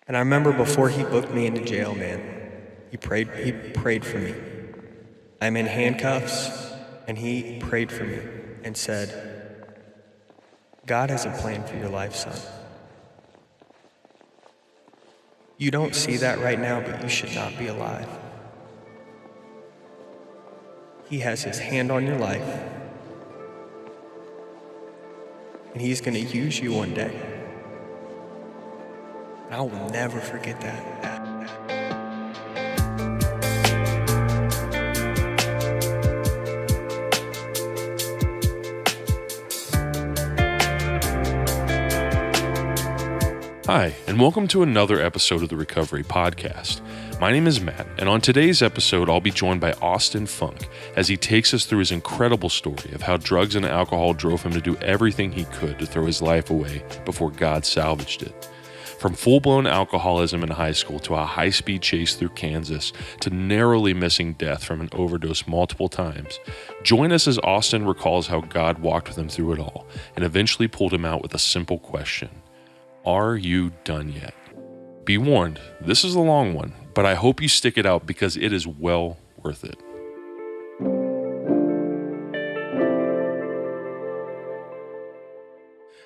And I remember before he booked me into jail, man, he prayed for me. I'm in handcuffs, and he prayed for me and said, God has a plan for your life, son. You don't see that right now, but you should not be alive. He has his hand on your life, and he's going to use you one day. And I will never forget that. Hi, and welcome to another episode of the Recovery Podcast. My name is Matt, and on today's episode, I'll be joined by Austen Funke as he takes us through his incredible story of how drugs and alcohol drove him to do everything he could to throw his life away before God salvaged it. From full-blown alcoholism in high school to a high-speed chase through Kansas to narrowly missing death from an overdose multiple times, join us as Austen recalls how God walked with him through it all and eventually pulled him out with a simple question. Are you done yet? Be warned, this is a long one, but I hope you stick it out because it is well worth it.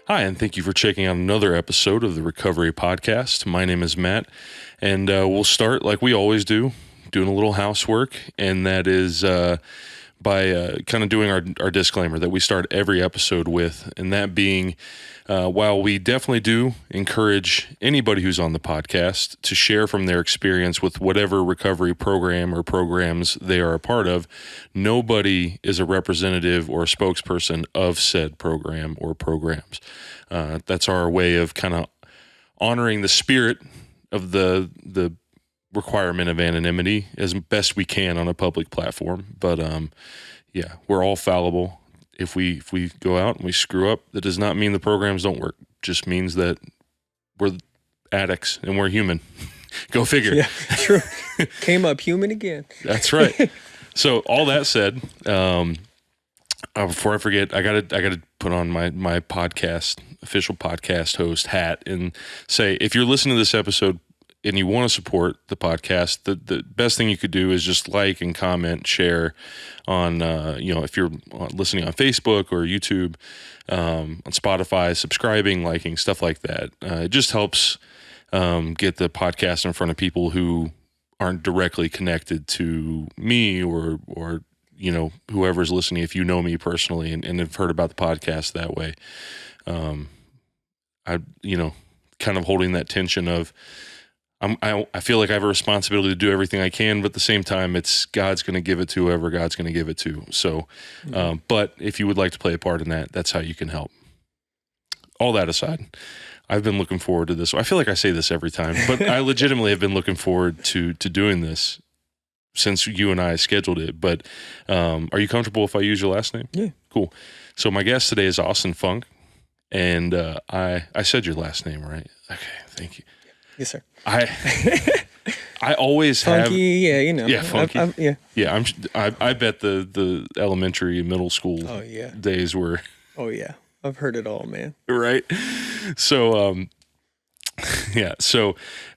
Hi, and thank you for checking out another episode of the Recovery Podcast. My name is Matt, and we'll start like we always do, doing a little housework, and that is by kind of doing our disclaimer that we start every episode with, and that being, while we definitely do encourage anybody who's on the podcast to share from their experience with whatever recovery program or programs they are a part of, nobody is a representative or a spokesperson of said program or programs. That's our way of kind of honoring the spirit of the requirement of anonymity as best we can on a public platform. But yeah, we're all fallible. If we go out and we screw up, that does not mean the programs don't work. Just means that we're addicts and we're human. Go figure. Yeah, true. Came up human again. That's right. So all that said, before I forget, I gotta put on my official podcast host hat and say, if you're listening to this episode and you want to support the podcast, the best thing you could do is just like and comment, share on, if you're listening on Facebook or YouTube, on Spotify, subscribing, liking, stuff like that. It just helps get the podcast in front of people who aren't directly connected to me or whoever's listening. If you know me personally and have heard about the podcast that way, kind of holding that tension of, I feel like I have a responsibility to do everything I can, but at the same time, it's God's going to give it to whoever God's going to give it to. So, but if you would like to play a part in that, that's how you can help. All that aside, I've been looking forward to this. I feel like I say this every time, but I legitimately have been looking forward to doing this since you and I scheduled it. But are you comfortable if I use your last name? Yeah. Cool. So my guest today is Austen Funke, and I said your last name right. Okay, thank you. Yes, sir. I always have Funky, yeah, yeah, funky. Yeah. I bet the elementary and middle school days were I've heard it all, man. Right. So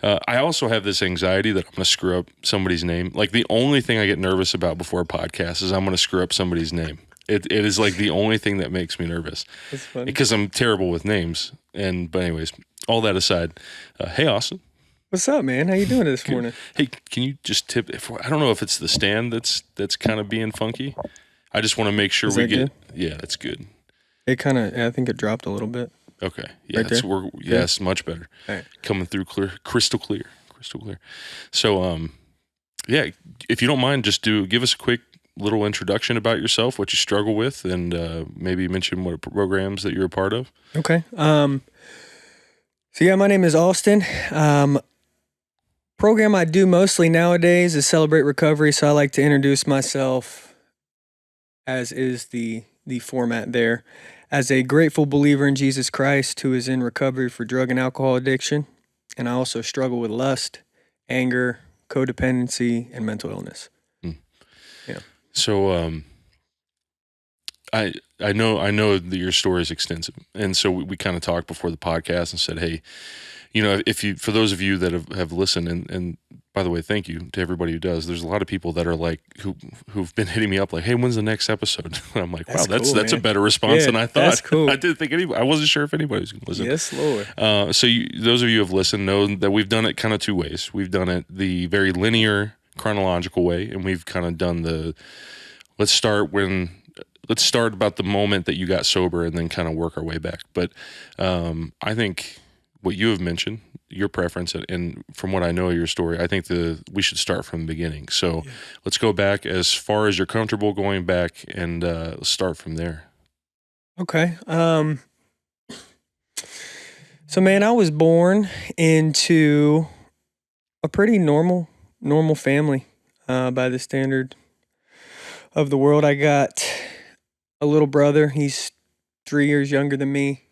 I also have this anxiety that I'm going to screw up somebody's name. Like the only thing I get nervous about before a podcast is I'm going to screw up somebody's name. It is like the only thing that makes me nervous. That's funny. Because I'm terrible with names. But anyways, all that aside, hey, Austen. What's up, man? How you doing this morning? Hey, can you just tip? I don't know if it's the stand that's kind of being funky. I just want to make sure we get. Good? Yeah, that's good. It kind of. I think it dropped a little bit. Okay. Yeah, right yes, much better. All right. Coming through clear, crystal clear. So, if you don't mind, just give us a quick little introduction about yourself, what you struggle with, and maybe mention what programs that you're a part of. Okay. My name is Austen. Program I do mostly nowadays is Celebrate Recovery, so I like to introduce myself, as is the format there, as a grateful believer in Jesus Christ who is in recovery for drug and alcohol addiction, and I also struggle with lust, anger, codependency, and mental illness. Yeah. So, I know that your story is extensive, and so we kind of talked before the podcast and said, hey, if you, for those of you that have listened, and by the way, thank you to everybody who does. There's a lot of people that are like, who've been hitting me up like, hey, when's the next episode? And I'm like, wow, That's cool, that's a man. better response than I thought. That's cool. I didn't think I wasn't sure if anybody was going to listen. Yes, Lord. So those of you who have listened know that we've done it kind of two ways. We've done it the very linear chronological way, and we've kind of done the, let's start about the moment that you got sober and then kind of work our way back. But I think what you have mentioned, your preference, and from what I know of your story, I think we should start from the beginning. So let's go back as far as you're comfortable going back, and start from there. Okay. So, man, I was born into a pretty normal family by the standard of the world. I got a little brother. He's 3 years younger than me.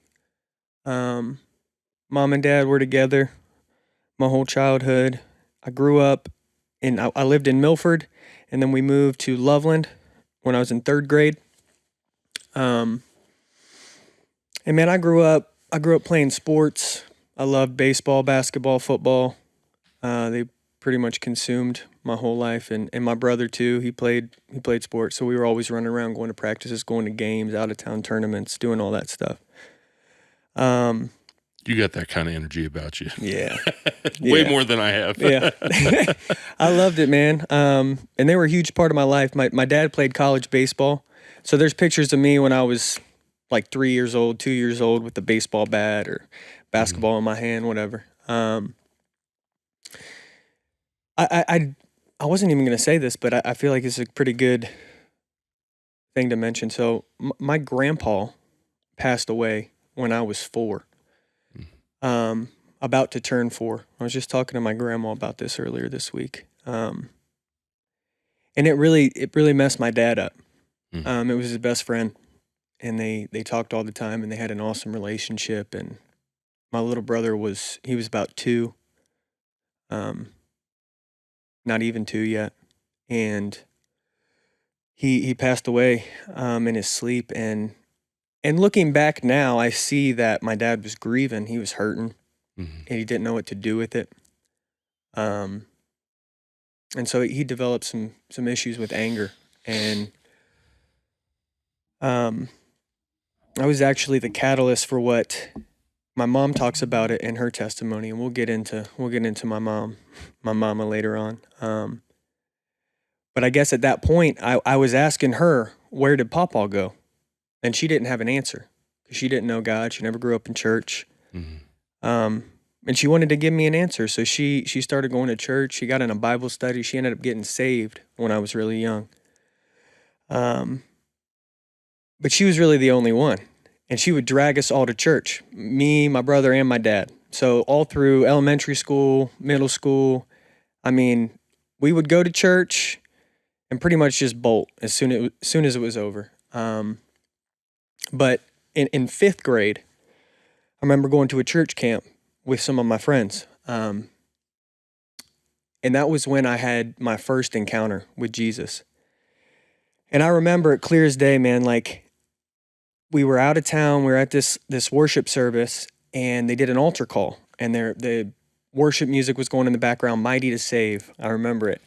Mom and dad were together my whole childhood. I grew up I lived in Milford, and then we moved to Loveland when I was in 3rd grade. And man, I grew up playing sports. I loved baseball, basketball, football. They pretty much consumed my whole life, and my brother too. He played sports, so we were always running around, going to practices, going to games, out of town tournaments, doing all that stuff. You got that kind of energy about you. Yeah. Way more than I have. Yeah. I loved it, man. And they were a huge part of my life. My dad played college baseball, so there's pictures of me when I was like 3 years old, 2 years old, with the baseball bat or basketball in my hand, whatever. I wasn't even going to say this, but I feel like it's a pretty good thing to mention. So my grandpa passed away when I was 4, about to turn 4. I was just talking to my grandma about this earlier this week. And it really messed my dad up. It was his best friend, and they talked all the time, and they had an awesome relationship. And my little brother was about 2. Not even 2 yet, and he passed away in his sleep. And looking back now, I see that my dad was grieving. He was hurting, and he didn't know what to do with it. And so he developed some issues with anger, and I was actually the catalyst for what my mom talks about it in her testimony, and we'll get into my mama later on. But I guess at that point, I was asking her, where did Pawpaw go? And she didn't have an answer, because she didn't know God. She never grew up in church. And she wanted to give me an answer. So she started going to church. She got in a Bible study. She ended up getting saved when I was really young. But she was really the only one. And she would drag us all to church, me, my brother, and my dad. So all through elementary school, middle school, I mean, we would go to church and pretty much just bolt as soon as it was over. But in 5th grade, I remember going to a church camp with some of my friends. And that was when I had my first encounter with Jesus. And I remember it clear as day, man. Like, we were out of town. We were at this worship service, and they did an altar call, and the worship music was going in the background, "Mighty to Save." I remember it.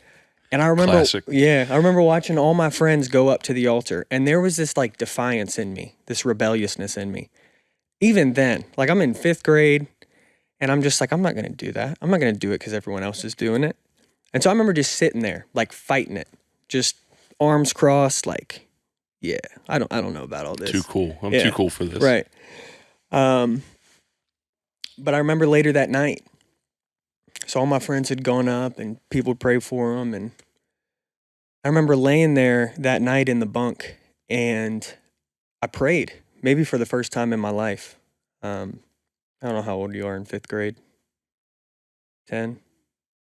And I remember, Classic. Yeah, I remember watching all my friends go up to the altar, and there was this like defiance in me, this rebelliousness in me. Even then, like, I'm in 5th grade, and I'm just like, I'm not going to do that. I'm not going to do it because everyone else is doing it. And so I remember just sitting there, like, fighting it, just arms crossed, like, yeah, I don't know about all this. Too cool. I'm too cool for this. Right. But I remember later that night, so all my friends had gone up, and people would pray for them. And I remember laying there that night in the bunk, and I prayed, maybe for the first time in my life. I don't know how old you are in 5th grade. 10,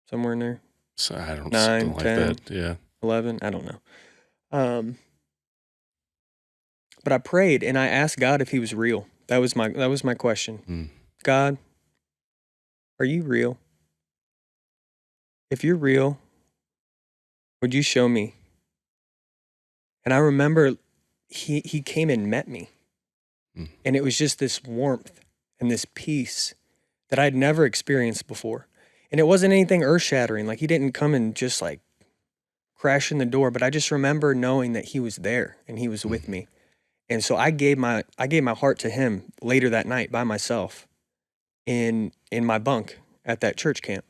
somewhere in there. So I don't 9, like 10, that. Yeah. 11, I don't know. But I prayed, and I asked God if he was real. That was my question. God, are you real? If you're real, would you show me? And I remember he came and met me. And it was just this warmth and this peace that I'd never experienced before. And it wasn't anything earth-shattering. Like, he didn't come and just like crash in the door, but I just remember knowing that he was there and he was with me. And so I gave my heart to him later that night by myself in my bunk at that church camp.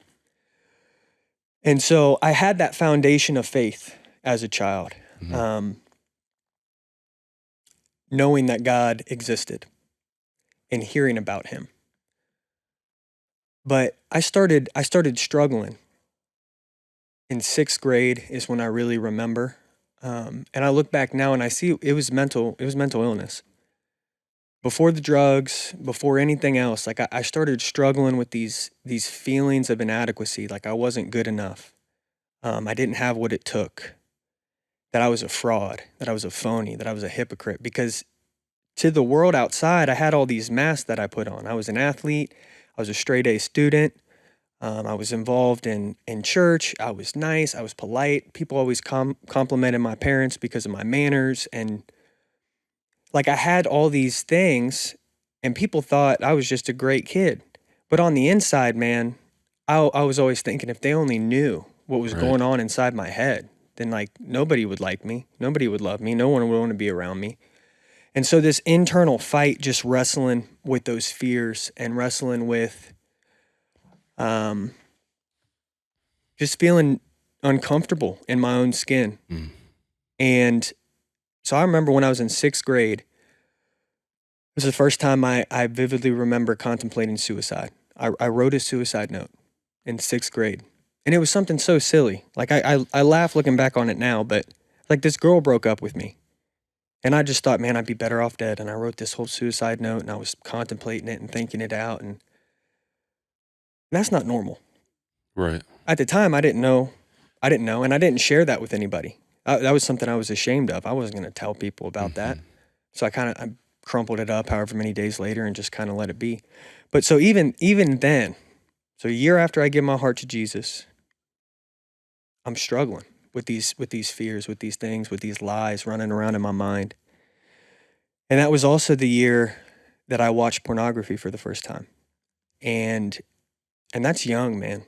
And so I had that foundation of faith as a child, knowing that God existed and hearing about him. But I started struggling. In 6th grade is when I really remember. And I look back now and I see it was mental illness. Before the drugs, before anything else, like I started struggling with these feelings of inadequacy, like I wasn't good enough. I didn't have what it took, that I was a fraud, that I was a phony, that I was a hypocrite, because to the world outside, I had all these masks that I put on. I was an athlete. I was a straight A student. I was involved in church. I was nice. I was polite. People always complimented my parents because of my manners. And like I had all these things and people thought I was just a great kid. But on the inside, man, I was always thinking if they only knew what was going on inside my head, then like nobody would like me. Nobody would love me. No one would want to be around me. And so this internal fight, just wrestling with those fears and wrestling with just feeling uncomfortable in my own skin. And so I remember when I was in 6th grade, it was the first time I vividly remember contemplating suicide. I wrote a suicide note in 6th grade. And it was something so silly. Like I laugh looking back on it now, but like this girl broke up with me. And I just thought, man, I'd be better off dead. And I wrote this whole suicide note and I was contemplating it and thinking it out. And that's not normal. Right. At the time, I didn't know, and I didn't share that with anybody. That was something I was ashamed of. I wasn't going to tell people about that. So I crumpled it up however many days later and just kind of let it be. But so even then, so a year after I give my heart to Jesus, I'm struggling with these fears, with these things, with these lies running around in my mind. And that was also the year that I watched pornography for the first time. And that's young, man.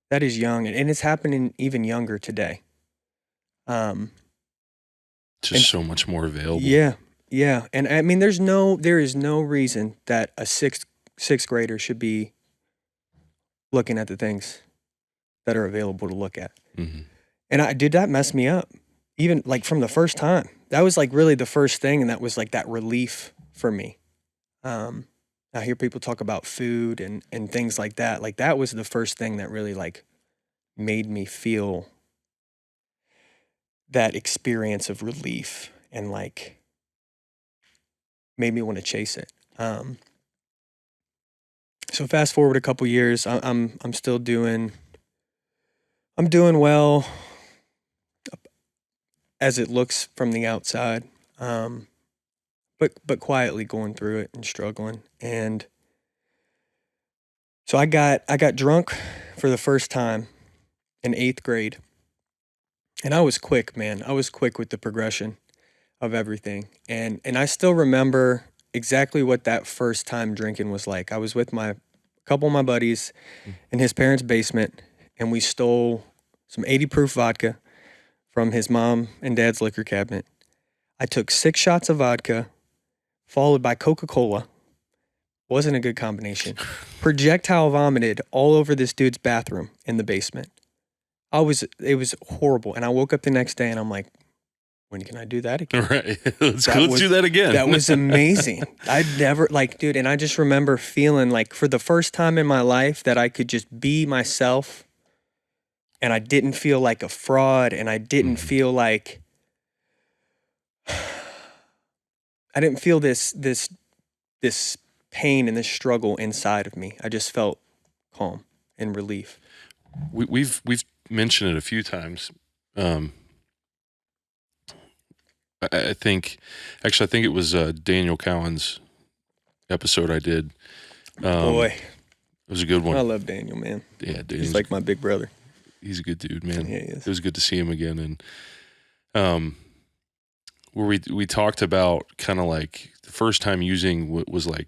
That is young, and it's happening even younger today. Just so much more available. Yeah. And I mean, there is no reason that a sixth grader should be looking at the things that are available to look at. And that messed me up, even like from the first time. That was like really the first thing, and that was like that relief for me. I hear people talk about food and things like that. Like that was the first thing that really like made me feel that experience of relief and like made me want to chase it. So fast forward a couple years, I'm still doing well as it looks from the outside. But quietly going through it and struggling. And so I got drunk for the first time in 8th grade. And I was quick, man. I was quick with the progression of everything. And I still remember exactly what that first time drinking was like. I was with a couple of my buddies in his parents' basement, and we stole some 80 proof vodka from his mom and dad's liquor cabinet. I took 6 shots of vodka, followed by Coca-Cola. Wasn't a good combination. Projectile vomited all over this dude's bathroom in the basement. It was horrible. And I woke up the next day and I'm like, when can I do that again? Right. Let's do that again. That was amazing. I'd never dude. And I just remember feeling like for the first time in my life that I could just be myself, and I didn't feel like a fraud, and I didn't feel like, I didn't feel this pain and this struggle inside of me. I just felt calm and relief. We've mentioned it a few times. I think it was Daniel Cowan's episode I did. Boy, it was a good one. I love Daniel, man. Yeah, he's like my big brother. He's a good dude, man. Yeah, he is. It was good to see him again, and where we talked about kind of like the first time using what was like,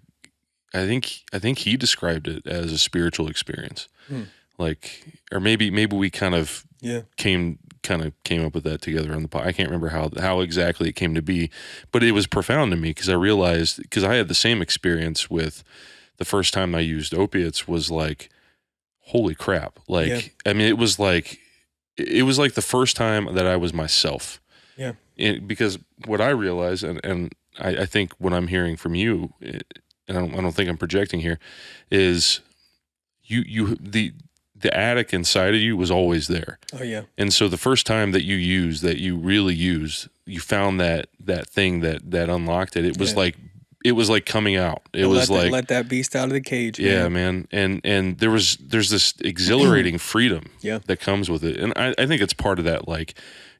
I think he described it as a spiritual experience. Hmm. Like, or maybe we kind of Yeah. came up with that together on the pod. I can't remember how exactly it came to be, but it was profound to me because I realized, because I had the same experience with the first time I used opiates, was like, holy crap. Like, Yeah. I mean, it was like the first time that I was myself. Yeah. Because what I realize, and I think what I'm hearing from you, and I don't think I'm projecting here, is the addict inside of you was always there. Oh yeah. And so the first time that you really used, you found that thing that unlocked it. It was like coming out. It was like, let that beast out of the cage. yeah, Man. And there's this exhilarating freedom Yeah. that comes with it. And I think it's part of that, like,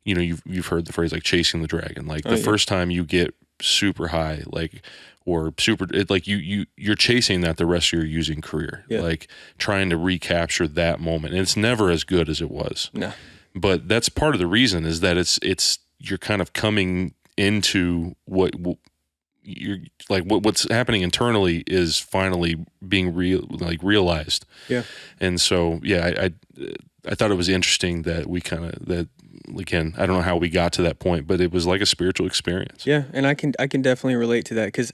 you've heard the phrase like chasing the dragon. Like the first time you get super high, like, or super, like you're chasing that the rest of your using career, like trying to recapture that moment. And it's never as good as it was. No. But that's part of the reason, is that it's you're kind of coming into what you're like, what's happening internally is finally being realized. Yeah. And so, yeah, I thought it was interesting that again, I don't know how we got to that point, but it was like a spiritual experience. Yeah, and I can definitely relate to that because,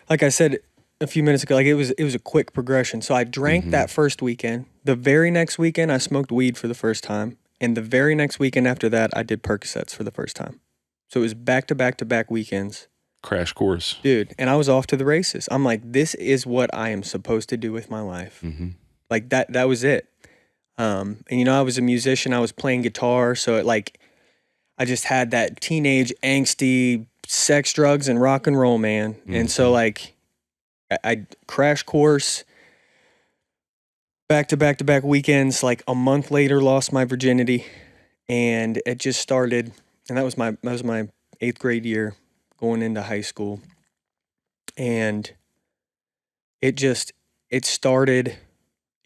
like I said a few minutes ago, like it was a quick progression. So I drank that first weekend. The very next weekend, I smoked weed for the first time, and the very next weekend after that, I did Percocets for the first time. So it was back to back to back weekends, Crash course. dude. And I was off to the races. I'm like, this is what I am supposed to do with my life. Mm-hmm. Like that was it. And I was a musician. I was playing guitar, so I just had that teenage angsty sex, drugs, and rock and roll, man. Mm-hmm. And so I crash course, back to back to back weekends. Like a month later, lost my virginity, and it just started. And that was my 8th grade year, going into high school, and it started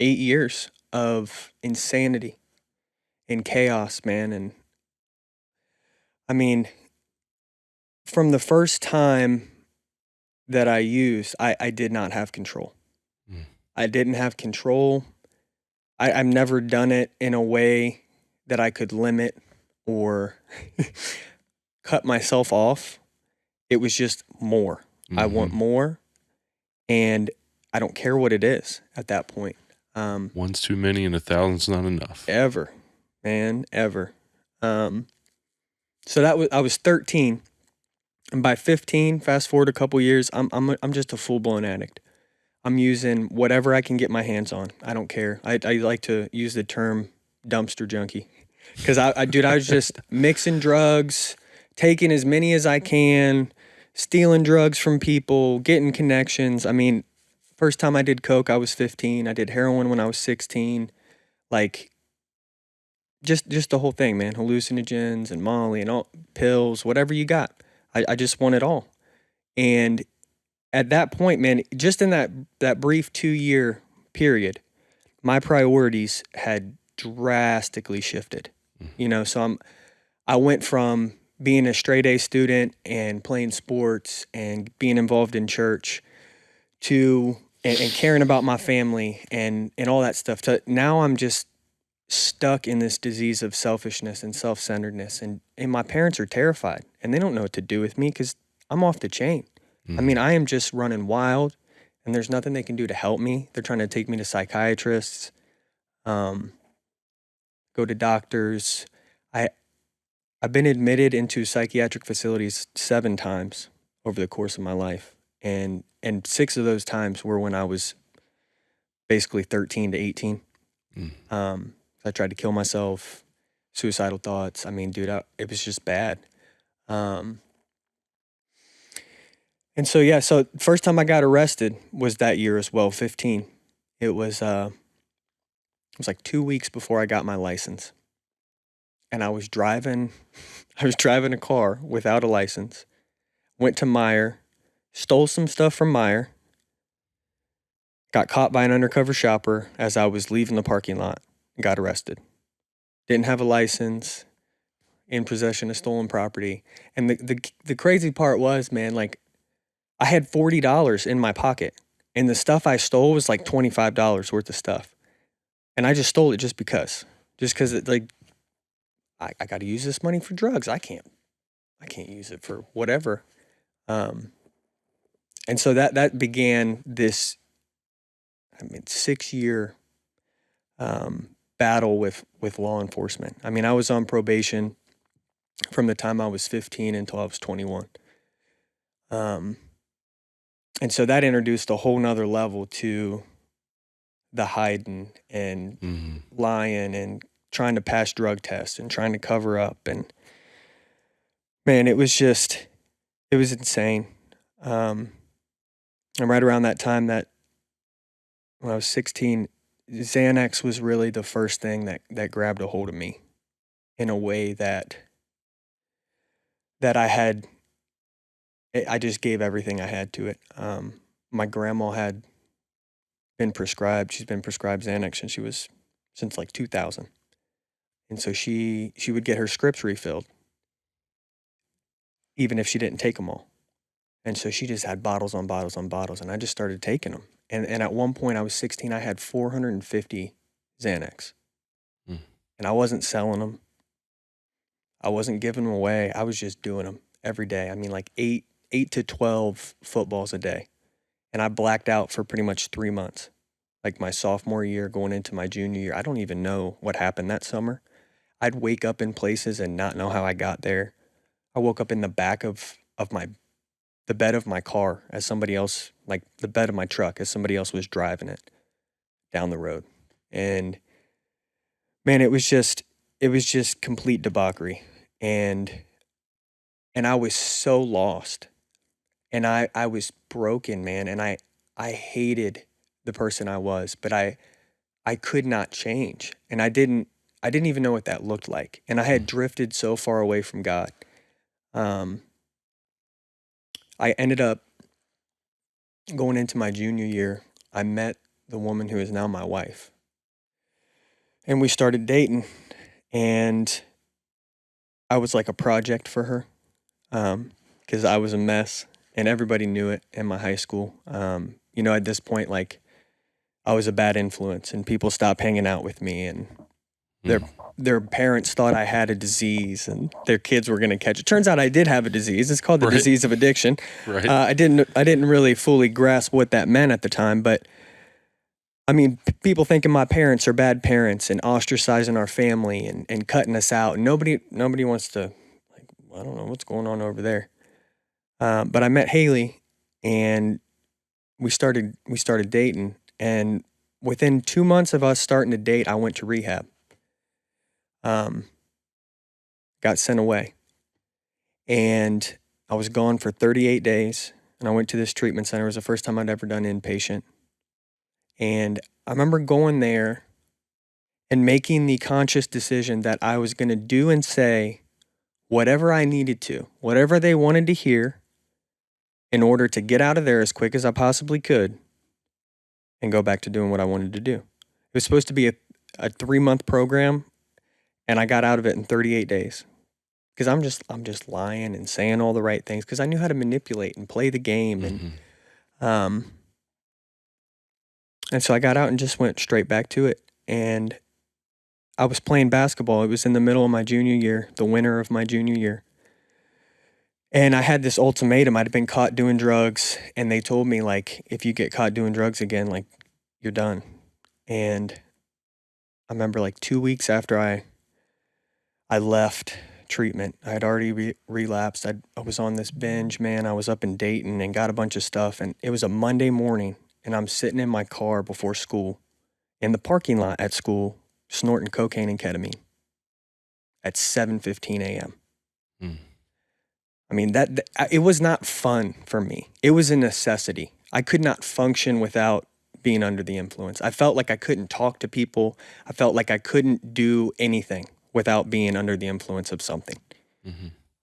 8 years of insanity and chaos, man. And I mean, from the first time that I used, I did not have control. Mm. I didn't have control. I've never done it in a way that I could limit or cut myself off. It was just more. I want more, and I don't care what it is at that point. One's too many and 1,000's not enough. Ever, man, ever. So I was 13. And by 15, fast forward a couple years, I'm just a full-blown addict. I'm using whatever I can get my hands on. I don't care. I like to use the term dumpster junkie, because I was just mixing drugs, taking as many as I can, stealing drugs from people, getting connections. I mean, first time I did coke, I was 15. I did heroin when I was 16. Like, just the whole thing, man. Hallucinogens and Molly and all pills, whatever you got. I just want it all. And at that point, man, just in that brief 2-year period, my priorities had drastically shifted. So I went from being a straight A student and playing sports and being involved in church to and caring about my family and all that stuff, to now I'm just stuck in this disease of selfishness and self-centeredness, and my parents are terrified, and they don't know what to do with me because I'm off the chain. I mean, I am just running wild, and there's nothing they can do to help me. They're trying to take me to psychiatrists, go to doctors. I've been admitted into psychiatric facilities 7 times over the course of my life, and 6 of those times were when I was basically 13 to 18. I tried to kill myself, suicidal thoughts. I mean, dude, it was just bad. And so, yeah, so first time I got arrested was that year as well, 15. It was like 2 weeks before I got my license. And I was driving a car without a license, went to Meijer, stole some stuff from Meijer, got caught by an undercover shopper as I was leaving the parking lot, and got arrested. Didn't have a license, in possession of stolen property. And the crazy part was, man, like, I had $40 in my pocket, And the stuff I stole was like $25 worth of stuff. And I just stole it just because it, like, I got to use this money for drugs. I can't use it for whatever. Um, and so that began this, 6-year battle with law enforcement. I mean, I was on probation from the time I was 15 until I was 21. And so that introduced a whole nother level to the hiding and lying and trying to pass drug tests and trying to cover up. And man, it was insane. And right around that time, that when I was 16, Xanax was really the first thing that grabbed a hold of me in a way that I just gave everything I had to it. My grandma had she's been prescribed Xanax since like 2000. And so she would get her scripts refilled, even if she didn't take them all. And so she just had bottles on bottles on bottles, and I just started taking them. And at one point, I was 16, I had 450 Xanax. And I wasn't selling them. I wasn't giving them away. I was just doing them every day. I mean, like 8 to 12 footballs a day. And I blacked out for pretty much 3 months. Like my sophomore year going into my junior year. I don't even know what happened that summer. I'd wake up in places and not know how I got there. I woke up in the back of the bed of my car as somebody else, like the bed of my truck as somebody else was driving it down the road. And man, it was just complete debauchery. And I was so lost. And I was broken, man. And I hated the person I was, but I could not change. And I didn't even know what that looked like. And I had drifted so far away from God. I ended up going into my junior year. I met the woman who is now my wife. And we started dating. And I was like a project for her, because I was a mess. And everybody knew it in my high school. At this point, like, I was a bad influence, and people stopped hanging out with me, and their parents thought I had a disease, and their kids were going to catch it. Turns out I did have a disease. It's called the disease of addiction. Right. I didn't really fully grasp what that meant at the time, but I mean, people thinking my parents are bad parents and ostracizing our family and cutting us out. And nobody wants to, like, I don't know what's going on over there. But I met Haley, and we started dating. And within 2 months of us starting to date, I went to rehab. Got sent away. And I was gone for 38 days. And I went to this treatment center. It was the first time I'd ever done inpatient. And I remember going there and making the conscious decision that I was going to do and say whatever I needed to, whatever they wanted to hear, in order to get out of there as quick as I possibly could and go back to doing what I wanted to do. It was supposed to be a 3-month program, and I got out of it in 38 days. Because I'm just lying and saying all the right things, because I knew how to manipulate and play the game. And so I got out and just went straight back to it. And I was playing basketball. It was in the middle of my junior year, the winter of my junior year. And I had this ultimatum. I'd been caught doing drugs, and they told me, like, if you get caught doing drugs again, like, you're done. And I remember, like, 2 weeks after I left treatment, I had already relapsed. I was on this binge, man. I was up in Dayton and got a bunch of stuff. And it was a Monday morning, and I'm sitting in my car before school in the parking lot at school, snorting cocaine and ketamine at 7:15 a.m. I mean, it was not fun for me. It was a necessity. I could not function without being under the influence. I felt like I couldn't talk to people. I felt like I couldn't do anything without being under the influence of something.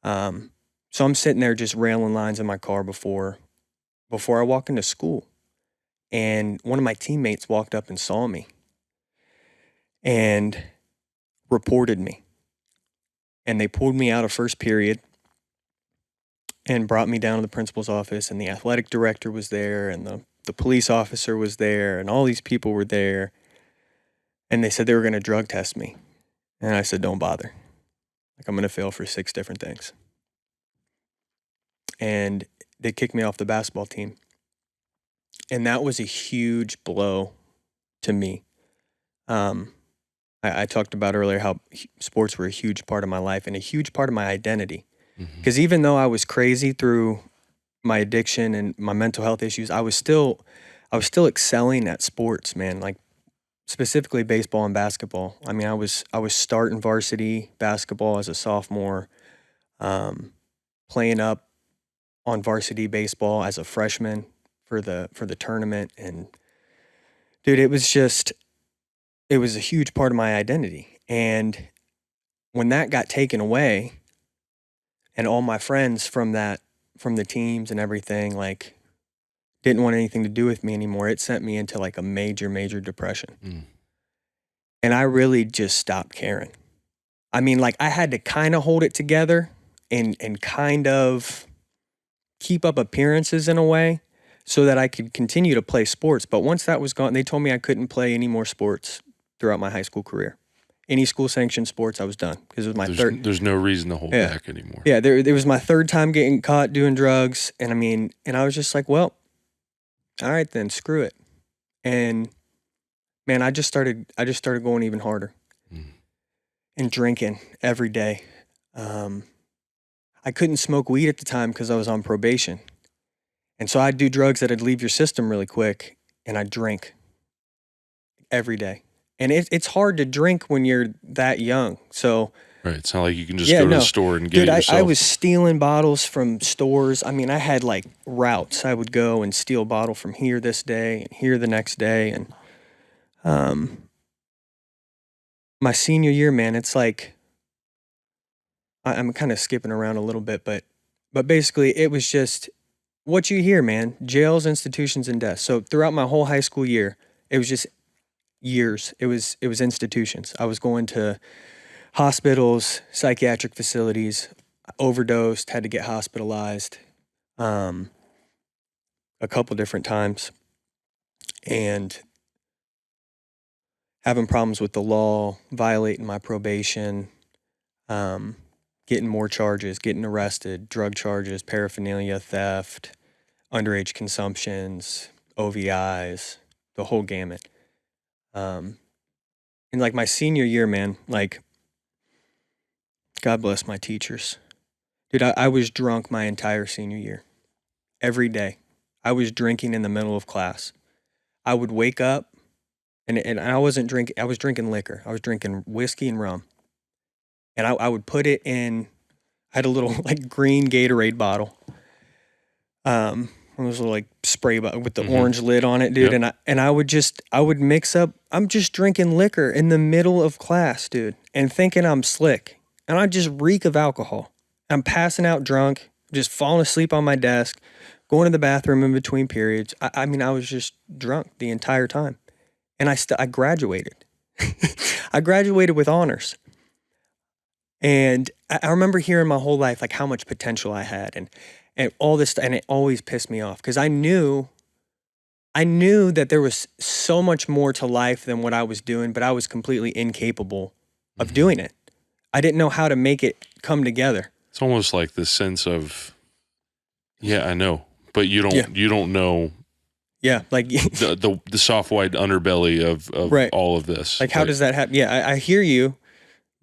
So I'm sitting there just railing lines in my car before I walk into school. And one of my teammates walked up and saw me and reported me. And they pulled me out of first period and brought me down to the principal's office, and the athletic director was there, and the the police officer was there, and all these people were there. And they said they were going to drug test me. And I said, don't bother. Like, I'm going to fail for 6 different things. And they kicked me off the basketball team. And that was a huge blow to me. I talked about earlier how sports were a huge part of my life and a huge part of my identity. Because even though I was crazy through my addiction and my mental health issues, I was still excelling at sports, man. Like, specifically baseball and basketball. I mean, I was starting varsity basketball as a sophomore, playing up on varsity baseball as a freshman for the tournament, and dude, it was a huge part of my identity. And when that got taken away, and all my friends from the teams and everything, like, didn't want anything to do with me anymore, it sent me into like a major, major depression. And I really just stopped caring. I mean, like, I had to kind of hold it together and kind of keep up appearances in a way so that I could continue to play sports. But once that was gone, they told me I couldn't play any more sports throughout my high school career. Any school-sanctioned sports, I was done, because it was my third. There's no reason to hold back anymore. Yeah, there was my third time getting caught doing drugs, and I was just like, well, all right then, screw it. And man, I just started going even harder and drinking every day. I couldn't smoke weed at the time because I was on probation. And so I'd do drugs that'd leave your system really quick, and I'd drink every day. And it's hard to drink when you're that young. So right, it's not like you can just go to the store and get it yourself. I was stealing bottles from stores. I mean, I had like routes. I would go and steal a bottle from here this day and here the next day. And my senior year, man, it's like, I'm kind of skipping around a little bit, but basically it was just what you hear, man: jails, institutions, and deaths. So throughout my whole high school year, it was just years. It was institutions. I was going to hospitals, psychiatric facilities, overdosed, had to get hospitalized a couple different times, and having problems with the law, violating my probation, getting more charges, getting arrested, drug charges, paraphernalia, theft, underage consumptions, OVIs, the whole gamut. And like my senior year, man, like, God bless my teachers. Dude, I was drunk my entire senior year. Every day. I was drinking in the middle of class. I would wake up, and I wasn't drinking, I was drinking liquor. I was drinking whiskey and rum. And I would put it in, I had a little like green Gatorade bottle. It was a little like spray bottle with the orange lid on it, dude. Yep. And I would mix up, I'm just drinking liquor in the middle of class, dude, and thinking I'm slick. And I just reek of alcohol. I'm passing out drunk, just falling asleep on my desk, going to the bathroom in between periods. I mean, I was just drunk the entire time. And I graduated. I graduated with honors. And I remember hearing my whole life, like, how much potential I had and all this, and it always pissed me off because I knew that there was so much more to life than what I was doing, but I was completely incapable of doing it. I didn't know how to make it come together. It's almost like this sense of, yeah, I know, but you don't know. Yeah, like the soft white underbelly of right. all of this. Like, how does that happen? Yeah, I hear you,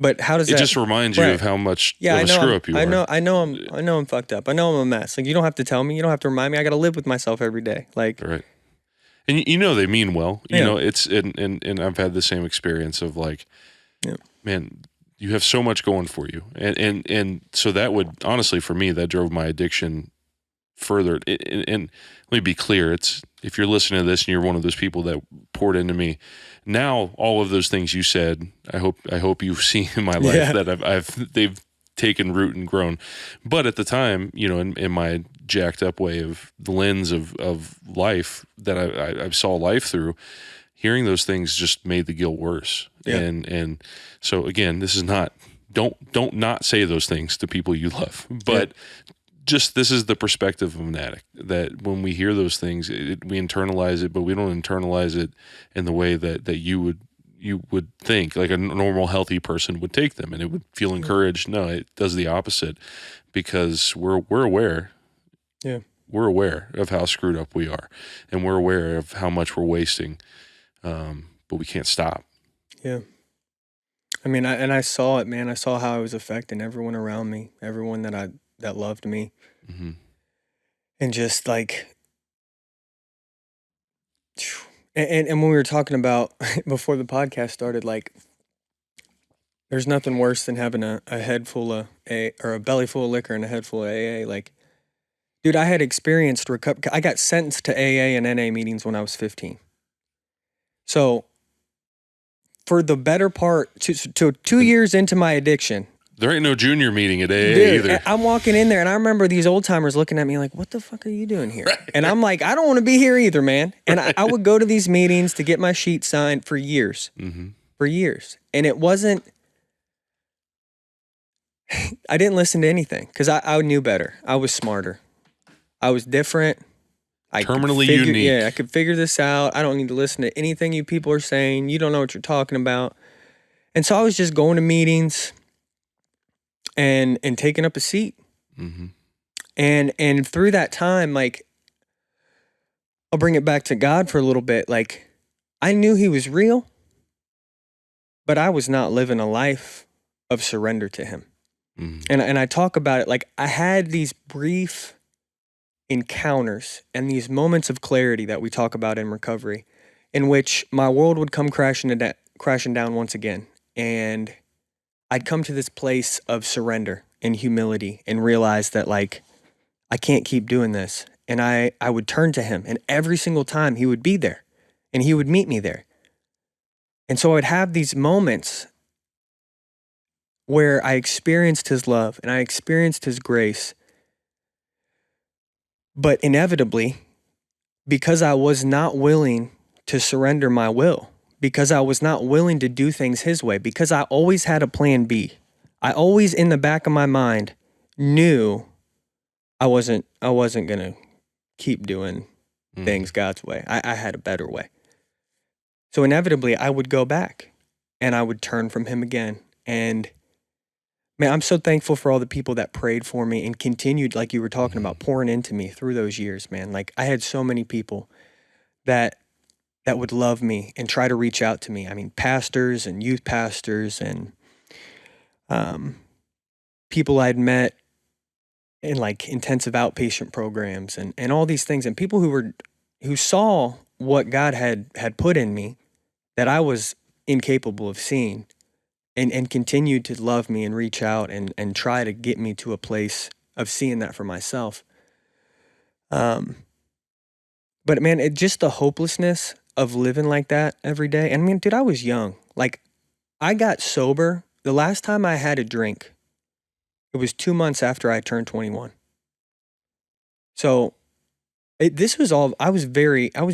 but how does it just reminds you of how much of a screw up you are. I know I'm fucked up. I know I'm a mess. Like, you don't have to tell me. You don't have to remind me. I got to live with myself every day. Like, right. And you know they mean well. You know, it's and I've had the same experience of like, man, you have so much going for you, and so that would honestly, for me, that drove my addiction further. And let me be clear: it's, if you're listening to this and you're one of those people that poured into me, now all of those things you said, I hope you've seen in my life that they've taken root and grown. But at the time, you know, in my jacked up way of the lens of life that I saw life through, hearing those things just made the guilt worse. Yeah. And so again, this is not, don't not say those things to people you love, but just this is the perspective of an addict, that when we hear those things, we internalize it, but we don't internalize it in the way that you would think like a normal healthy person would take them, and it would feel encouraged. No, it does the opposite, because we're aware. Yeah. We're aware of how screwed up we are, and we're aware of how much we're wasting, but we can't stop. Yeah. I mean, I saw it, man. I saw how it was affecting everyone around me, everyone that loved me, Mm-hmm. and just like, and when we were talking about before the podcast started, like, there's nothing worse than having a head full of or a belly full of liquor and a head full of AA. Like, dude, I had experienced recovery. I got sentenced to AA and NA meetings when I was 15. So for the better part, to 2 years into my addiction, There ain't no junior meeting at AA dude, either. I'm walking in there and I remember these old timers looking at me like, what the fuck are you doing here? Right. And I'm like, I don't want to be here either, man. And I would go to these meetings to get my sheet signed for years, for years. And it wasn't, I didn't listen to anything because I knew better. I was smarter. I was different. Terminally unique. Yeah, I could figure this out. I don't need to listen to anything you people are saying. You don't know what you're talking about. And so I was just going to meetings and taking up a seat. Mm-hmm. And through that time, like, I'll bring it back to God for a little bit. Like, I knew he was real, but I was not living a life of surrender to him. Mm-hmm. And I talk about it like I had these brief encounters and these moments of clarity that we talk about in recovery, in which my world would come crashing down once again. And I'd come to this place of surrender and humility and realize that, like, I can't keep doing this. And I would turn to him, and every single time he would be there and he would meet me there. And so I would have these moments where I experienced his love and I experienced his grace. But inevitably, because I was not willing to surrender my will, because I was not willing to do things his way, because I always had a plan B. I always, in the back of my mind, knew I wasn't going to keep doing things God's way. I had a better way. So inevitably, I would go back and I would turn from him again. And man, I'm so thankful for all the people that prayed for me and continued, like you were talking about, pouring into me through those years, man. Like, I had so many people that would love me and try to reach out to me. I mean, pastors and youth pastors and people I'd met in like intensive outpatient programs and all these things, and people who saw what God had put in me that I was incapable of seeing, and continued to love me and reach out and try to get me to a place of seeing that for myself. But man, it just the hopelessness of living like that every day. And I mean, dude, I was young. Like, I got sober. The last time I had a drink, it was 2 months after I turned 21. So this was all, I was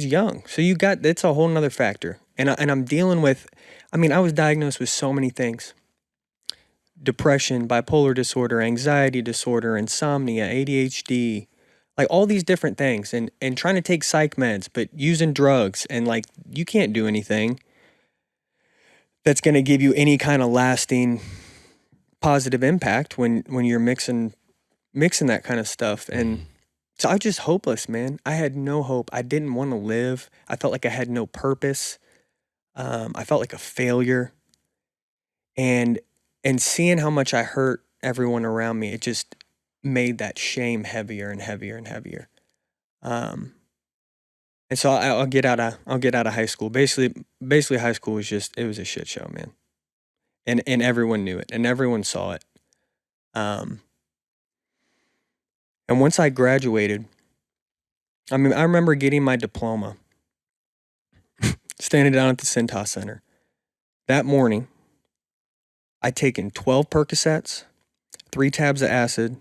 young. So it's a whole nother factor. And I'm dealing with, I mean, I was diagnosed with so many things: depression, bipolar disorder, anxiety disorder, insomnia, ADHD, like all these different things, and trying to take psych meds, but using drugs, and like, you can't do anything that's going to give you any kind of lasting positive impact when you're mixing that kind of stuff. And so I was just hopeless, man. I had no hope. I didn't want to live. I felt like I had no purpose. I felt like a failure. And seeing how much I hurt everyone around me, it just made that shame heavier and heavier and heavier. And so I'll get out of high school. Basically high school was it was a shit show, man. And everyone knew it and everyone saw it. And once I graduated, I mean, I remember getting my diploma, standing down at the Cintas Center. That morning, I'd taken 12 Percocets, 3 tabs of acid,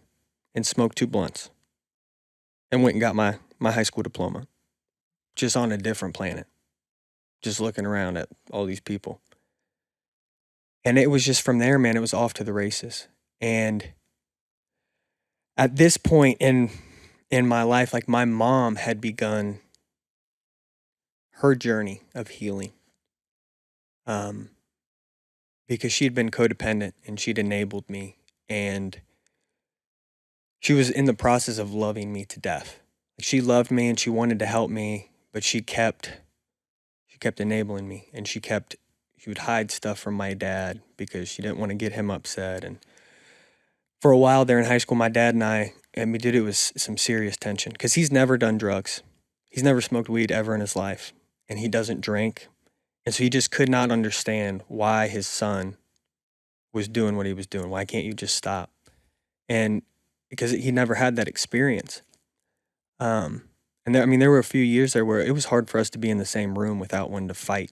and smoked 2 blunts, and went and got my high school diploma, just on a different planet, just looking around at all these people. And it was just from there, man, it was off to the races. And at this point in my life, like my mom had begun her journey of healing, um, because she'd been codependent and she'd enabled me, and she was in the process of loving me to death. She loved me and she wanted to help me, but she kept enabling me, and she would hide stuff from my dad because she didn't want to get him upset. And for a while there in high school, my dad and me, dude, it was some serious tension because he's never done drugs. He's never smoked weed ever in his life, and he doesn't drink. And so he just could not understand why his son was doing what he was doing. Why can't you just stop? And because he never had that experience. And there were a few years there where it was hard for us to be in the same room without wanting to fight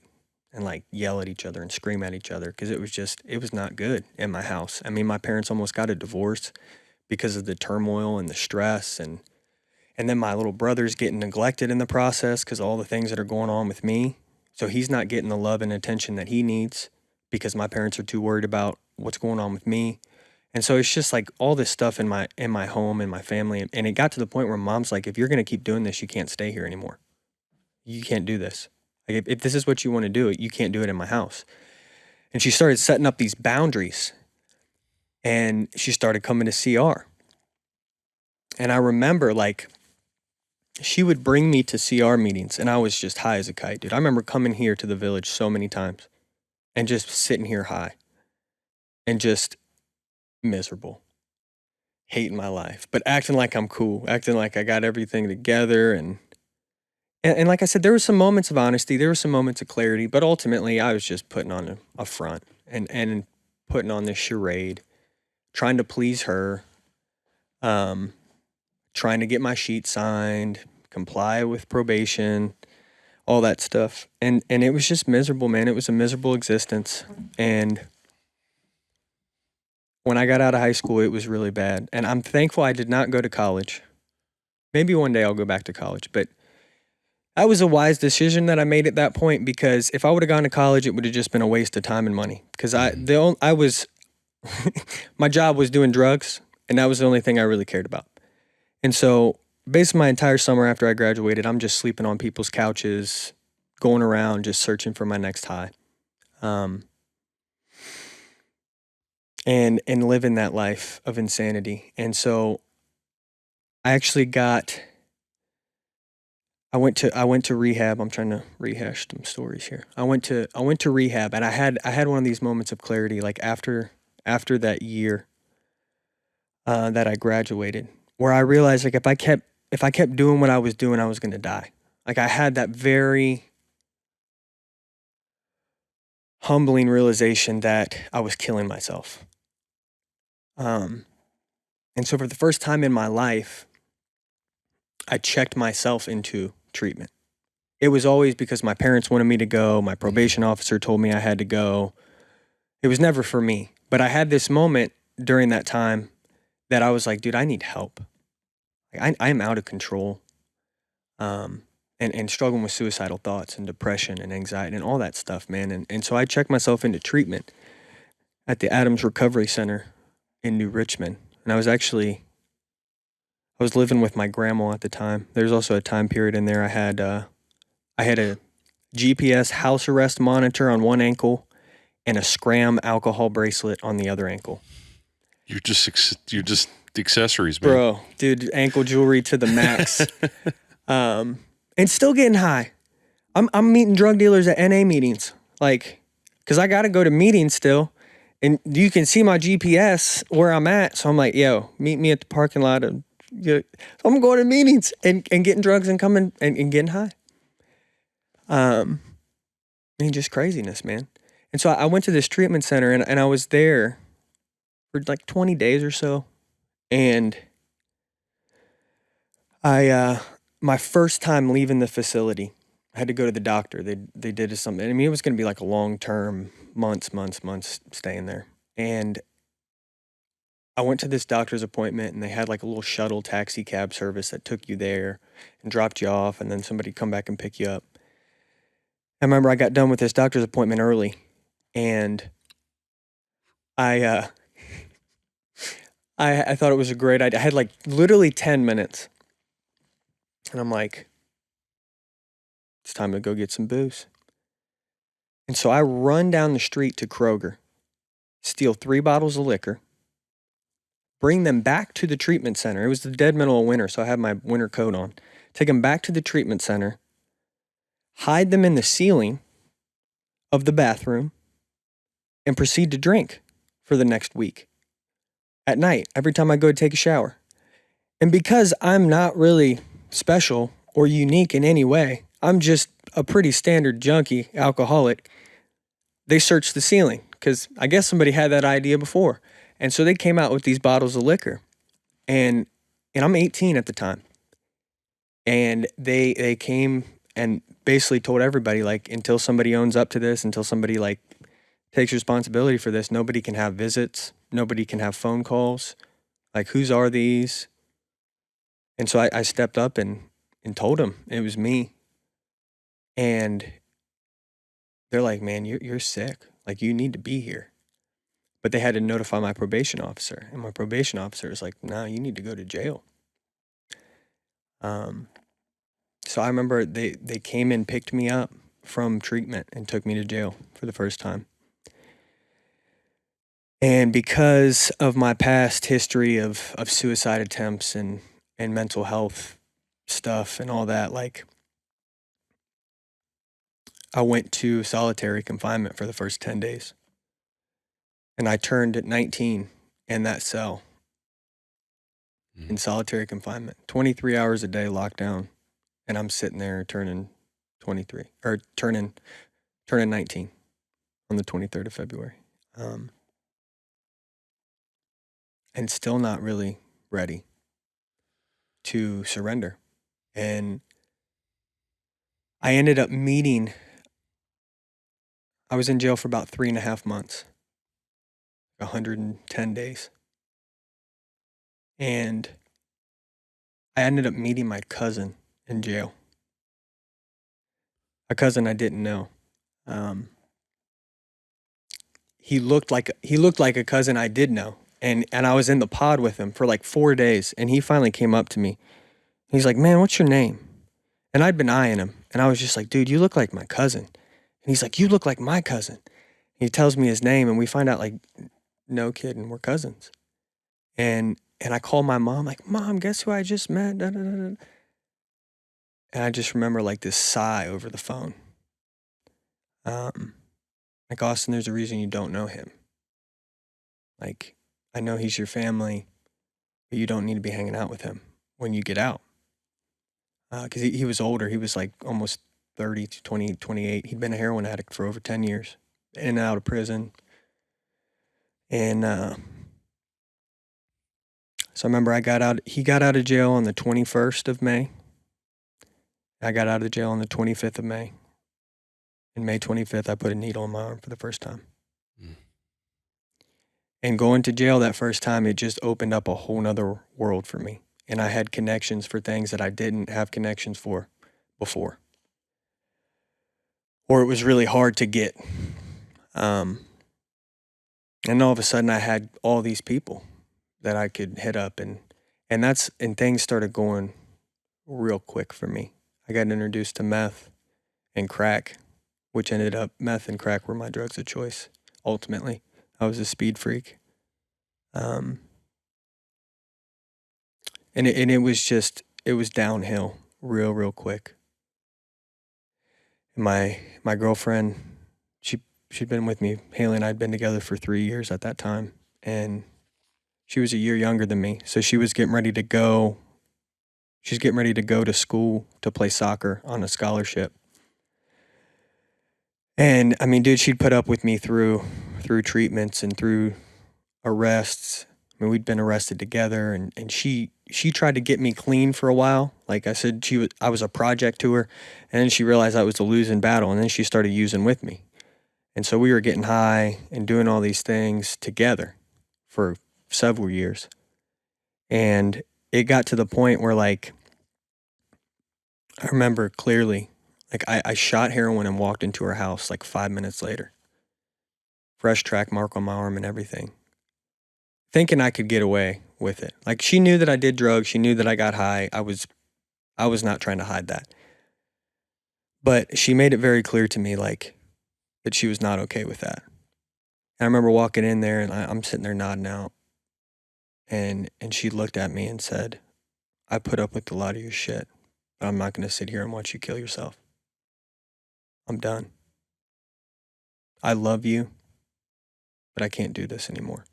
and like yell at each other and scream at each other, because it was not good in my house. I mean, my parents almost got a divorce because of the turmoil and the stress, and then my little brother's getting neglected in the process because of all the things that are going on with me. So he's not getting the love and attention that he needs because my parents are too worried about what's going on with me. And so it's just like all this stuff in my home, in my family. And it got to the point where mom's like, if you're going to keep doing this, you can't stay here anymore. You can't do this. Like if this is what you want to do, you can't do it in my house. And she started setting up these boundaries, and she started coming to CR. And I remember like she would bring me to CR meetings, and I was just high as a kite, dude. I remember coming here to the village so many times and just sitting here high and just miserable, hating my life, but acting like I'm cool, acting like I got everything together. And like I said, there were some moments of honesty, there were some moments of clarity, but ultimately I was just putting on a front and putting on this charade, trying to please her, trying to get my sheet signed, comply with probation, all that stuff. And it was just miserable, man. It was a miserable existence. And when I got out of high school, it was really bad. And I'm thankful I did not go to college. Maybe one day I'll go back to college, but that was a wise decision that I made at that point, because if I would have gone to college, it would have just been a waste of time and money. Because I was, my job was doing drugs, and that was the only thing I really cared about. And so basically my entire summer after I graduated, I'm just sleeping on people's couches, going around just searching for my next high. And living that life of insanity. And so I actually I went to rehab. I'm trying to rehash some stories here. I went to rehab, and I had one of these moments of clarity, like after that year that I graduated, where I realized like if I kept doing what I was doing, I was going to die. Like I had that very humbling realization that I was killing myself. And so for the first time in my life, I checked myself into treatment. It was always because my parents wanted me to go. My probation officer told me I had to go. It was never for me. But I had this moment during that time that I was like, dude, I need help. I am out of control. And struggling with suicidal thoughts and depression and anxiety and all that stuff, man. And so I checked myself into treatment at the Adams Recovery Center in New Richmond. And I was living with my grandma at the time. There's also a time period in there I had a GPS house arrest monitor on one ankle and a Scram alcohol bracelet on the other ankle. You're just accessories, man. Bro, dude, ankle jewelry to the max. And still getting high. I'm meeting drug dealers at NA meetings, like, cause I gotta go to meetings still, and you can see my GPS where I'm at. So I'm like, yo, meet me at the parking lot. So I'm going to meetings and getting drugs and coming and getting high. Just craziness, man. And so I went to this treatment center, and I was there for like 20 days or so. And my first time leaving the facility, I had to go to the doctor. They did something. I mean, it was going to be like a long-term, months staying there. And I went to this doctor's appointment, and they had like a little shuttle taxi cab service that took you there and dropped you off, and then somebody'd come back and pick you up. I remember I got done with this doctor's appointment early, and I I thought it was a great idea. I had like literally 10 minutes. And I'm like, it's time to go get some booze. And so I run down the street to Kroger, steal 3 bottles of liquor, bring them back to the treatment center. It was the dead middle of winter, so I had my winter coat on. Take them back to the treatment center, hide them in the ceiling of the bathroom, and proceed to drink for the next week at night, every time I go to take a shower. And because I'm not really special or unique in any way, I'm just a pretty standard junkie alcoholic, they searched the ceiling because I guess somebody had that idea before. And so they came out with these bottles of liquor. And I'm 18 at the time. And they came and basically told everybody, like, until somebody owns up to this, until somebody like takes responsibility for this, nobody can have visits, nobody can have phone calls. Like, whose are these? And so I stepped up and told them it was me. And they're like, man, you're sick. Like, you need to be here. But they had to notify my probation officer. And my probation officer was like, no, you need to go to jail. So I remember they came and picked me up from treatment and took me to jail for the first time. And because of my past history of suicide attempts and mental health stuff and all that, like, I went to solitary confinement for the first 10 days. And I turned at 19 in that cell in solitary confinement, 23 hours a day locked down. And I'm sitting there turning 23 or turning 19 on the 23rd of February. And still not really ready to surrender. And I ended up I was in jail for about 3.5 months, 110 days. And I ended up meeting my cousin in jail. A cousin I didn't know. He looked like a cousin I did know. And I was in the pod with him for like 4 days. And he finally came up to me. He's like, man, what's your name? And I'd been eyeing him. And I was just like, dude, you look like my cousin. And he's like, you look like my cousin. He tells me his name, and we find out, like, no kidding, we're cousins. And I call my mom, like, Mom, guess who I just met? Da, da, da, da. And I just remember like this sigh over the phone. Like, Austin, there's a reason you don't know him. Like, I know he's your family, but you don't need to be hanging out with him when you get out. Because he was older. He was like almost 30 to 28. He'd been a heroin addict for over 10 years, in and out of prison. And so I remember he got out of jail on the 21st of May. I got out of jail on the 25th of May. And May 25th, I put a needle in my arm for the first time. And going to jail that first time, it just opened up a whole nother world for me. And I had connections for things that I didn't have connections for before. Or it was really hard to get. And all of a sudden I had all these people that I could hit up, and things started going real quick for me. I got introduced to meth and crack, which ended up meth and crack were my drugs of choice. Ultimately, I was a speed freak. And it was downhill real quick. My girlfriend, she'd been with me. Haley and I'd been together for 3 years at that time, and she was a year younger than me. So she was getting ready to go. She's getting ready to go to school to play soccer on a scholarship. And I mean, dude, she'd put up with me through treatments and through arrests. I mean, we'd been arrested together, and she tried to get me clean for a while. Like I said, I was a project to her, and then she realized I was a losing battle, and then she started using with me. And so we were getting high and doing all these things together for several years. And it got to the point where, like, I remember clearly, like, I shot heroin and walked into her house like 5 minutes later. Fresh track mark on my arm and everything. thinking I could get away with it. Like, she knew that I did drugs. She knew that I got high. I was not trying to hide that. But she made it very clear to me, like, that she was not okay with that. And I remember walking in there, and I'm sitting there nodding out. And she looked at me and said, I put up with a lot of your shit, but I'm not going to sit here and watch you kill yourself. I'm done. I love you, but I can't do this anymore.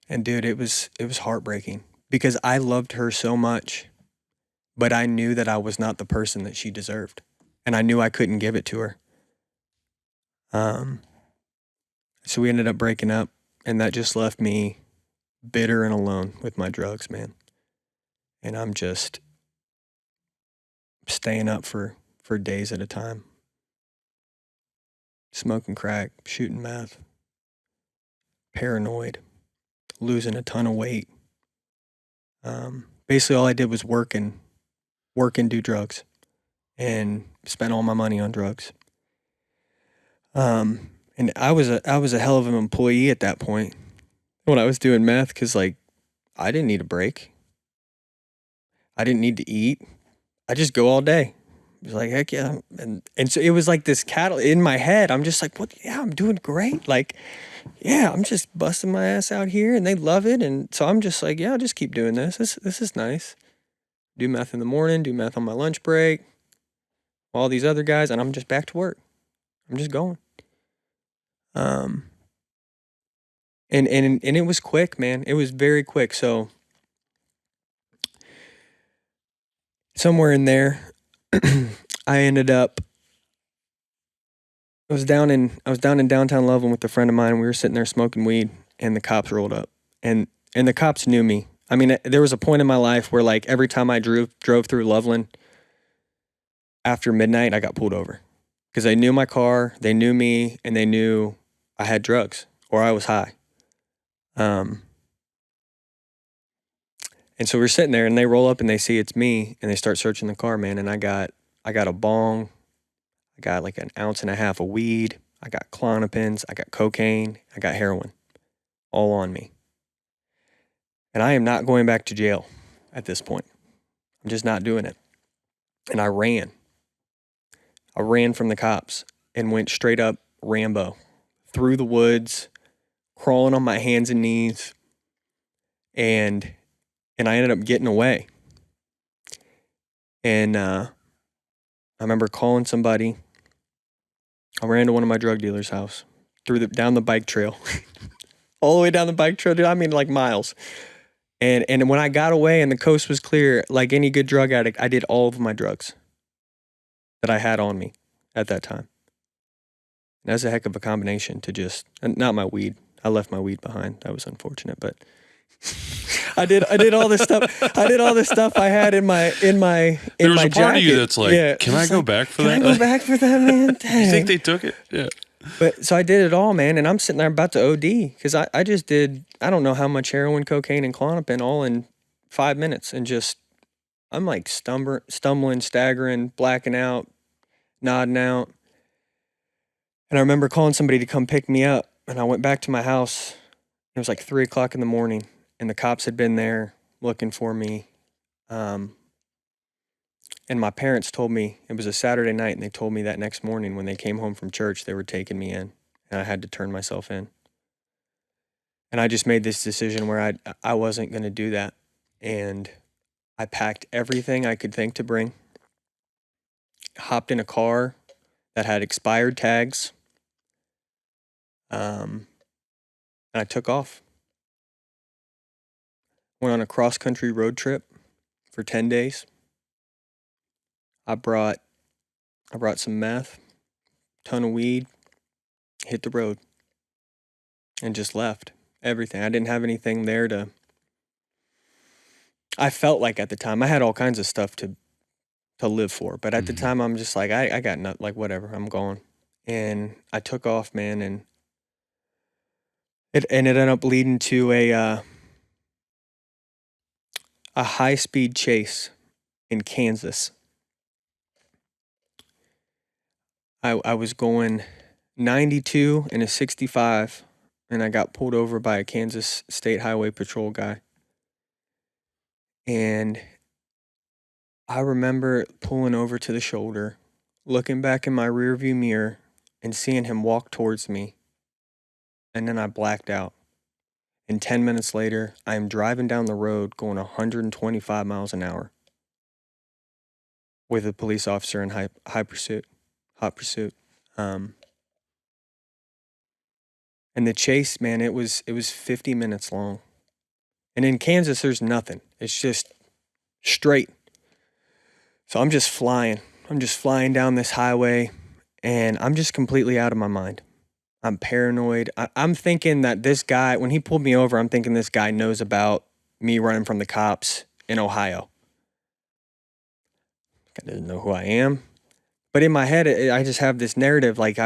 And dude, it was heartbreaking because I loved her so much, but I knew that I was not the person that she deserved. And I knew I couldn't give it to her. So we ended up breaking up, and that just left me bitter and alone with my drugs, man. And I'm just staying up for days at a time, smoking crack, shooting meth, paranoid, losing a ton of weight. Basically all I did was work and do drugs, and spent all my money on drugs. And I was a hell of an employee at that point when I was doing meth, because like I didn't need a break. I didn't need to eat. I just go all day. It was like, heck yeah. And so it was like this cattle in my head. I'm just like, what? Yeah, I'm doing great. Like, yeah, I'm just busting my ass out here, and they love it. And so I'm just like, yeah, I'll just keep doing this. This is nice. Do meth in the morning, do meth on my lunch break, all these other guys, and I'm just back to work. I'm just going. And it was quick, man. It was very quick. So somewhere in there, I ended up. I was down in downtown Loveland with a friend of mine. And we were sitting there smoking weed, and the cops rolled up, and the cops knew me. I mean, there was a point in my life where, like, every time I drove through Loveland after midnight, I got pulled over because they knew my car, they knew me, and they knew I had drugs or I was high. And so we're sitting there, and they roll up and they see it's me, and they start searching the car, man. And I got a bong, I got like an ounce and a half of weed, I got Klonopins, I got cocaine, I got heroin, all on me. And I am not going back to jail at this point. I'm just not doing it. And I ran. I ran from the cops and went straight up Rambo, through the woods, crawling on my hands and knees, and I ended up getting away. And I remember calling somebody. I ran to one of my drug dealers' house, down the bike trail, all the way down the bike trail, dude. I mean, like miles. And when I got away and the coast was clear, like any good drug addict, I did all of my drugs that I had on me at that time. And that's a heck of a combination to just, not my weed. I left my weed behind. That was unfortunate, but I did all this stuff. I did all this stuff I had in my There was my a part of you jacket. that's like, Yeah, can I go back for that? Can I go back for that, man? Dang. You think they took it? Yeah. But so I did it all, man, and I'm sitting there about to OD because I just did, I don't know how much heroin, cocaine, and Klonopin all in 5 minutes, and just, I'm like stumbling, staggering, blacking out, nodding out. And I remember calling somebody to come pick me up, and I went back to my house. It was like 3 o'clock in the morning, and the cops had been there looking for me. And my parents told me, it was a Saturday night, and they told me that next morning when they came home from church, they were taking me in, and I had to turn myself in. And I just made this decision where I wasn't going to do that. And I packed everything I could think to bring, hopped in a car that had expired tags, and I took off. Went on a cross-country road trip for 10 days. I brought some meth, ton of weed, hit the road, and just left everything. I didn't have anything there to, I felt like at the time I had all kinds of stuff to live for, but at the time I'm just like, I got nothing, like whatever, I'm gone. And I took off, man, and it ended up leading to a high-speed chase in Kansas. I was going 92 in a 65, and I got pulled over by a Kansas State Highway Patrol guy. And I remember pulling over to the shoulder, looking back in my rearview mirror, and seeing him walk towards me. And then I blacked out. And 10 minutes later, I am driving down the road going 125 miles an hour with a police officer in hot pursuit. And the chase, man, it was 50 minutes long. And in Kansas, there's nothing. It's just straight. So I'm just flying. I'm just flying down this highway, and I'm just completely out of my mind. I'm paranoid. I'm thinking that this guy, when he pulled me over, I'm thinking this guy knows about me running from the cops in Ohio. I doesn't know who I am. But in my head, I just have this narrative like,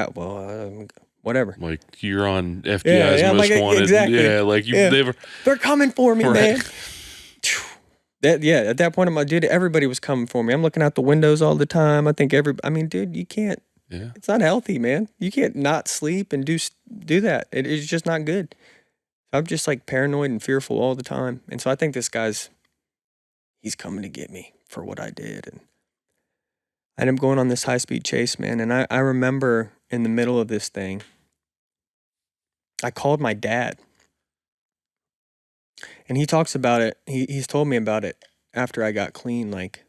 whatever. Like you're on FBI's yeah, Most like, Wanted. exactly. Yeah, like you, Yeah. They're coming for me, Right. man. At that point, dude, everybody was coming for me. I'm looking out the windows all the time. I think dude, you can't. Yeah. It's not healthy, man. You can't not sleep and do that. It's just not good. I'm just like paranoid and fearful all the time. And so I think this he's coming to get me for what I did. And I ended up going on this high-speed chase, man. And I remember in the middle of this thing, I called my dad. And he talks about it. He's told me about it after I got clean. Like,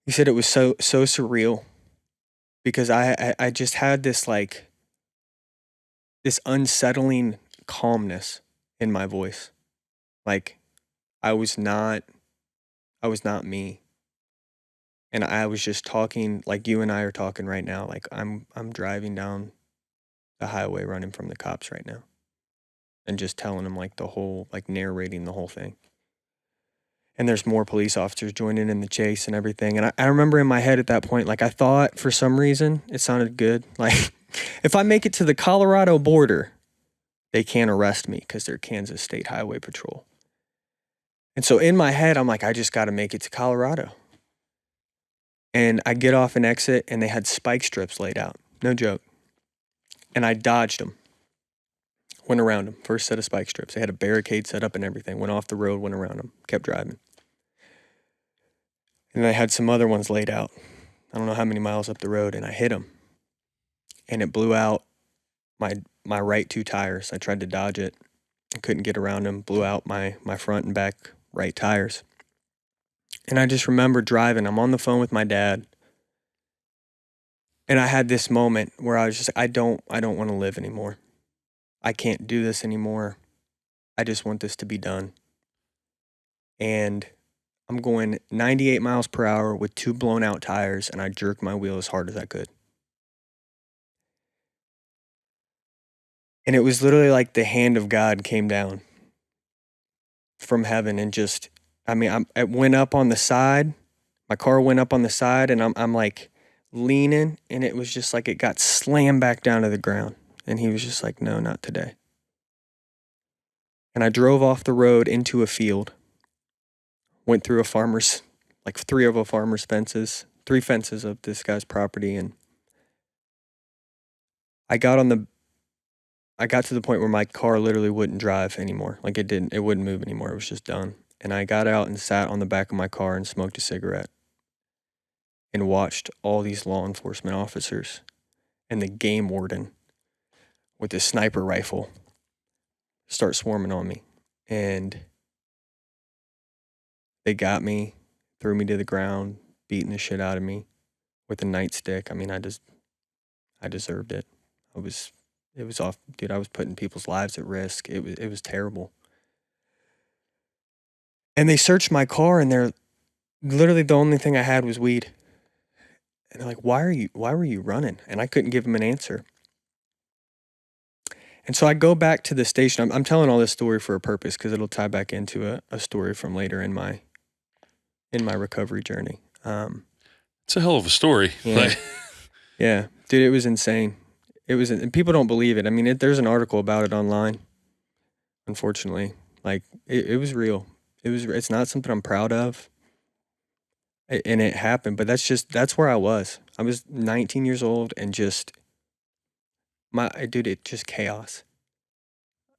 he said it was so surreal because I just had this like this unsettling calmness in my voice. Like I was not me. And I was just talking like you and I are talking right now. Like I'm driving down the highway running from the cops right now. And just telling them like narrating the whole thing. And there's more police officers joining in the chase and everything. And I remember in my head at that point, like I thought for some reason it sounded good. Like if I make it to the Colorado border, they can't arrest me because they're Kansas State Highway Patrol. And so in my head, I'm like, I just got to make it to Colorado. And I get off an exit and they had spike strips laid out. No joke. And I dodged them. Went around them. First set of spike strips. They had a barricade set up and everything. Went off the road, went around them. Kept driving. And I had some other ones laid out. I don't know how many miles up the road. And I hit them. And it blew out my right two tires. I tried to dodge it. I couldn't get around them. Blew out my front and back right tires. And I just remember driving. I'm on the phone with my dad. And I had this moment where I was just like, I don't want to live anymore. I can't do this anymore. I just want this to be done. And I'm going 98 miles per hour with two blown out tires, and I jerked my wheel as hard as I could. And it was literally like the hand of God came down from heaven and just, it went up on the side. My car went up on the side, and I'm like leaning, and it was just like it got slammed back down to the ground. And he was just like, no, not today. And I drove off the road into a field, went through three of a farmer's fences, 3 fences of this guy's property. And I got to the point where my car literally wouldn't drive anymore. Like it wouldn't move anymore. It was just done. And I got out and sat on the back of my car and smoked a cigarette and watched all these law enforcement officers and the game warden with his sniper rifle start swarming on me. And they got me, threw me to the ground, beating the shit out of me with a nightstick. I deserved it. It was off, dude. I was putting people's lives at risk. It was terrible. And they searched my car, and they're literally the only thing I had was weed. And they're like, why were you running? And I couldn't give them an answer. And so I go back to the station. I'm telling all this story for a purpose because it'll tie back into a story from later in my recovery journey. It's a hell of a story. Yeah, yeah, dude, it was insane. And people don't believe it. I mean, there's an article about it online. Unfortunately, like it was real. It's not something I'm proud of. And it happened, but that's where I was. I was 19 years old and just Dude, it's just chaos.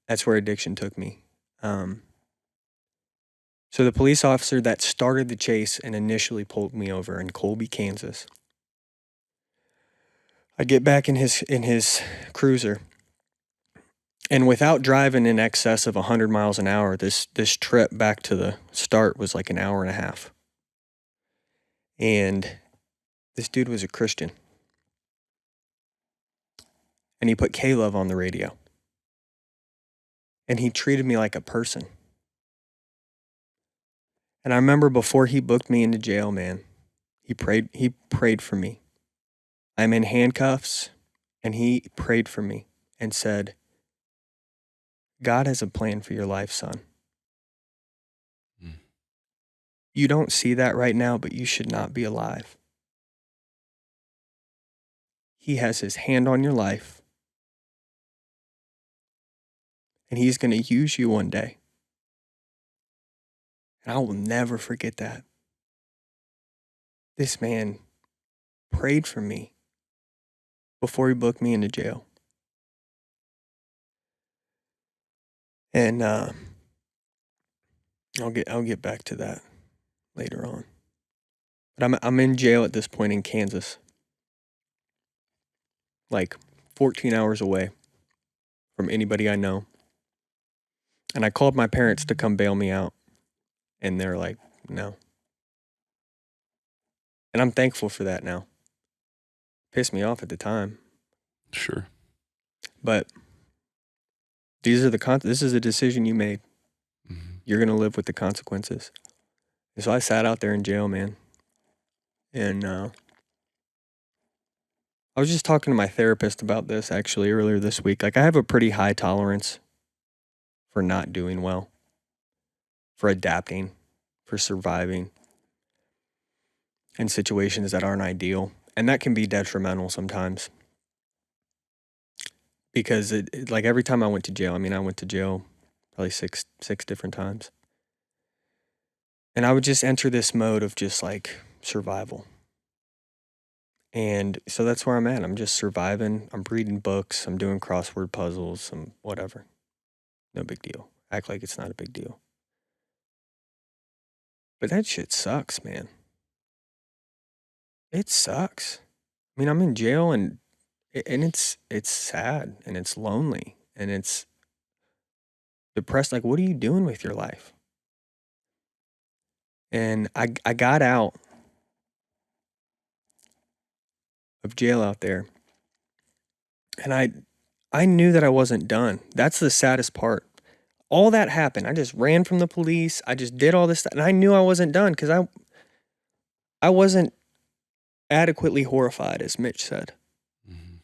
That's where addiction took me. So the police officer that started the chase and initially pulled me over in Colby, Kansas. I get back in his cruiser, and without driving in excess of 100 miles an hour, this trip back to the start was like an hour and a half. And this dude was a Christian, and he put K-Love on the radio, and he treated me like a person. And I remember before he booked me into jail, man, he prayed for me. I'm in handcuffs, and he prayed for me and said, God has a plan for your life, son. You don't see that right now, but you should not be alive. He has his hand on your life, and he's going to use you one day. And I will never forget that. This man prayed for me before he booked me into jail. And I'll get back to that later on. But I'm in jail at this point in Kansas, like 14 hours away from anybody I know. And I called my parents to come bail me out, and they're like, no. And I'm thankful for that now. Pissed me off at the time. Sure. But this is a decision you made. Mm-hmm. You're going to live with the consequences. And so I sat out there in jail, man. And I was just talking to my therapist about this actually earlier this week. Like, I have a pretty high tolerance for not doing well, for adapting, for surviving in situations that aren't ideal. And that can be detrimental sometimes. Because like every time I went to jail, I went to jail probably six different times. And I would just enter this mode of just like survival. And so that's where I'm at. I'm just surviving. I'm reading books. I'm doing crossword puzzles. Some whatever. No big deal. Act like it's not a big deal. But that shit sucks, man. It sucks. I'm in jail, and it's sad, and it's lonely, and it's depressed. Like, what are you doing with your life? And I got out of jail out there, and I knew that I wasn't done. That's the saddest part. All that happened. I just ran from the police. I just did all this stuff, and I knew I wasn't done because I wasn't adequately horrified, as Mitch said. Mm-hmm.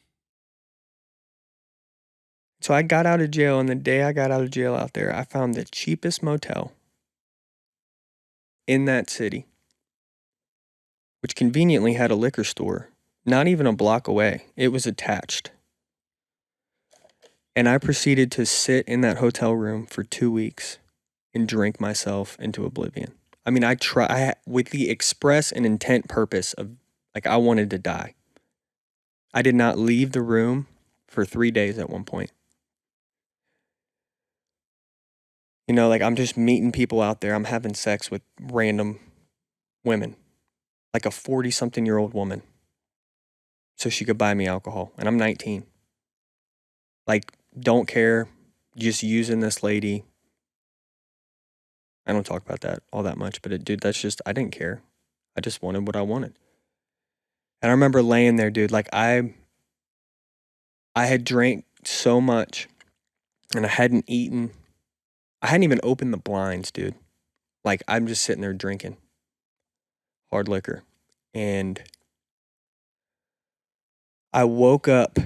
So I got out of jail, and the day I got out of jail out there, I found the cheapest motel in that city, which conveniently had a liquor store, not even a block away. It was attached. And I proceeded to sit in that hotel room for 2 weeks and drink myself into oblivion. With the express and intent purpose of, like, I wanted to die. I did not leave the room for 3 days at one point. Like, I'm just meeting people out there. I'm having sex with random women, like a 40-something-year-old woman, so she could buy me alcohol. And I'm 19. Like, don't care, just using this lady. I don't talk about that all that much, but dude, I didn't care. I just wanted what I wanted. And I remember laying there, dude, like I had drank so much, and I hadn't eaten. I hadn't even opened the blinds, dude. Like, I'm just sitting there drinking hard liquor. And I woke up,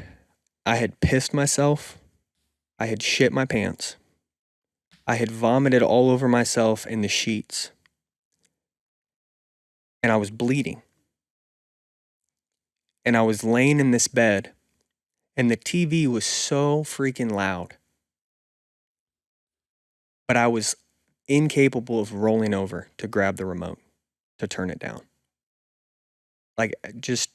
I had pissed myself. I had shit my pants. I had vomited all over myself in the sheets. And I was bleeding. And I was laying in this bed, and the TV was so freaking loud. But I was incapable of rolling over to grab the remote to turn it down. Like, just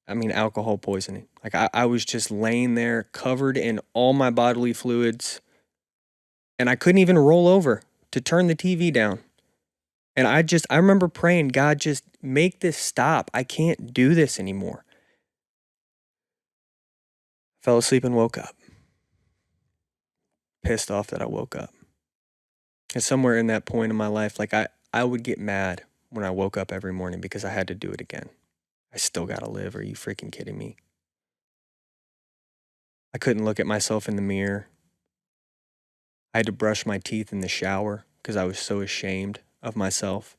alcohol poisoning. Like I was just laying there covered in all my bodily fluids, and I couldn't even roll over to turn the TV down. And I remember praying, God, just make this stop. I can't do this anymore. Fell asleep and woke up. Pissed off that I woke up. And somewhere in that point in my life, like I would get mad when I woke up every morning because I had to do it again. I still gotta live. Are you freaking kidding me? I couldn't look at myself in the mirror. I had to brush my teeth in the shower because I was so ashamed of myself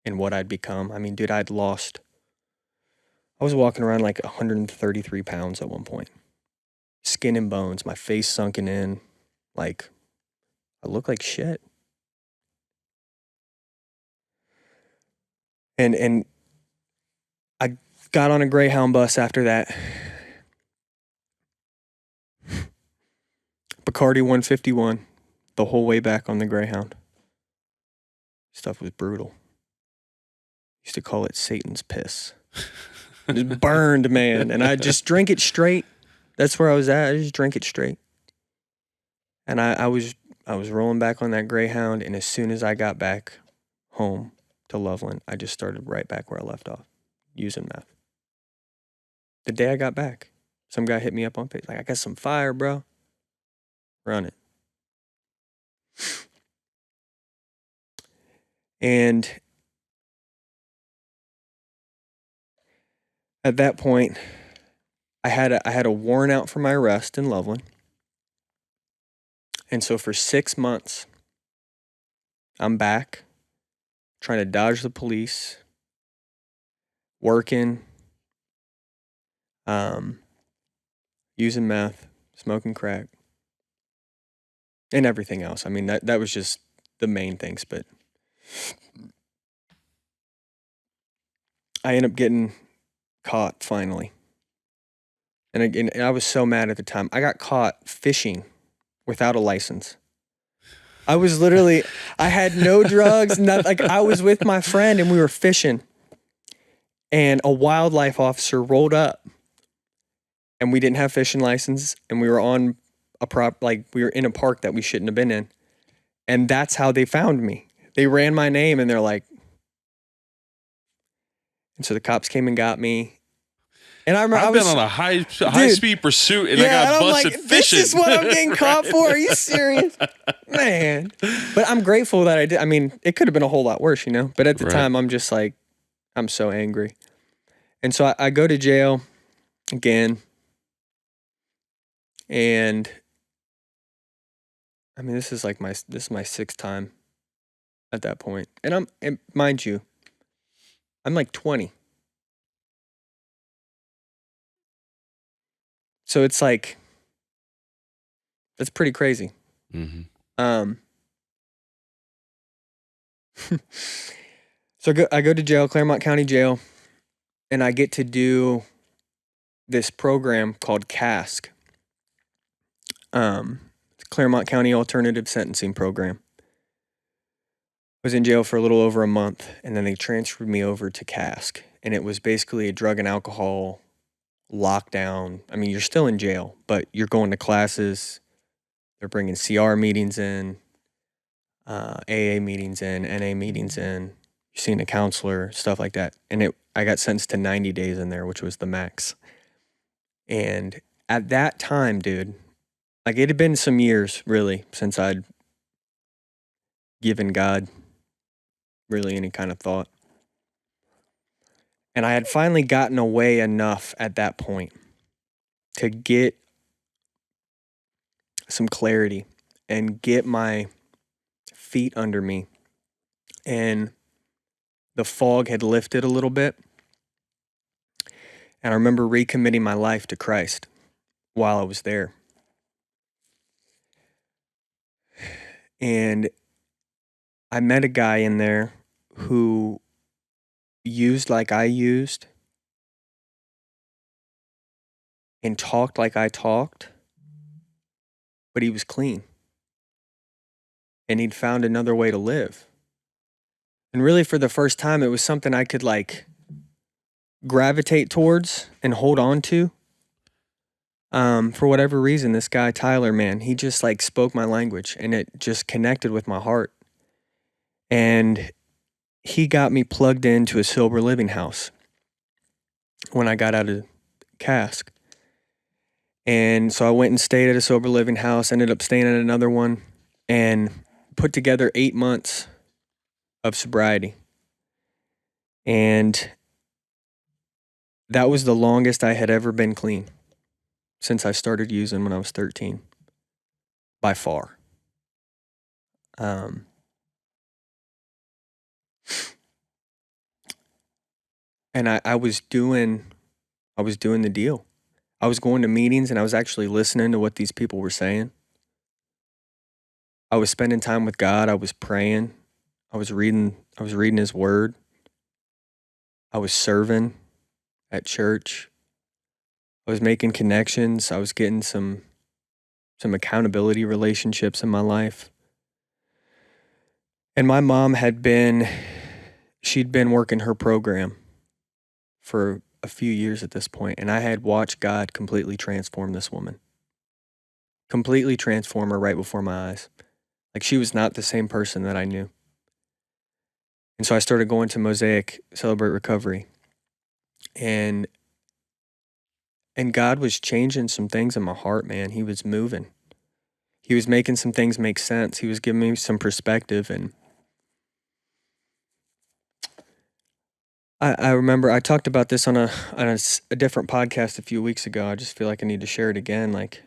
and what I'd become. I mean, dude, I was walking around like 133 pounds at one point. Skin and bones, my face sunken in. Like, I look like shit. And I got on a Greyhound bus after that. Bacardi 151, the whole way back on the Greyhound. Stuff was brutal. Used to call it Satan's piss. Just burned, man. And I just drink it straight. That's where I was at. I just drink it straight. And I was rolling back on that Greyhound, and as soon as I got back home to Loveland, I just started right back where I left off, using meth. The day I got back, some guy hit me up on Facebook, like, I got some fire, bro. Run it. And at that point, I had a warrant out for my arrest in Loveland. And so for 6 months, I'm back, trying to dodge the police, working, using meth, smoking crack, and everything else. I mean, that was just the main things, but I ended up getting caught finally. And again, I was so mad at the time. I got caught fishing without a license. I was literally, I had no drugs, like I was with my friend and we were fishing. And a wildlife officer rolled up and we didn't have fishing license and we were on we were in a park that we shouldn't have been in. And that's how they found me. They ran my name and they're like, and so the cops came and got me. And I remember I've been on a high speed pursuit and I got busted like, fishing. This is what I'm getting caught for. Are you serious? Man. But I'm grateful that I did. I mean, it could have been a whole lot worse, you know? But at the time, I'm just like, I'm so angry. And so I go to jail again. And I mean, this is my sixth time at that point. And mind you, I'm like 20. So it's like, that's pretty crazy. Mm-hmm. So I go to jail, Claremont County Jail, and I get to do this program called CASC. Claremont County Alternative Sentencing Program. I was in jail for a little over a month, and then they transferred me over to CASC, and it was basically a drug and alcohol lockdown. I mean, you're still in jail, but you're going to classes. They're bringing CR meetings in, AA meetings in, NA meetings in. You're seeing a counselor, stuff like that. And I got sentenced to 90 days in there, which was the max. And at that time, dude, like it had been some years, really, since I'd given God really any kind of thought. And I had finally gotten away enough at that point to get some clarity and get my feet under me. And the fog had lifted a little bit. And I remember recommitting my life to Christ while I was there. And I met a guy in there who used like I used and talked like I talked, but he was clean. And he'd found another way to live. And really for the first time, it was something I could like gravitate towards and hold on to. For whatever reason, this guy, Tyler, man, he just like spoke my language and it just connected with my heart. And he got me plugged into a sober living house when I got out of Cask. And so I went and stayed at a sober living house, ended up staying at another one, and put together 8 months of sobriety. And that was the longest I had ever been clean since I started using when I was 13, by far. And I was doing the deal. I was going to meetings and I was actually listening to what these people were saying. I was spending time with God. I was praying. I was reading his word. I was serving at church. I was making connections. I was getting some accountability relationships in my life. And my mom she'd been working her program for a few years at this point, and I had watched God completely transform this woman. Completely transform her right before my eyes. Like, she was not the same person that I knew. And so I started going to Mosaic Celebrate Recovery. And God was changing some things in my heart, man. He was moving. He was making some things make sense. He was giving me some perspective. And I remember I talked about this on a different podcast a few weeks ago. I just feel like I need to share it again. Like,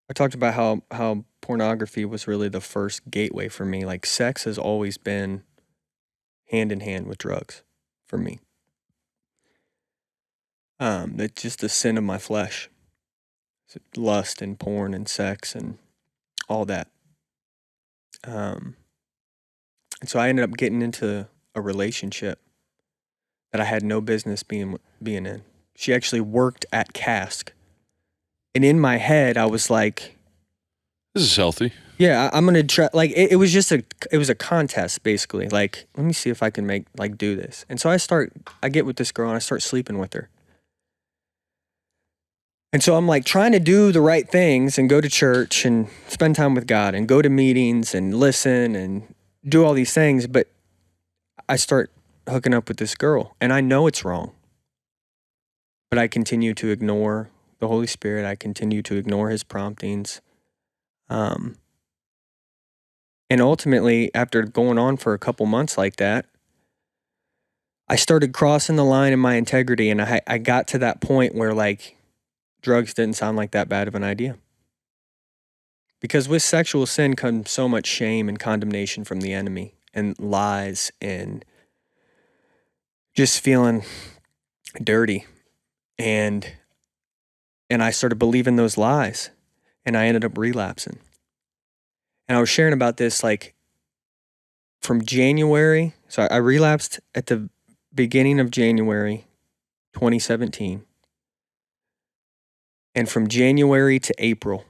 I talked about how pornography was really the first gateway for me. Like, sex has always been hand in hand with drugs for me. It's just the sin of my flesh. Lust and porn and sex and all that. And so I ended up getting into a relationship that I had no business being in. She actually worked at Cask. And in my head, I was like, This is healthy. yeah, I'm going to try. Like, it was a contest, basically. Like, let me see if I can do this. And so I get with this girl and I start sleeping with her. And so I'm like trying to do the right things and go to church and spend time with God and go to meetings and listen and do all these things. But I start hooking up with this girl and I know it's wrong. But I continue to ignore the Holy Spirit. I continue to ignore his promptings. And ultimately, after going on for a couple months like that, I started crossing the line in my integrity. And I got to that point where, like, drugs didn't sound like that bad of an idea. Because with sexual sin comes so much shame and condemnation from the enemy and lies and just feeling dirty. And I started believing those lies and I ended up relapsing. And I was sharing about this like from January. So I relapsed at the beginning of January 2017. And from January to April,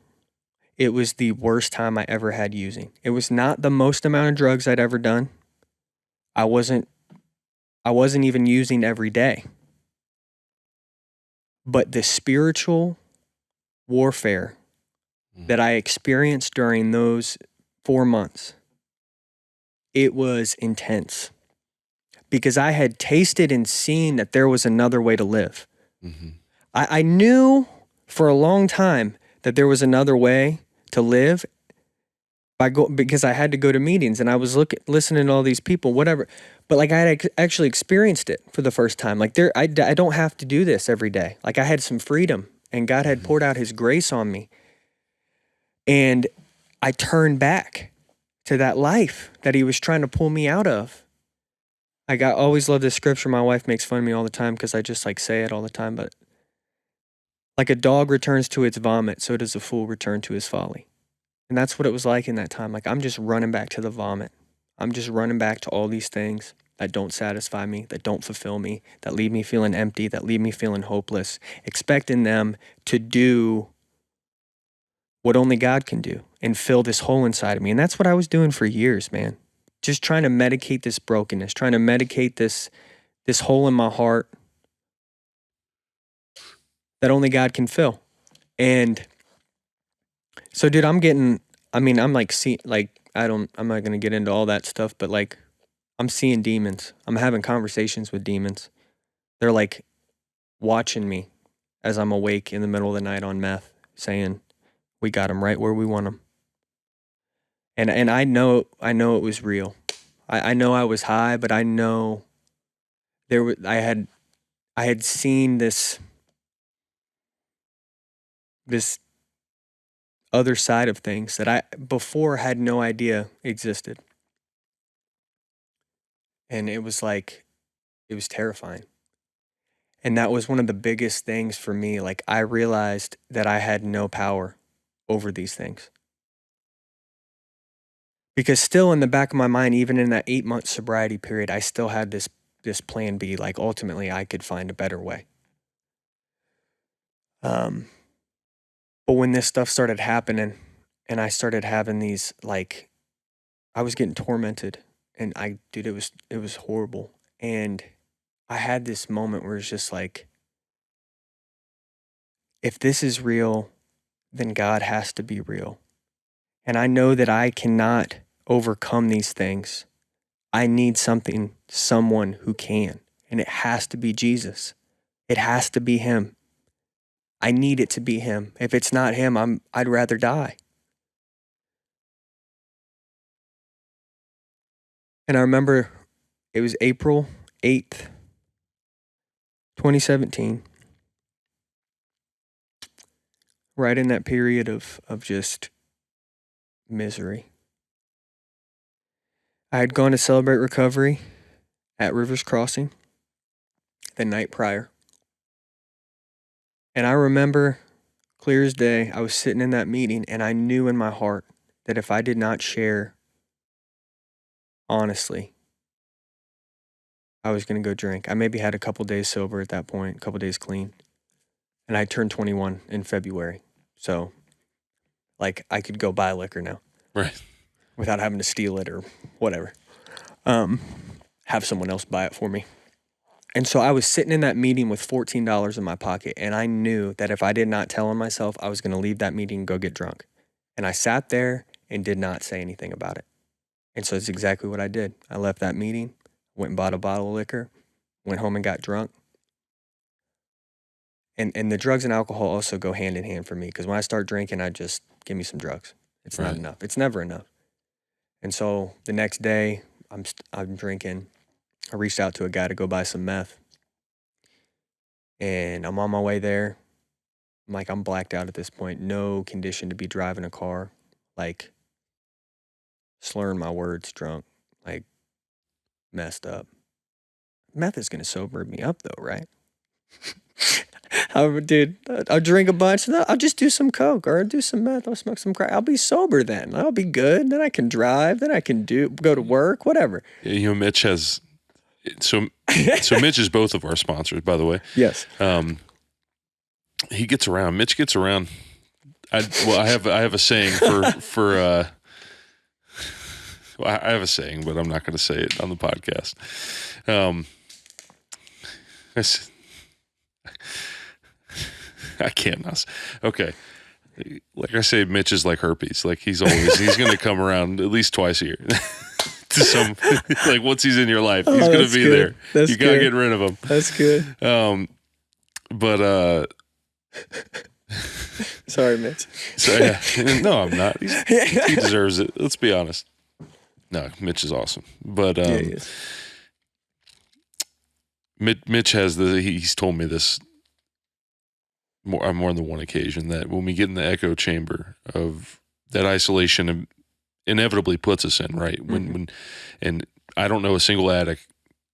it was the worst time I ever had using. It was not the most amount of drugs I'd ever done. I wasn't even using every day. But the spiritual warfare that I experienced during those 4 months, it was intense. Because I had tasted and seen that there was another way to live. Mm-hmm. I knew for a long time that there was another way to live because I had to go to meetings and I was listening to all these people, whatever. But like I had actually experienced it for the first time. Like I don't have to do this every day. Like I had some freedom and God had poured out his grace on me. And I turned back to that life that he was trying to pull me out of. I always love this scripture. My wife makes fun of me all the time because I just like say it all the time. But like a dog returns to its vomit, so does a fool return to his folly. And that's what it was like in that time. Like I'm just running back to the vomit. I'm just running back to all these things that don't satisfy me, that don't fulfill me, that leave me feeling empty, that leave me feeling hopeless, expecting them to do what only God can do and fill this hole inside of me. And that's what I was doing for years, man. Just trying to medicate this brokenness, trying to medicate this hole in my heart that only God can fill. And so, dude, I'm like, I'm not going to get into all that stuff, but like, I'm seeing demons. I'm having conversations with demons. They're like watching me as I'm awake in the middle of the night on meth, saying, we got them right where we want them. And I know it was real. I know I was high, but I know I had seen this other side of things that I before had no idea existed. And it was terrifying. And that was one of the biggest things for me. Like, I realized that I had no power over these things. Because still in the back of my mind, even in that 8-month sobriety period, I still had this plan B. Like, ultimately, I could find a better way. But when this stuff started happening and I started having these, like, I was getting tormented, and dude, it was horrible. And I had this moment where it's just like, if this is real, then God has to be real. And I know that I cannot overcome these things. I need someone who can, and it has to be Jesus. It has to be him. I need it to be him. If it's not him, I'd rather die. And I remember it was April 8th, 2017. Right in that period of just misery. I had gone to celebrate recovery at Rivers Crossing the night prior. And I remember clear as day, I was sitting in that meeting and I knew in my heart that if I did not share honestly, I was going to go drink. I maybe had a couple days sober at that point, a couple days clean. And I turned 21 in February. So, like, I could go buy liquor now. Right. Without having to steal it or whatever. Have someone else buy it for me. And so I was sitting in that meeting with $14 in my pocket, and I knew that if I did not tell on myself, I was going to leave that meeting and go get drunk. And I sat there and did not say anything about it. And so it's exactly what I did. I left that meeting, went and bought a bottle of liquor, went home and got drunk. And the drugs and alcohol also go hand in hand for me, because when I start drinking, I just give me some drugs. It's not enough. It's never enough. And so the next day, I'm drinking. I reached out to a guy to go buy some meth. And I'm on my way there. I'm blacked out at this point. No condition to be driving a car. Like, slurring my words, drunk. Like, messed up. Meth is going to sober me up, though, right? Dude, I'll drink a bunch. I'll just do some coke or I'll do some meth. I'll smoke some crack. I'll be sober then. I'll be good. Then I can drive. Then I can go to work, whatever. You know, Mitch has... So Mitch is both of our sponsors, by the way. Yes. He gets around. Mitch gets around. I have a saying for I have a saying, but I'm not going to say it on the podcast. I can't. Okay. Like I say, Mitch is like herpes. Like he's going to come around at least twice a year. To some, like once he's in your life, he's going to be good. there. You got to get rid of him. That's good. But sorry, Mitch. So yeah, no, I'm not. He deserves it. Let's be honest. No, Mitch is awesome. But yeah, he is. Mitch has he's told me this more on than one occasion, that when we get in the echo chamber of that isolation inevitably puts us in, right? And I don't know a single addict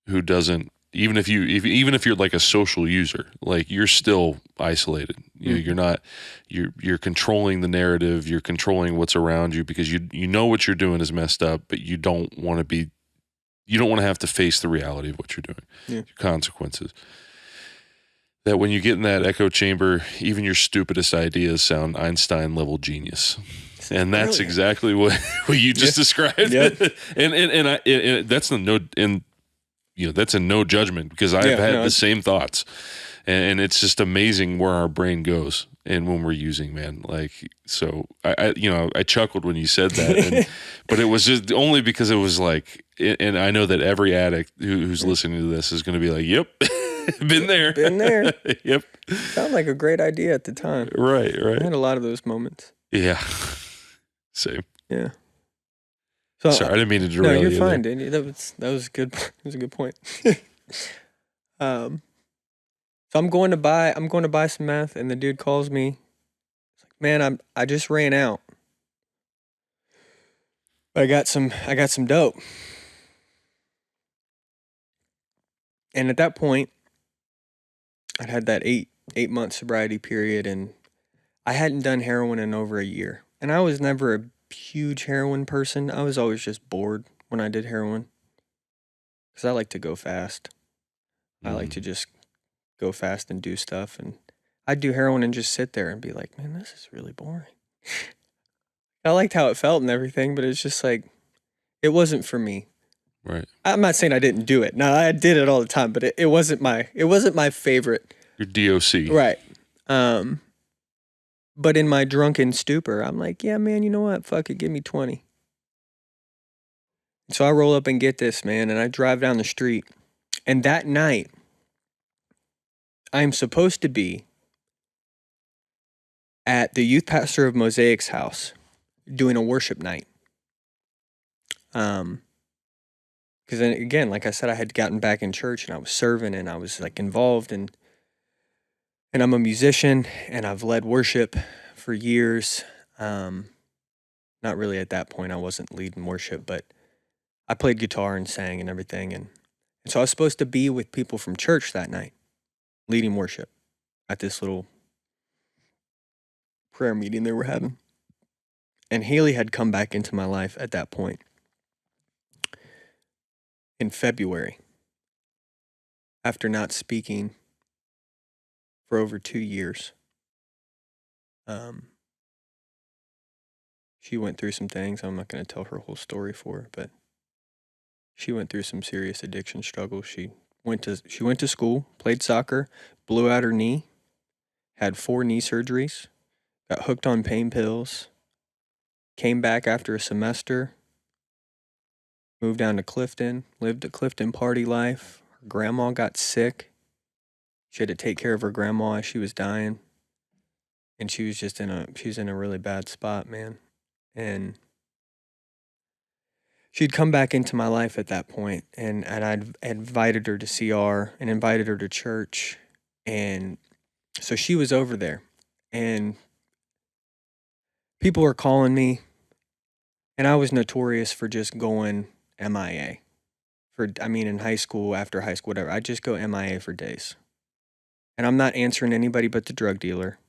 who doesn't, even if you're like a social user, like you're still isolated. You're not, you're controlling the narrative, you're controlling what's around you because you know what you're doing is messed up, but you don't want to have to face the reality of what you're doing, your consequences. That when you get in that echo chamber, even your stupidest ideas sound Einstein level genius. And that's exactly what you just described. Yep. and that's that's a no judgment, because I've had the same thoughts. and it's just amazing where our brain goes and when we're using, man. Like, so I chuckled when you said that, but it was just only because it was like, and I know that every addict who's listening to this is going to be like, "Yep, been there, Been there. Yep, Sounded like a great idea at the time. right, I had a lot of those moments. yeah, same." Yeah. So Sorry, I didn't mean to no, derail you're you fine, there. Danny. That was good. That was a good point. So I'm going to buy some meth, and the dude calls me. He's like, "Man, I just ran out. I got some dope." And at that point, I'd had that 8 month sobriety period, and I hadn't done heroin in over a year. And I was never a huge heroin person. I was always just bored when I did heroin because I like to go fast. I like to just go fast and do stuff. And I'd do heroin and just sit there and be like, man, this is really boring. I liked how it felt and everything, but it's just like, it wasn't for me. Right. I'm not saying I didn't do it. No, I did it all the time, but it wasn't my favorite. Your DOC. Right. But in my drunken stupor, I'm like, yeah, man, you know what? Fuck it. Give me 20. So I roll up and get this, man, and I drive down the street. And that night, I'm supposed to be at the youth pastor of Mosaic's house doing a worship night. Because then again, like I said, I had gotten back in church and I was serving and I was like involved and I'm a musician and I've led worship for years. Not really at that point, I wasn't leading worship, but I played guitar and sang and everything. And so I was supposed to be with people from church that night, leading worship at this little prayer meeting they were having. And Haley had come back into my life at that point in February after not speaking for over 2 years. She went through some things. I'm not going to tell her whole story for her, but she went through some serious addiction struggles. She went to school, played soccer, blew out her knee, had 4 knee surgeries, got hooked on pain pills, came back after a semester, moved down to Clifton, lived a Clifton party life. Her grandma got sick. She had to take care of her grandma as she was dying. And she was just in a really bad spot, man. And she'd come back into my life at that point, and I'd invited her to CR and invited her to church. And so she was over there, and people were calling me, and I was notorious for just going MIA. In high school, after high school, whatever, I'd just go MIA for days. And I'm not answering anybody but the drug dealer.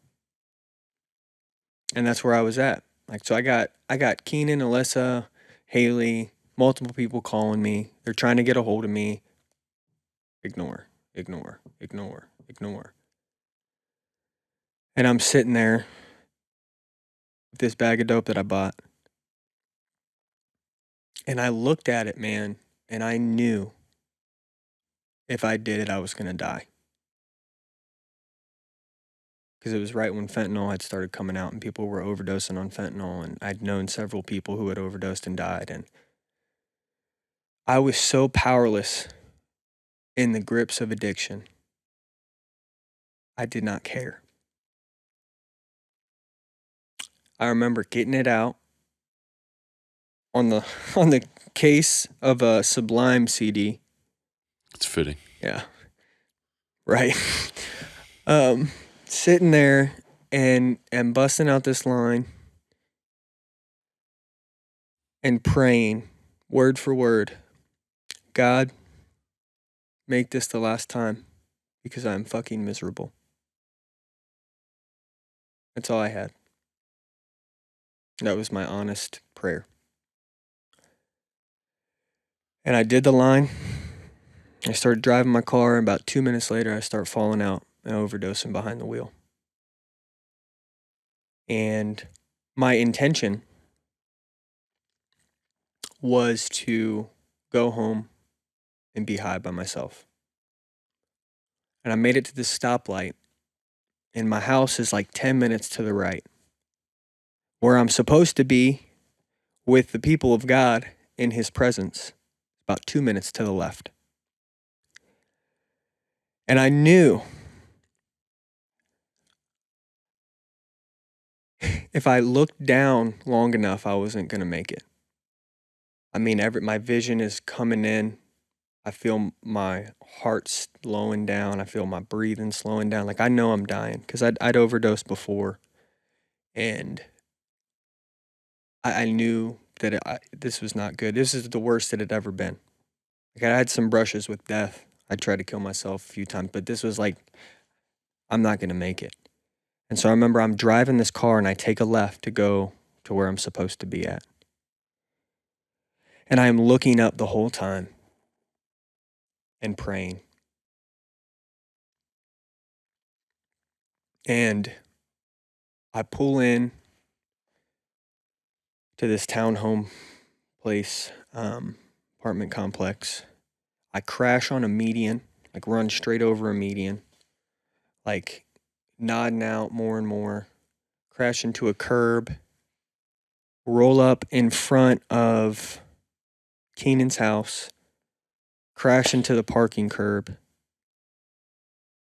And that's where I was at. Like, so I got Keenan, Alyssa, Haley, multiple people calling me. They're trying to get a hold of me. Ignore. And I'm sitting there with this bag of dope that I bought. And I looked at it, man, and I knew if I did it, I was going to die. Because it was right when fentanyl had started coming out and people were overdosing on fentanyl. And I'd known several people who had overdosed and died. And I was so powerless in the grips of addiction. I did not care. I remember getting it out on the case of a Sublime CD. It's fitting. Yeah. Right. Sitting there and busting out this line and praying word for word, God, make this the last time because I'm fucking miserable. That's all I had. That was my honest prayer. And I did the line. I started driving my car, and about 2 minutes later, I start falling out and overdosing behind the wheel. And my intention was to go home and be high by myself. And I made it to this stoplight, and my house is like 10 minutes to the right, where I'm supposed to be with the people of God in his presence, about 2 minutes to the left. And I knew if I looked down long enough, I wasn't going to make it. I mean, my vision is coming in. I feel my heart slowing down. I feel my breathing slowing down. Like I know I'm dying because I'd overdosed before, and I knew that this was not good. This is the worst it had ever been. Like I had some brushes with death. I tried to kill myself a few times, but this was like, I'm not going to make it. And so I remember I'm driving this car and I take a left to go to where I'm supposed to be at. And I am looking up the whole time and praying. And I pull in to this townhome place, apartment complex. I crash on a median, like run straight over a median, like nodding out more and more, crash into a curb, roll up in front of Keenan's house, crash into the parking curb.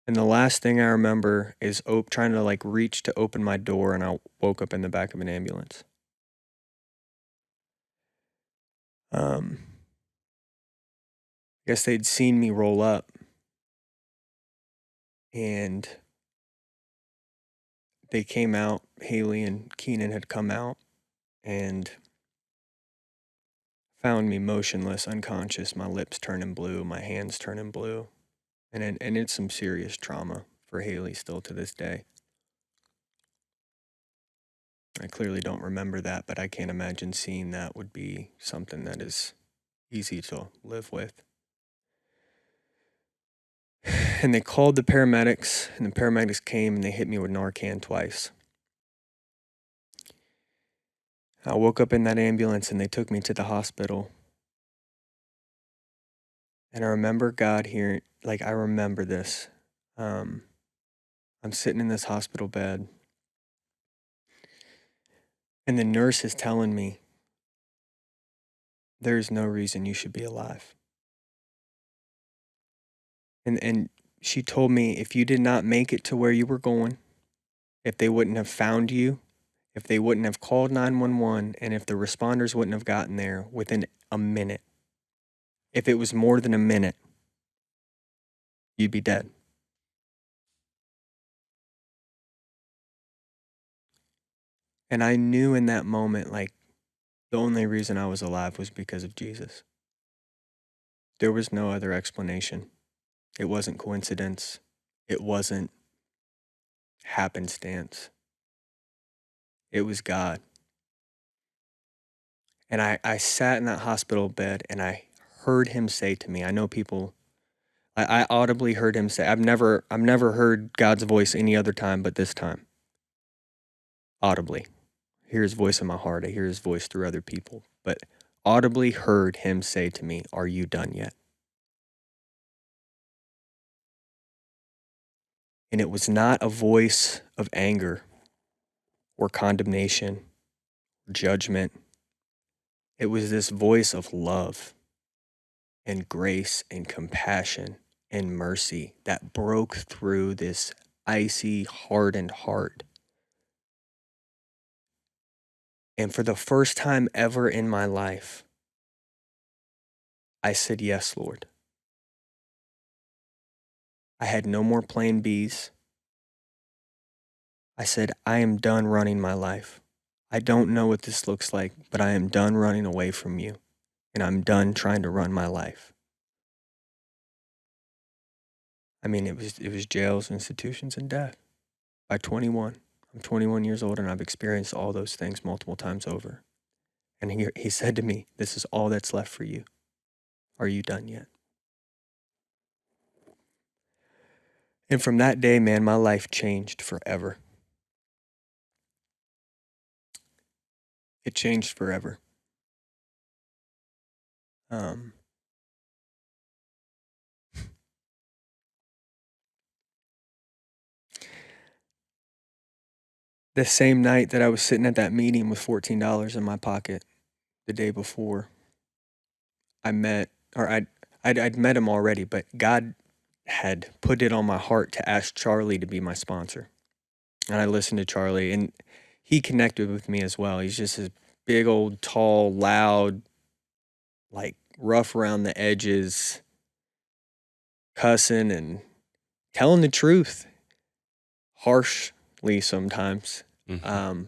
And the last thing I remember is trying to like reach to open my door, and I woke up in the back of an ambulance. I guess they'd seen me roll up, and they came out. Haley and Keenan had come out and found me motionless, unconscious, my lips turning blue, my hands turning blue. And it's some serious trauma for Haley still to this day. I clearly don't remember that, but I can't imagine seeing that would be something that is easy to live with. And they called the paramedics, and the paramedics came and they hit me with Narcan twice. I woke up in that ambulance and they took me to the hospital. And I remember God hearing, like, I remember this. I'm sitting in this hospital bed, and the nurse is telling me, there's no reason you should be alive. And she told me if you did not make it to where you were going, if they wouldn't have found you, if they wouldn't have called 911, and if the responders wouldn't have gotten there within a minute, if it was more than a minute, you'd be dead. And I knew in that moment, like, the only reason I was alive was because of Jesus. There was no other explanation. It wasn't coincidence. It wasn't happenstance. It was God. And I sat in that hospital bed and I heard him say to me, I know people, I audibly heard him say, I've never heard God's voice any other time but this time. Audibly. I hear his voice in my heart. I hear his voice through other people. But audibly heard him say to me, are you done yet? And it was not a voice of anger or condemnation or judgment. It was this voice of love and grace and compassion and mercy that broke through this icy, hardened heart. And for the first time ever in my life, I said, yes, Lord. I had no more plan Bs. I said, I am done running my life. I don't know what this looks like, but I am done running away from you. And I'm done trying to run my life. I mean, it was jails, institutions, and death. By 21, I'm 21 years old, and I've experienced all those things multiple times over. And he said to me, this is all that's left for you. Are you done yet? And from that day, man, my life changed forever. It changed forever. the same night that I was sitting at that meeting with $14 in my pocket, the day before, I met, or I'd met him already, but God had put it on my heart to ask Charlie to be my sponsor. And I listened to Charlie, and he connected with me as well. He's just this big old, tall, loud, like rough around the edges, cussing and telling the truth, harshly sometimes. Mm-hmm.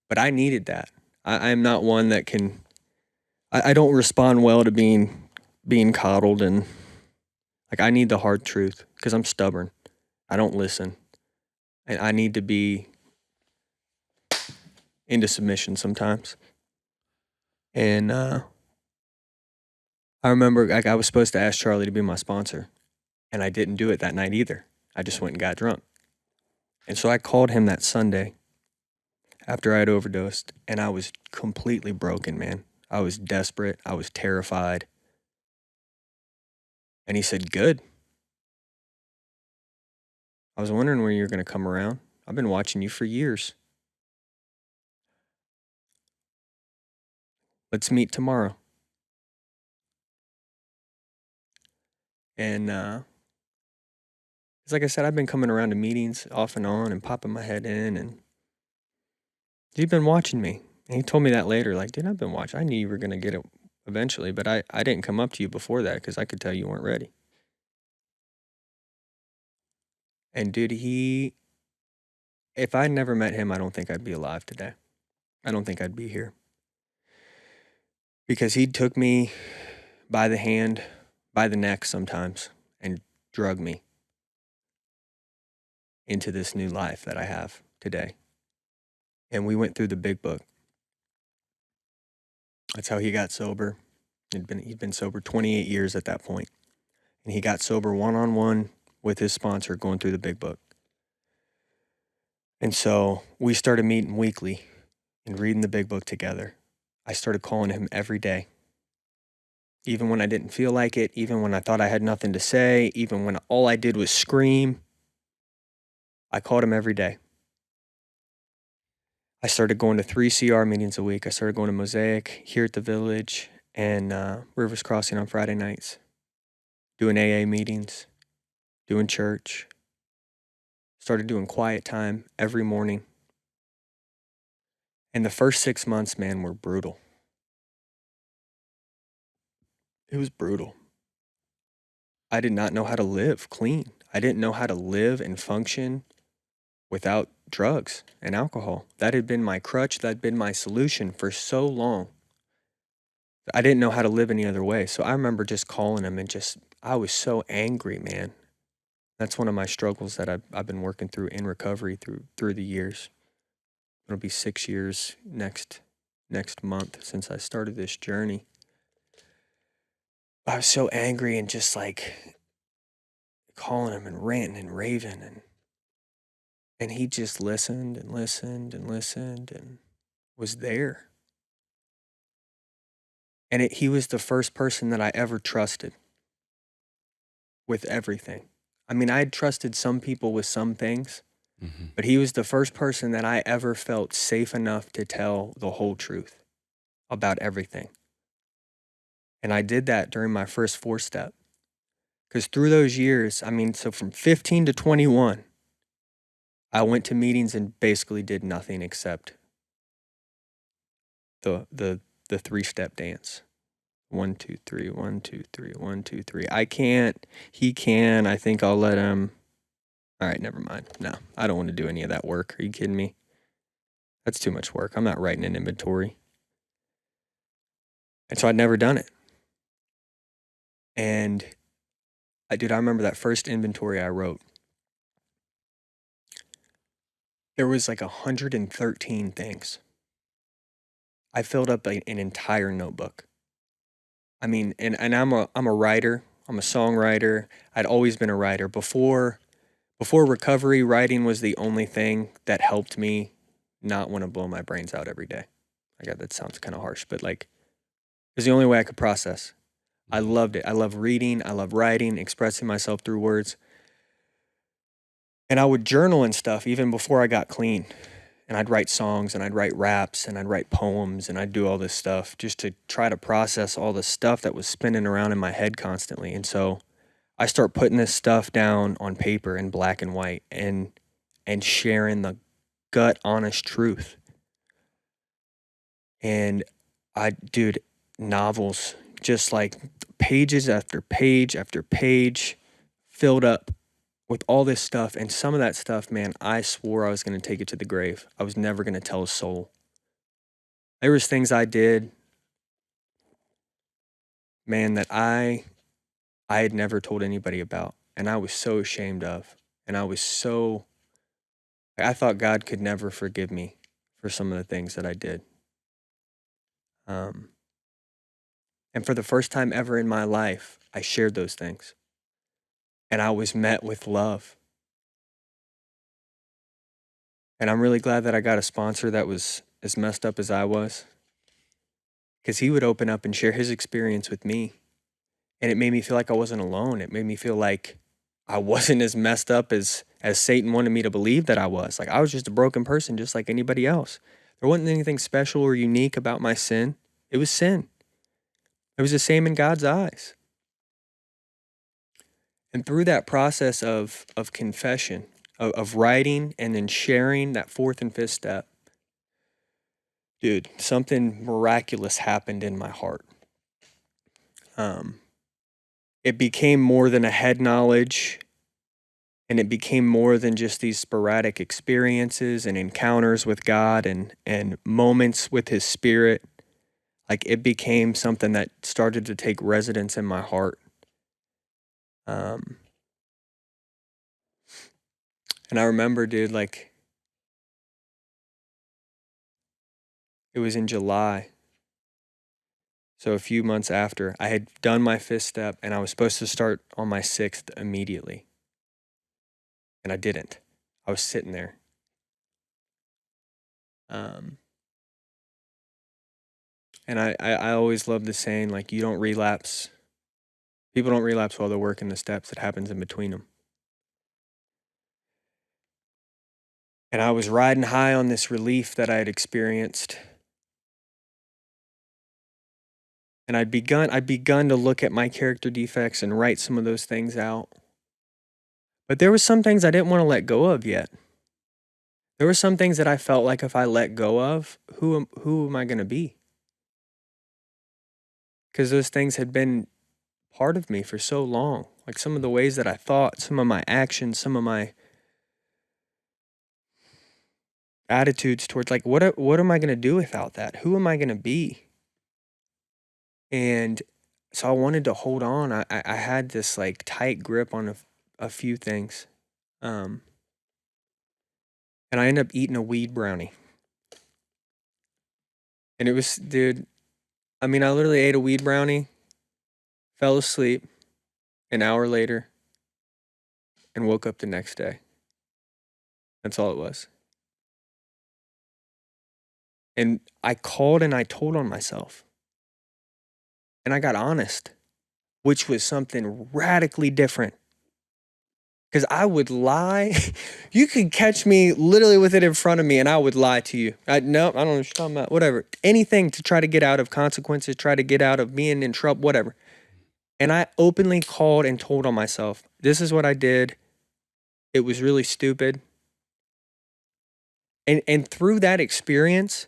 But I needed that. I'm not one that can. I don't respond well to being coddled, and like I need the hard truth because I'm stubborn. I don't listen, and I need to be into submission sometimes. And I remember like I was supposed to ask Charlie to be my sponsor, and I didn't do it that night either. I just went and got drunk. And so I called him that Sunday after I had overdosed, and I was completely broken, man. I was desperate. I was terrified. And he said, "Good. I was wondering when you're going to come around. I've been watching you for years. Let's meet tomorrow." And it's like I said, I've been coming around to meetings off and on and popping my head in, and you've been watching me. And he told me that later, like, dude, I've been watching. I knew you were going to get it eventually, but I didn't come up to you before that because I could tell you weren't ready. And dude, if I'd never met him, I don't think I'd be alive today. I don't think I'd be here. Because he took me by the hand, by the neck sometimes, and drug me into this new life that I have today. And we went through the big book. That's how he got sober. He'd been sober 28 years at that point. And he got sober one-on-one with his sponsor going through the big book. And so we started meeting weekly and reading the big book together. I started calling him every day. Even when I didn't feel like it, even when I thought I had nothing to say, even when all I did was scream, I called him every day. I started going to 3 CR meetings a week. I started going to Mosaic here at the Village and Rivers Crossing on Friday nights, doing AA meetings, doing church. Started doing quiet time every morning. And the first 6 months, man, were brutal. It was brutal. I did not know how to live clean. I didn't know how to live and function without drugs and alcohol. That had been my crutch. That had been my solution for so long. I didn't know how to live any other way. So I remember just calling him and I was so angry, man. That's one of my struggles that I've been working through in recovery through the years. It'll be 6 years next month since I started this journey. I was so angry and just like calling him and ranting and raving and he just listened and listened and listened and was there. And he was the first person that I ever trusted with everything. I mean, I had trusted some people with some things, Mm-hmm. but he was the first person that I ever felt safe enough to tell the whole truth about everything. And I did that during my first 4-step. Because through those years, I mean, so from 15 to 21, I went to meetings and basically did nothing except the 3-step dance. 1, 2, 3, 1, 2, 3, 1, 2, 3. I can't. He can. I think I'll let him. All right, never mind. No, I don't want to do any of that work. Are you kidding me? That's too much work. I'm not writing an inventory. And so I'd never done it. And I remember that first inventory I wrote. There was like 113 things. I filled up an entire notebook. I mean, and I'm a writer. I'm a songwriter. I'd always been a writer. Before recovery, writing was the only thing that helped me not want to blow my brains out every day. That sounds kind of harsh, but like, it was the only way I could process. I loved it. I love reading. I love writing, expressing myself through words. And I would journal and stuff even before I got clean. and I'd write songs and I'd write raps and I'd write poems and I'd do all this stuff just to try to process all the stuff that was spinning around in my head constantly. And so I start putting this stuff down on paper in black and white and sharing the gut honest truth. And dude, novels, just like pages after page after page filled up with all this stuff. And some of that stuff, man, I swore I was going to take it to the grave. I was never going to tell a soul. There was things I did, man, that I had never told anybody about. And I was so ashamed of. And I thought God could never forgive me for some of the things that I did. And for the first time ever in my life, I shared those things. And I was met with love. And I'm really glad that I got a sponsor that was as messed up as I was, because he would open up and share his experience with me. And it made me feel like I wasn't alone. It made me feel like I wasn't as messed up as Satan wanted me to believe that I was. Like, I was just a broken person just like anybody else. There wasn't anything special or unique about my sin. It was sin. It was the same in God's eyes. And through that process of confession, of writing and then sharing that fourth and fifth step, dude, something miraculous happened in my heart. It became more than a head knowledge, and it became more than just these sporadic experiences and encounters with God and moments with His Spirit. Like, it became something that started to take residence in my heart. And I remember, dude, like, it was in July. So a few months after, I had done my fifth step and I was supposed to start on my sixth immediately. And I didn't. I was sitting there. And I always love the saying, like, you don't relapse. People don't relapse while they're working the steps. It happens in between them. And I was riding high on this relief that I had experienced. And I'd begun to look at my character defects and write some of those things out. But there were some things I didn't want to let go of yet. There were some things that I felt like if I let go of, who am I going to be? Because those things had been part of me for so long. Like, some of the ways that I thought, some of my actions, some of my attitudes towards, like, what am I going to do without that? Who am I going to be? And so I wanted to hold on. I had this, like, tight grip on a few things. And I ended up eating a weed brownie. And it was, dude, I mean, I literally ate a weed brownie, fell asleep an hour later, and woke up the next day. That's all it was. And I called and I told on myself. And I got honest, which was something radically different. Because I would lie. You could catch me literally with it in front of me and I would lie to you. No, I don't know what you're talking about. Whatever. Anything to try to get out of consequences, try to get out of being in trouble, whatever. And I openly called and told on myself, this is what I did. It was really stupid. And through that experience,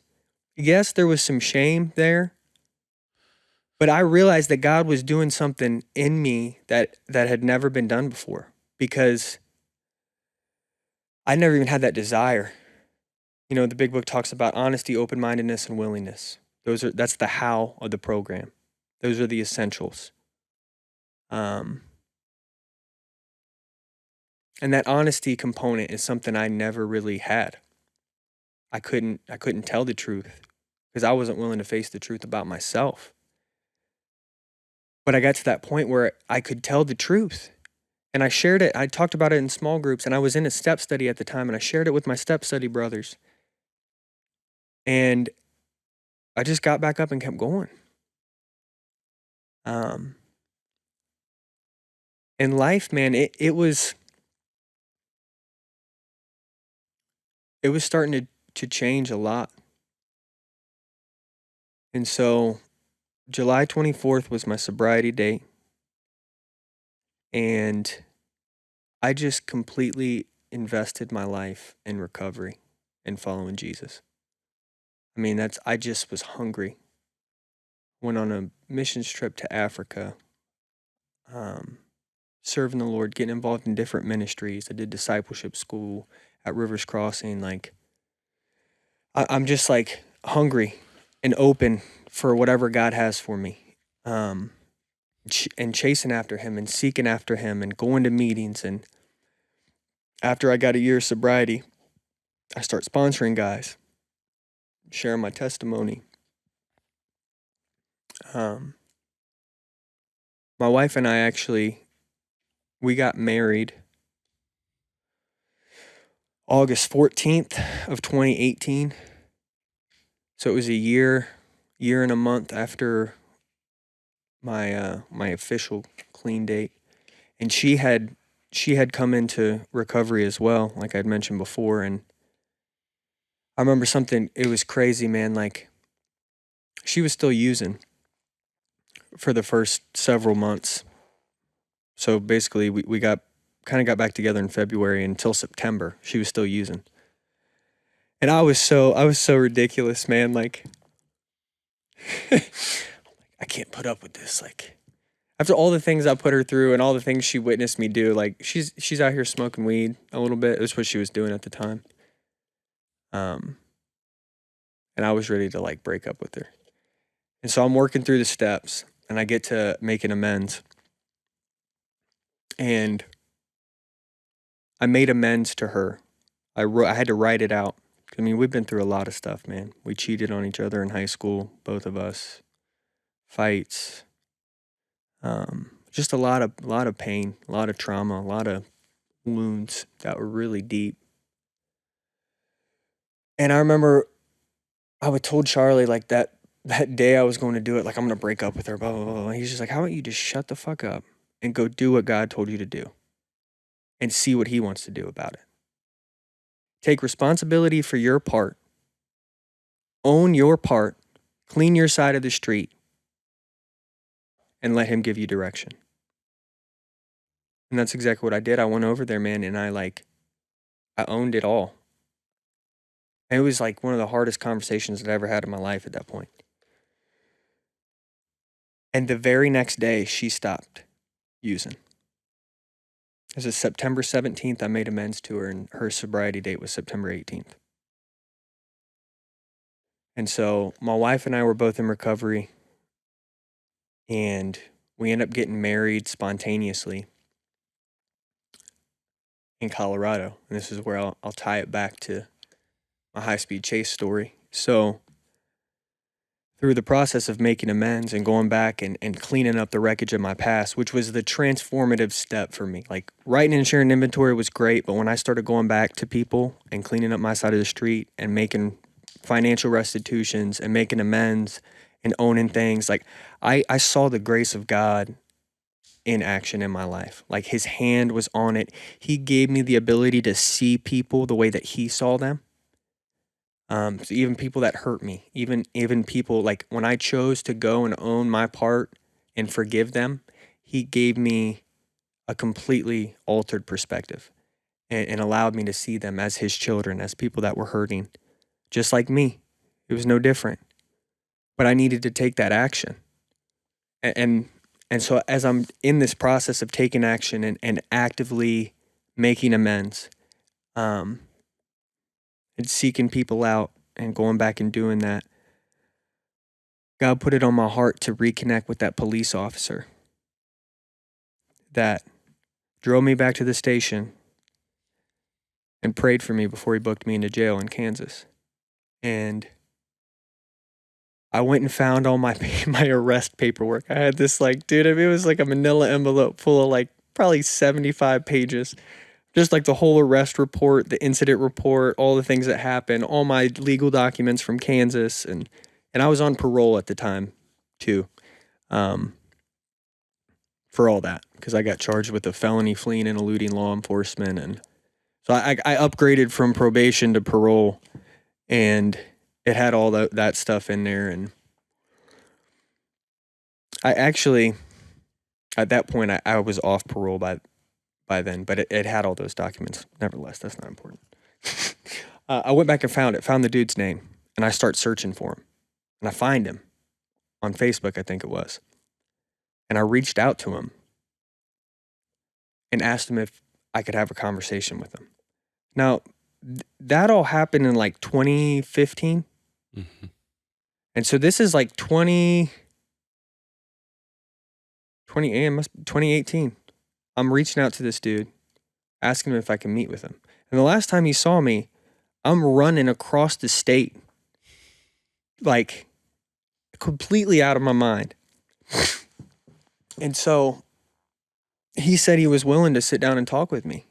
yes, there was some shame there. But I realized that God was doing something in me that had never been done before, because I never even had that desire. You know, the big book talks about honesty, open-mindedness, and willingness. That's the how of the program. Those are the essentials. And that honesty component is something I never really had. I couldn't tell the truth because I wasn't willing to face the truth about myself. But I got to that point where I could tell the truth. And I shared it. I talked about it in small groups, and I was in a step study at the time, and I shared it with my step study brothers. And I just got back up and kept going. In life, man, it was starting change a lot. And so July 24th was my sobriety date, and I just completely invested my life in recovery and following Jesus. I mean, I just was hungry. Went on a missions trip to Africa, serving the Lord, getting involved in different ministries. I did discipleship school at Rivers Crossing. Like, I'm just like hungry and open for whatever God has for me. And chasing after him and seeking after him and going to meetings. And after I got a year of sobriety, I start sponsoring guys, sharing my testimony. My wife and I we got married August 14th of 2018. So it was a year and a month after my official clean date. And she had come into recovery as well, like I'd mentioned before. And I remember it was crazy, man. Like, she was still using for the first several months. So basically we got back together in February. Until September, she was still using. And I was so ridiculous, man. Like, I can't put up with this. Like, after all the things I put her through and all the things she witnessed me do, like, she's out here smoking weed a little bit. That's what she was doing at the time. And I was ready to like break up with her. And so I'm working through the steps, and I get to making amends. And I made amends to her. I had to write it out. I mean, we've been through a lot of stuff, man. We cheated on each other in high school, both of us. Fights. Just a lot of pain, a lot of trauma, a lot of wounds that were really deep. And I remember I would told Charlie, like, that day I was going to do it, like, I'm going to break up with her, blah, blah, blah. He's just like, how about you just shut the fuck up and go do what God told you to do and see what he wants to do about it. Take responsibility for your part. Own your part. Clean your side of the street. And let him give you direction. And that's exactly what I did. I went over there, man, and I owned it all. And it was like one of the hardest conversations that I ever had in my life at that point. And the very next day, she stopped using. It was September 17th, I made amends to her, and her sobriety date was September 18th. And so my wife and I were both in recovery, and we ended up getting married spontaneously in Colorado. And this is where I'll tie it back to my high-speed chase story. So through the process of making amends and going back and cleaning up the wreckage of my past, which was the transformative step for me. Like, writing and sharing inventory was great, but when I started going back to people and cleaning up my side of the street and making financial restitutions and making amends and owning things, like, I saw the grace of God in action in my life. Like, his hand was on it. He gave me the ability to see people the way that he saw them. So even people that hurt me, even people, like, when I chose to go and own my part and forgive them, he gave me a completely altered perspective and allowed me to see them as his children, as people that were hurting, just like me. It was no different, but I needed to take that action. And so as I'm in this process of taking action and actively making amends, and seeking people out and going back and doing that, God put it on my heart to reconnect with that police officer that drove me back to the station and prayed for me before he booked me into jail in Kansas. And I went and found all my arrest paperwork. I had this, like, dude, I mean, it was like a manila envelope full of like probably 75 pages. Just like the whole arrest report, the incident report, all the things that happened, all my legal documents from Kansas. And I was on parole at the time too, for all that, because I got charged with a felony fleeing and eluding law enforcement. And so I upgraded from probation to parole. and it had all that stuff in there. And I actually, at that point, I was off parole by then, but it had all those documents. Nevertheless, that's not important. I went back and found the dude's name, and I start searching for him, and I find him on Facebook, I think it was, and I reached out to him and asked him if I could have a conversation with him. Now, that all happened in like 2015, and so this is like 2018. I'm reaching out to this dude, asking him if I can meet with him. And the last time he saw me, I'm running across the state, like completely out of my mind. And so he said he was willing to sit down and talk with me.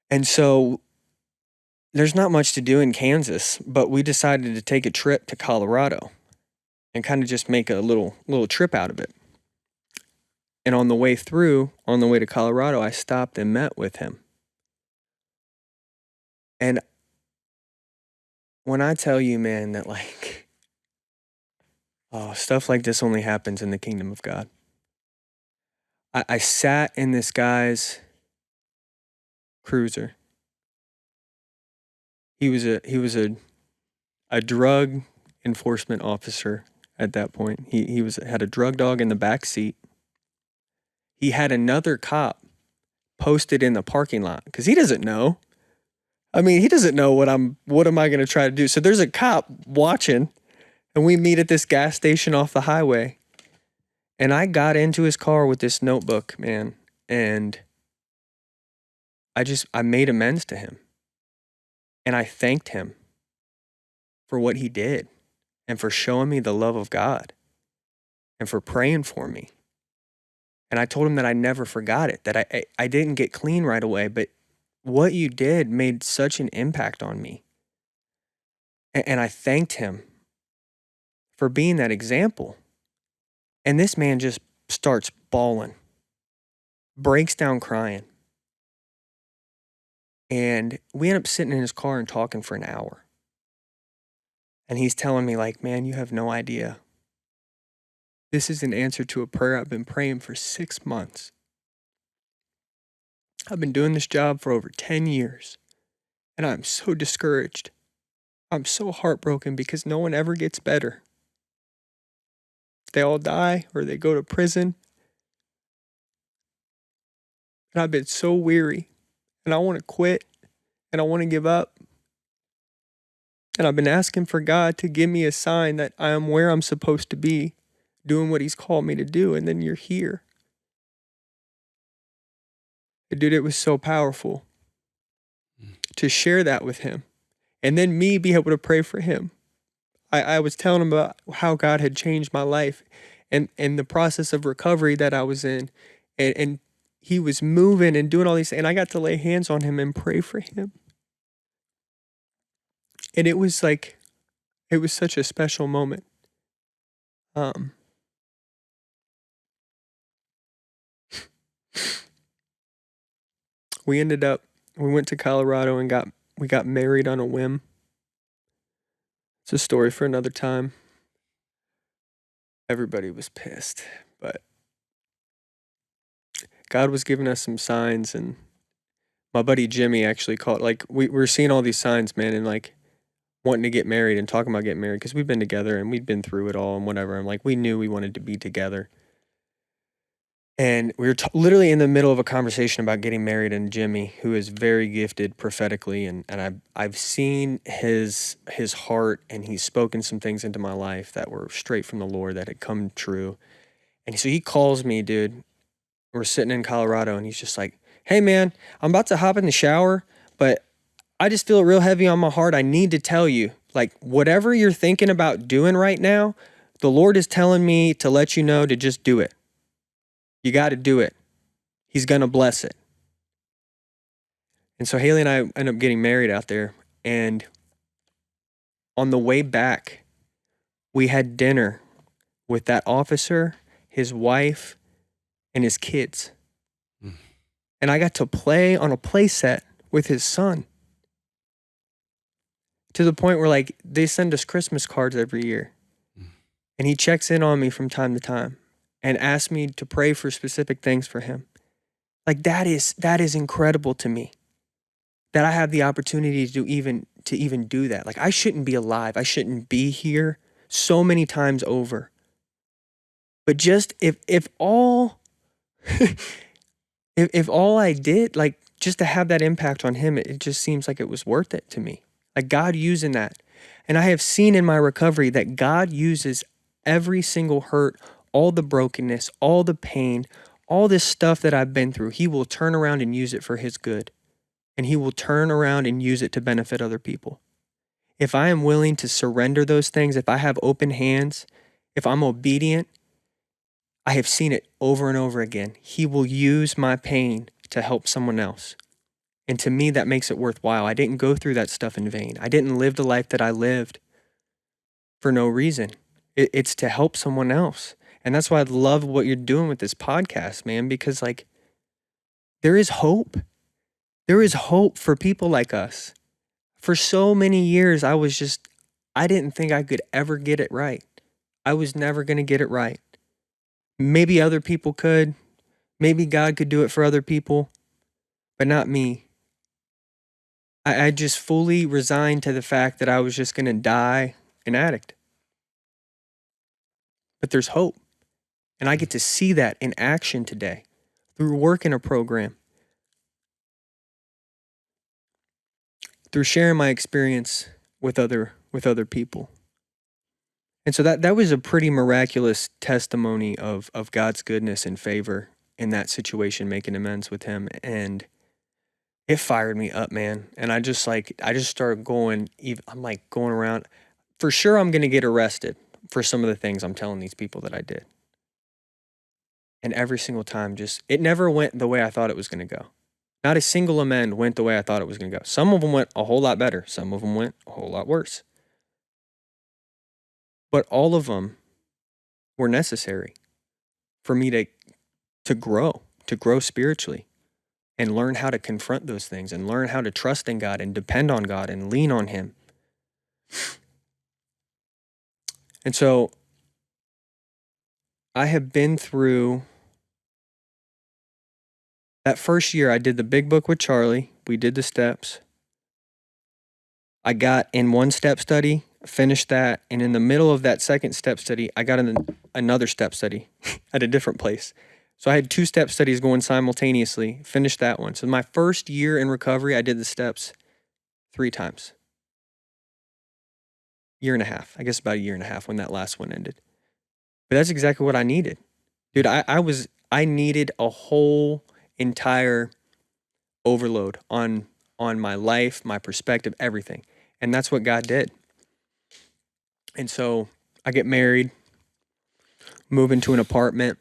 And so there's not much to do in Kansas, but we decided to take a trip to Colorado and kind of just make a little trip out of it. And on the way to Colorado, I stopped and met with him. And when I tell you, man, that like, stuff like this only happens in the kingdom of God. I sat in this guy's cruiser. He was a drug enforcement officer at that point. He had a drug dog in the back seat. He had another cop posted in the parking lot because he doesn't know. I mean, he doesn't know what am I going to try to do? So there's a cop watching, and we meet at this gas station off the highway. And I got into his car with this notebook, man, and I made amends to him. And I thanked him for what he did and for showing me the love of God and for praying for me. And I told him that I never forgot it, that I didn't get clean right away, but what you did made such an impact on me. And I thanked him for being that example. And this man just starts bawling, breaks down crying. And we end up sitting in his car and talking for an hour. And he's telling me like, man, you have no idea. This is an answer to a prayer I've been praying for 6 months. I've been doing this job for over 10 years. And I'm so discouraged. I'm so heartbroken because no one ever gets better. They all die or they go to prison. And I've been so weary. And I want to quit. And I want to give up. And I've been asking for God to give me a sign that I am where I'm supposed to be, doing what he's called me to do, and then you're here. Dude, it was so powerful to share that with him. And then me be able to pray for him. I was telling him about how God had changed my life and the process of recovery that I was in. And he was moving and doing all these things. And I got to lay hands on him and pray for him. And it was such a special moment. We went to Colorado and we got married on a whim. It's a story for another time. Everybody was pissed, but God was giving us some signs, and my buddy Jimmy actually called, like, we were seeing all these signs, man, and like wanting to get married and talking about getting married because we've been together and we'd been through it all and whatever. And like, we knew we wanted to be together. And we were literally in the middle of a conversation about getting married, and Jimmy, who is very gifted prophetically, and I've seen his heart, and he's spoken some things into my life that were straight from the Lord that had come true. And so he calls me, dude. We're sitting in Colorado, and he's just like, "Hey, man, I'm about to hop in the shower, but I just feel it real heavy on my heart. I need to tell you, like, whatever you're thinking about doing right now, the Lord is telling me to let you know to just do it. You got to do it. He's going to bless it." And so Haley and I end up getting married out there. And on the way back, we had dinner with that officer, his wife, and his kids. And I got to play on a play set with his son. to the point where like they send us Christmas cards every year. And he checks in on me from time to time and asks me to pray for specific things for him. Like that is incredible to me. That I have the opportunity to even do that. Like I shouldn't be alive. I shouldn't be here so many times over. But just if all if all I did, like just to have that impact on him, it just seems like it was worth it to me. Like God using that. And I have seen in my recovery that God uses every single hurt, all the brokenness, all the pain, all this stuff that I've been through. He will turn around and use it for his good. And he will turn around and use it to benefit other people. If I am willing to surrender those things, if I have open hands, if I'm obedient, I have seen it over and over again. He will use my pain to help someone else. And to me, that makes it worthwhile. I didn't go through that stuff in vain. I didn't live the life that I lived for no reason. It's to help someone else. And that's why I love what you're doing with this podcast, man, because like there is hope. There is hope for people like us. For so many years, I didn't think I could ever get it right. I was never going to get it right. Maybe other people could. Maybe God could do it for other people, but not me. I just fully resigned to the fact that I was just going to die an addict. But there's hope. And I get to see that in action today through work in a program, through sharing my experience with other people. And so that was a pretty miraculous testimony of God's goodness and favor in that situation, making amends with him. And it fired me up, man. And I just started going, I'm like going around. For sure, I'm going to get arrested for some of the things I'm telling these people that I did. And every single time, it never went the way I thought it was going to go. Not a single amend went the way I thought it was going to go. Some of them went a whole lot better. Some of them went a whole lot worse. But all of them were necessary for me to grow spiritually and learn how to confront those things and learn how to trust in God and depend on God and lean on him. And so I have been through that first year. I did the big book with Charlie. We did the steps. I got in one step study, finished that. And in the middle of that second step study, I got in another step study at a different place. So I had 2 step studies going simultaneously, finished that one. So my first year in recovery, I did the steps 3 times. Year and a half. I guess about a year and a half when that last one ended. But that's exactly what I needed. Dude, I needed a whole entire overload on my life, my perspective, everything. And that's what God did. And so I get married, move into an apartment.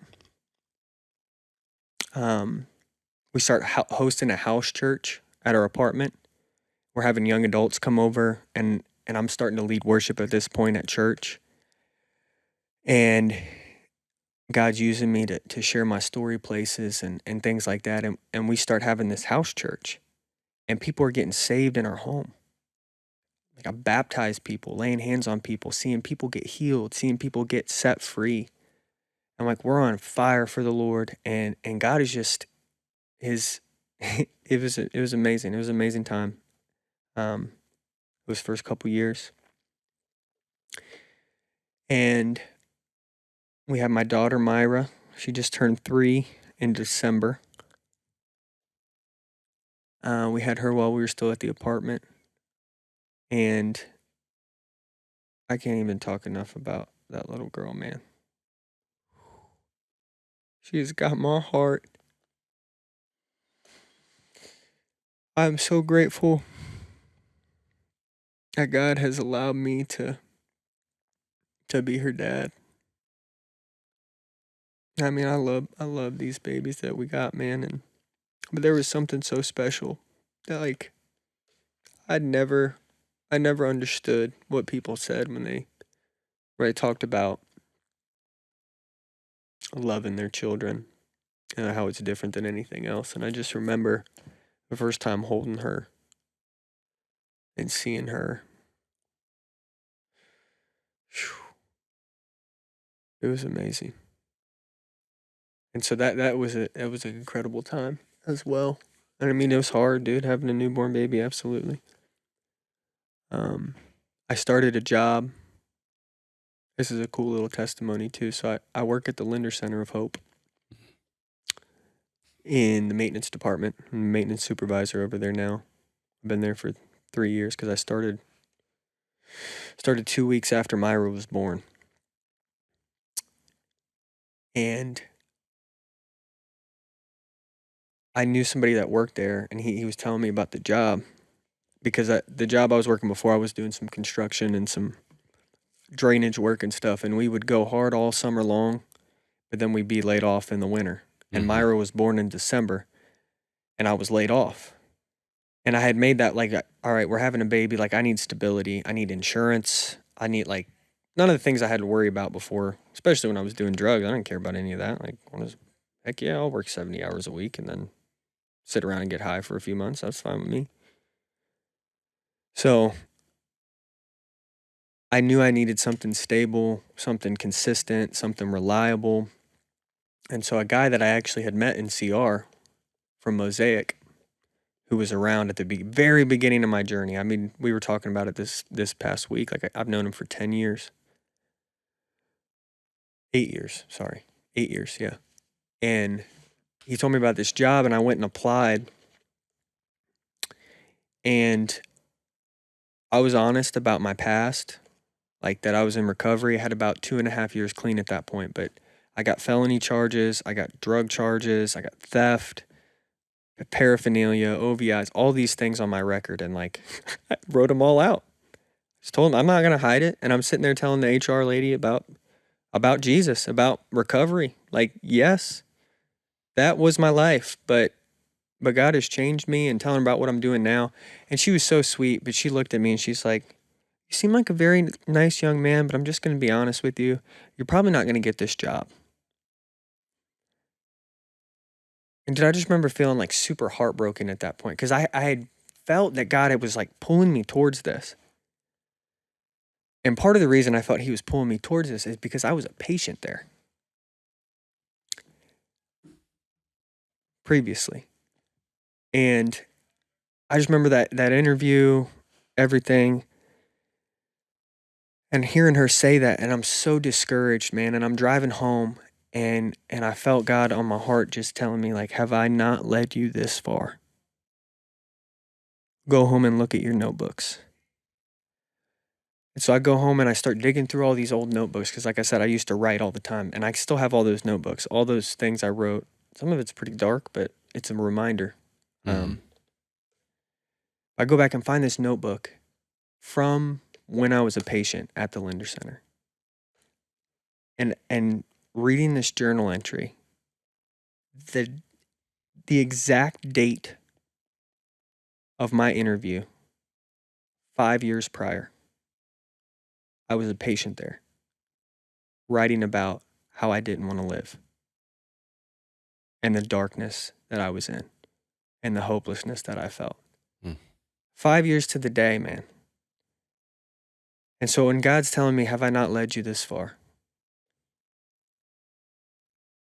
We start hosting a house church at our apartment. We're having young adults come over, and I'm starting to lead worship at this point at church. And God's using me to share my story places and things like that. And we start having this house church. And people are getting saved in our home. Like I baptize people, laying hands on people, seeing people get healed, seeing people get set free. I'm like, we're on fire for the Lord. And God is just it was amazing. It was an amazing time. Those first couple years. And we have my daughter, Myra. She just turned 3 in December. We had her while we were still at the apartment. And I can't even talk enough about that little girl, man. She's got my heart. I'm so grateful that God has allowed me to be her dad. I mean, I love these babies that we got, man, but there was something so special that like I never understood what people said when they talked about loving their children and how it's different than anything else. And I just remember the first time holding her and seeing her It was amazing. And so that was an incredible time as well. And I mean, it was hard, dude, having a newborn baby, absolutely. I started a job. This is a cool little testimony too. So I work at the Linder Center of Hope in the maintenance department. I'm a maintenance supervisor over there now. I've been there for 3 years because I started 2 weeks after Myra was born. And I knew somebody that worked there, and he was telling me about the job because the job I was working before, I was doing some construction and some drainage work and stuff, and we would go hard all summer long, but then we'd be laid off in the winter. And Myra was born in December, and I was laid off. And I had made that like, all right, we're having a baby. Like, I need stability. I need insurance. I need, like, none of the things I had to worry about before, especially when I was doing drugs. I didn't care about any of that. Like, heck yeah, I'll work 70 hours a week and then sit around and get high for a few months. That's fine with me. So I knew I needed something stable, something consistent, something reliable. And so a guy that I actually had met in CR from Mosaic, who was around at the very beginning of my journey. I mean, we were talking about it this past week. Like, I've known him for 10 years. 8 years, sorry. 8 years, yeah. And he told me about this job, and I went and applied. And I was honest about my past, like that I was in recovery. I had about 2.5 years clean at that point, but I got felony charges, I got drug charges, I got theft, paraphernalia, OVIs, all these things on my record, and like I wrote them all out. Just told him I'm not gonna hide it, and I'm sitting there telling the HR lady about Jesus, about recovery. Like, yes, that was my life, but God has changed me, and telling her about what I'm doing now. And she was so sweet, but she looked at me and she's like, "You seem like a very nice young man, but I'm just gonna be honest with you. You're probably not gonna get this job." And did I just remember feeling like super heartbroken at that point? Because I had felt that God was like pulling me towards this. And part of the reason I felt he was pulling me towards this is because I was a patient there previously. And I just remember that interview, everything, and hearing her say that, and I'm so discouraged, man. And I'm driving home, and I felt God on my heart just telling me, like, have I not led you this far? Go home and look at your notebooks. And so I go home and I start digging through all these old notebooks because, like I said, I used to write all the time. And I still have all those notebooks, all those things I wrote. Some of it's pretty dark, but it's a reminder. I go back and find this notebook from when I was a patient at the Linder Center. And reading this journal entry, the exact date of my interview 5 years prior, I was a patient there, writing about how I didn't want to live and the darkness that I was in and the hopelessness that I felt. 5 years to the day, man. And so when God's telling me, have I not led you this far?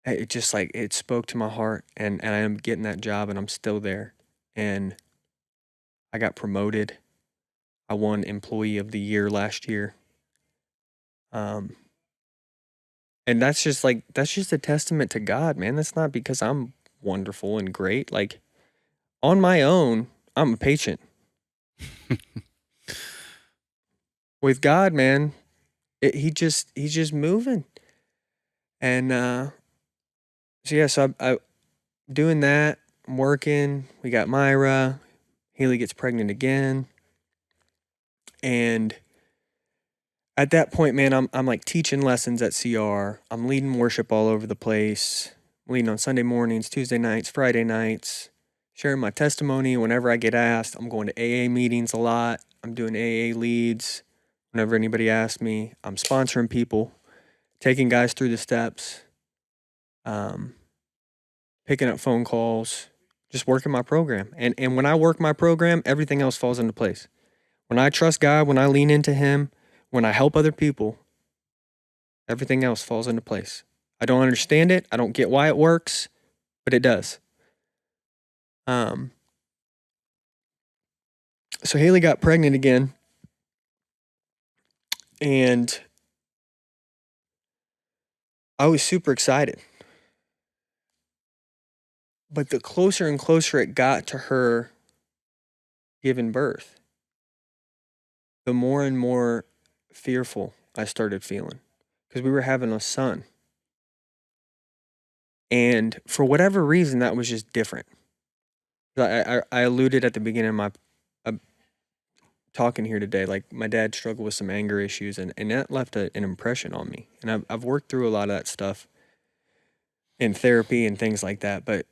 It just like, it spoke to my heart, and I am getting that job, and I'm still there. And I got promoted. I won Employee of the Year last year. And that's just a testament to God, man. That's not because I'm wonderful and great. Like, on my own, I'm a patient. With God, man, he's just moving. And so yeah, so I doing that, I'm working. We got Myra. Haley gets pregnant again. And at that point, man, I'm like teaching lessons at CR. I'm leading worship all over the place. I'm leading on Sunday mornings, Tuesday nights, Friday nights, sharing my testimony whenever I get asked. I'm going to AA meetings a lot. I'm doing AA leads whenever anybody asks me. I'm sponsoring people, taking guys through the steps, picking up phone calls, just working my program. And when I work my program, everything else falls into place. When I trust God, when I lean into Him, when I help other people, Everything else falls into place. I don't understand it. I don't get why it works, but it does. So Haley got pregnant again, and I was super excited. But the closer and closer it got to her giving birth, the more and more fearful I started feeling, because we were having a son. And for whatever reason, that was just different. I alluded at the beginning of my talking here today, like my dad struggled with some anger issues, and that left an impression on me. And I've worked through a lot of that stuff in therapy and things like that. But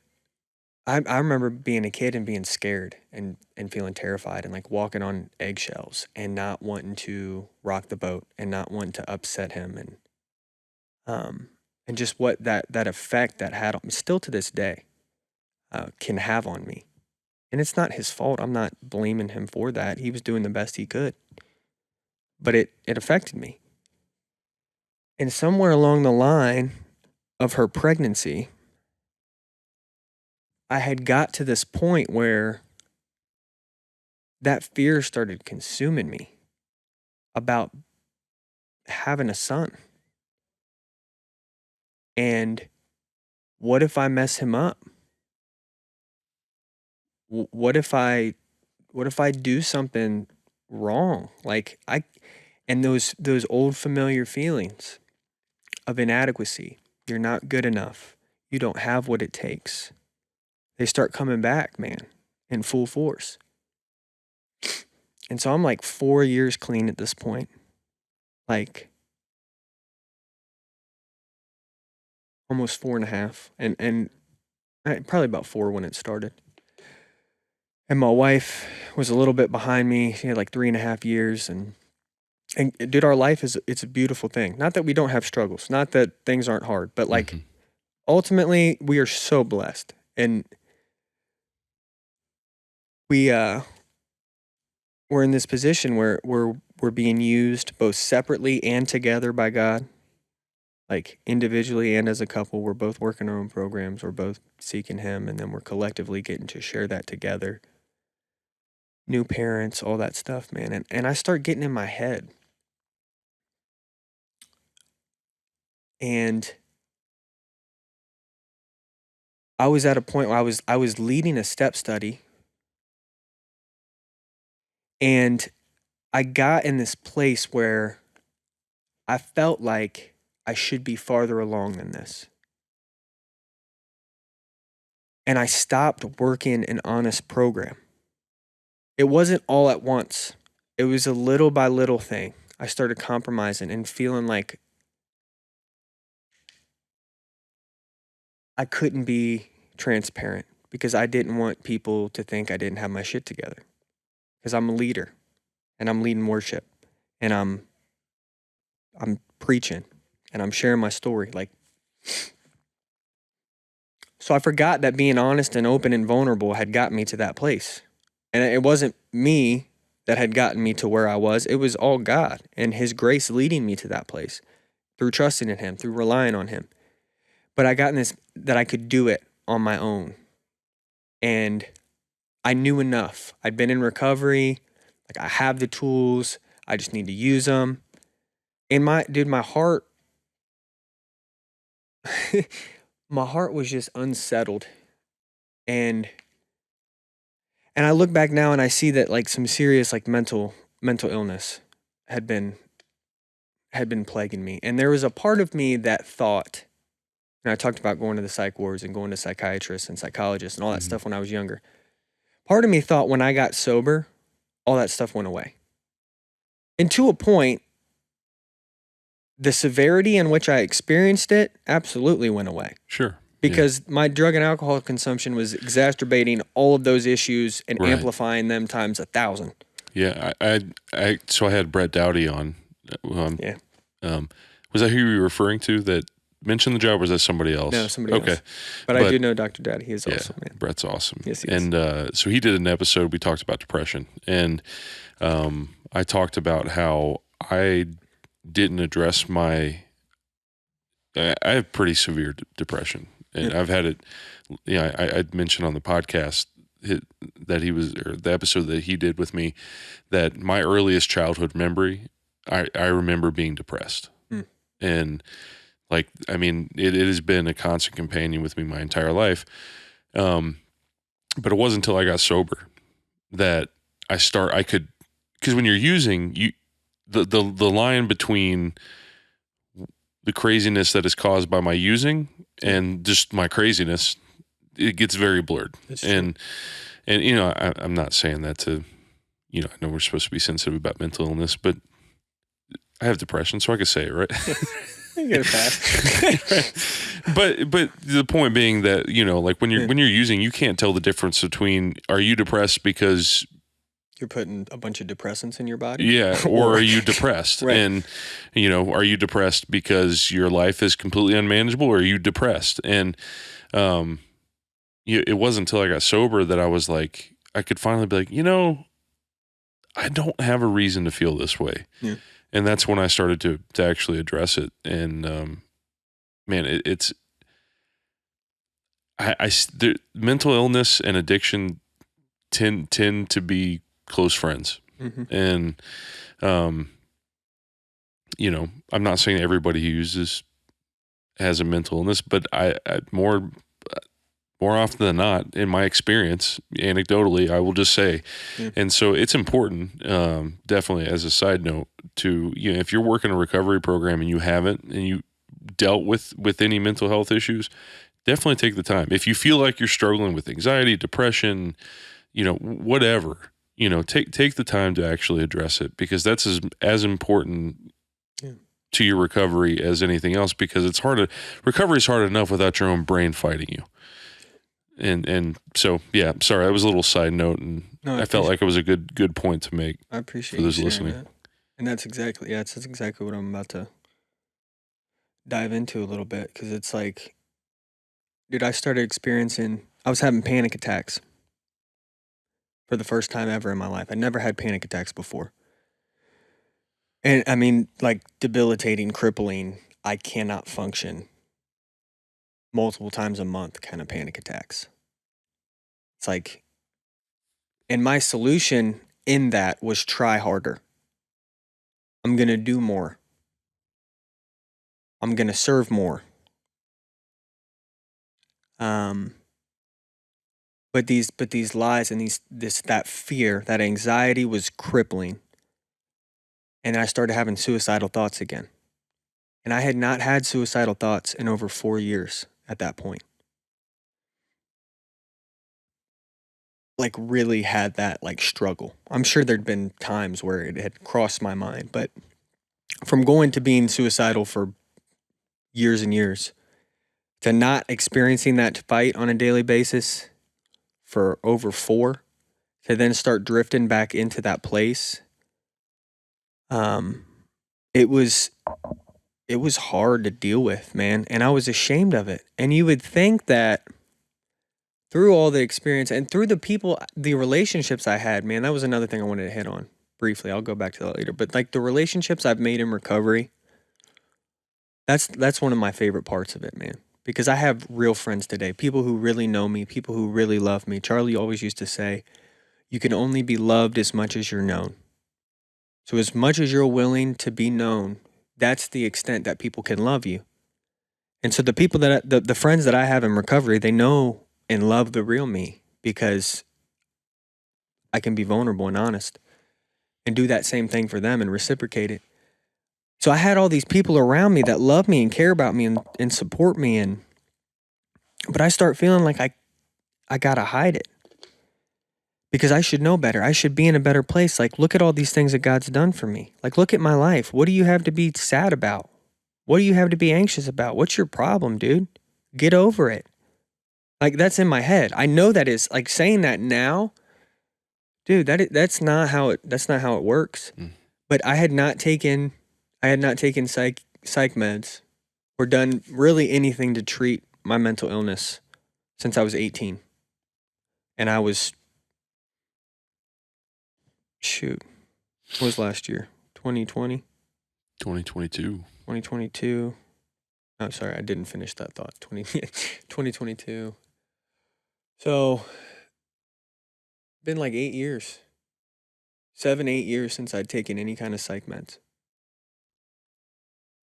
I remember being a kid and being scared and feeling terrified and like walking on eggshells and not wanting to rock the boat and not wanting to upset him, and just what that effect that had on me, still to this day, can have on me. And it's not his fault. I'm not blaming him for that. He was doing the best he could. But it affected me. And somewhere along the line of her pregnancy, I had got to this point where that fear started consuming me about having a son. And what if I mess him up? What if I do something wrong? And those old familiar feelings of inadequacy. You're not good enough. You don't have what it takes. They start coming back, man, in full force. And so I'm like 4 years clean at this point. Like almost 4.5. And probably about 4 when it started. And my wife was a little bit behind me. She had like 3.5 years, and dude, our life it's a beautiful thing. Not that we don't have struggles, not that things aren't hard, but like ultimately we are so blessed. And we're in this position where we're being used both separately and together by God. Like individually and as a couple, we're both working our own programs. We're both seeking Him, and then we're collectively getting to share that together. New parents, all that stuff, man. And I start getting in my head. And I was at a point where I was leading a step study, and I got in this place where I felt like I should be farther along than this. And I stopped working an honest program. It wasn't all at once. It was a little by little thing. I started compromising and feeling like I couldn't be transparent because I didn't want people to think I didn't have my shit together. Because I'm a leader, and I'm leading worship, and I'm preaching, and I'm sharing my story. So I forgot that being honest and open and vulnerable had gotten me to that place. And it wasn't me that had gotten me to where I was. It was all God and His grace leading me to that place through trusting in Him, through relying on Him. But I got in this, that I could do it on my own. And I knew enough. I'd been in recovery. Like, I have the tools. I just need to use them. And my heart, my heart was just unsettled. And I look back now and I see that like some serious like mental illness had been plaguing me. And there was a part of me that thought, and I talked about going to the psych wards and going to psychiatrists and psychologists and all that stuff when I was younger. Part of me thought when I got sober, all that stuff went away. And to a point, the severity in which I experienced it absolutely went away. Sure. Because my drug and alcohol consumption was exacerbating all of those issues and amplifying them times 1,000. Yeah, so I had Brett Dowdy on. Yeah. Was that who you were referring to that mentioned the job, or was that somebody else? No, somebody else. But I do know Dr. Dowdy. He is awesome, man. Brett's awesome. Yes, he is. And so he did an episode, we talked about depression. And I talked about how I didn't address my I have pretty severe depression, and I've had it. I'd mentioned on the podcast that he was, or the episode that he did with me, that my earliest childhood memory, I remember being depressed. And like, I mean, it has been a constant companion with me my entire life. But it wasn't until I got sober that I could, because when you're using, the line between the craziness that is caused by my using and just my craziness, it gets very blurred. And I'm not saying that to, I know we're supposed to be sensitive about mental illness, but I have depression, so I could say it, right? You get a pass. But the point being that, like when you're using, you can't tell the difference between, are you depressed because you're putting a bunch of depressants in your body? Yeah, or are you depressed? Right. And, are you depressed because your life is completely unmanageable, or are you depressed? And it wasn't until I got sober that I was like, I could finally be like, I don't have a reason to feel this way. Yeah. And that's when I started to actually address it. And man, mental illness and addiction tend to be close friends. And, I'm not saying everybody who uses has a mental illness, but I more often than not, in my experience, anecdotally, I will just say, and so it's important, definitely as a side note, to, if you're working a recovery program and you haven't, and you dealt with any mental health issues, definitely take the time. If you feel like you're struggling with anxiety, depression, whatever, take the time to actually address it, because that's as important to your recovery as anything else, because recovery is hard enough without your own brain fighting you. And so, yeah, sorry, that was a little side note, and I felt like it was a good point to make. I appreciate for those you listening. that. And that's exactly what I'm about to dive into a little bit, because it's like, dude, I was having panic attacks for the first time ever in my life. I never had panic attacks before. And I mean, like, debilitating, crippling, I cannot function multiple times a month kind of panic attacks. It's like, and my solution in that was try harder. I'm going to do more. I'm going to serve more. But these lies and that fear, that anxiety was crippling. And I started having suicidal thoughts again. And I had not had suicidal thoughts in over 4 years at that point. Like, really had that, like, struggle. I'm sure there'd been times where it had crossed my mind, but from going to being suicidal for years and years to not experiencing that fight on a daily basis for over 4, to then start drifting back into that place, it was hard to deal with, man, and I was ashamed of it. And you would think that through all the experience and through the relationships I had, man, that was another thing I wanted to hit on briefly. I'll go back to that later. But like, the relationships I've made in recovery, that's one of my favorite parts of it, man. Because I have real friends today, people who really know me, people who really love me. Charlie always used to say, you can only be loved as much as you're known. So as much as you're willing to be known, that's the extent that people can love you. And so the people the friends that I have in recovery, they know and love the real me, because I can be vulnerable and honest and do that same thing for them and reciprocate it. So I had all these people around me that love me and care about me and support me, but I start feeling like I gotta hide it, because I should know better. I should be in a better place. Like, look at all these things that God's done for me. Like, look at my life. What do you have to be sad about? What do you have to be anxious about? What's your problem, dude? Get over it. Like, that's in my head. I know that is, like, saying that now, dude, that's not how it works. But I had not taken psych meds or done really anything to treat my mental illness since I was 18. And I was, what was last year? 2020? 2022. 2022. I'm sorry, I didn't finish that thought. 2022. So, been like 8 years, 7, 8 years since I'd taken any kind of psych meds.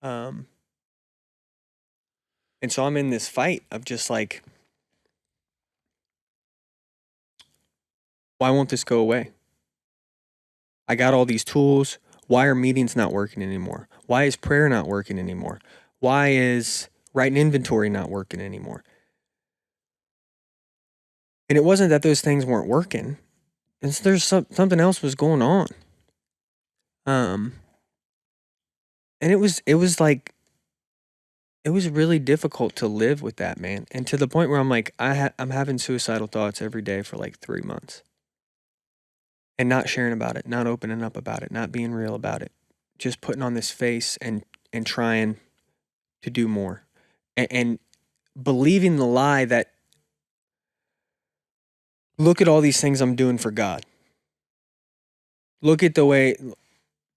Um, and so I'm in this fight of just like, why won't this go away? I got all these tools. Why are meetings not working anymore? Why is prayer not working anymore? Why is writing inventory not working anymore? And it wasn't that those things weren't working. It's there's something else was going on. Um, and it was like it was really difficult to live with that, man. And to the point where I'm like I'm having suicidal thoughts every day for like 3 months. And not sharing about it, not opening up about it, not being real about it. Just putting on this face and trying to do more. And believing the lie that look at all these things I'm doing for God. Look at the way,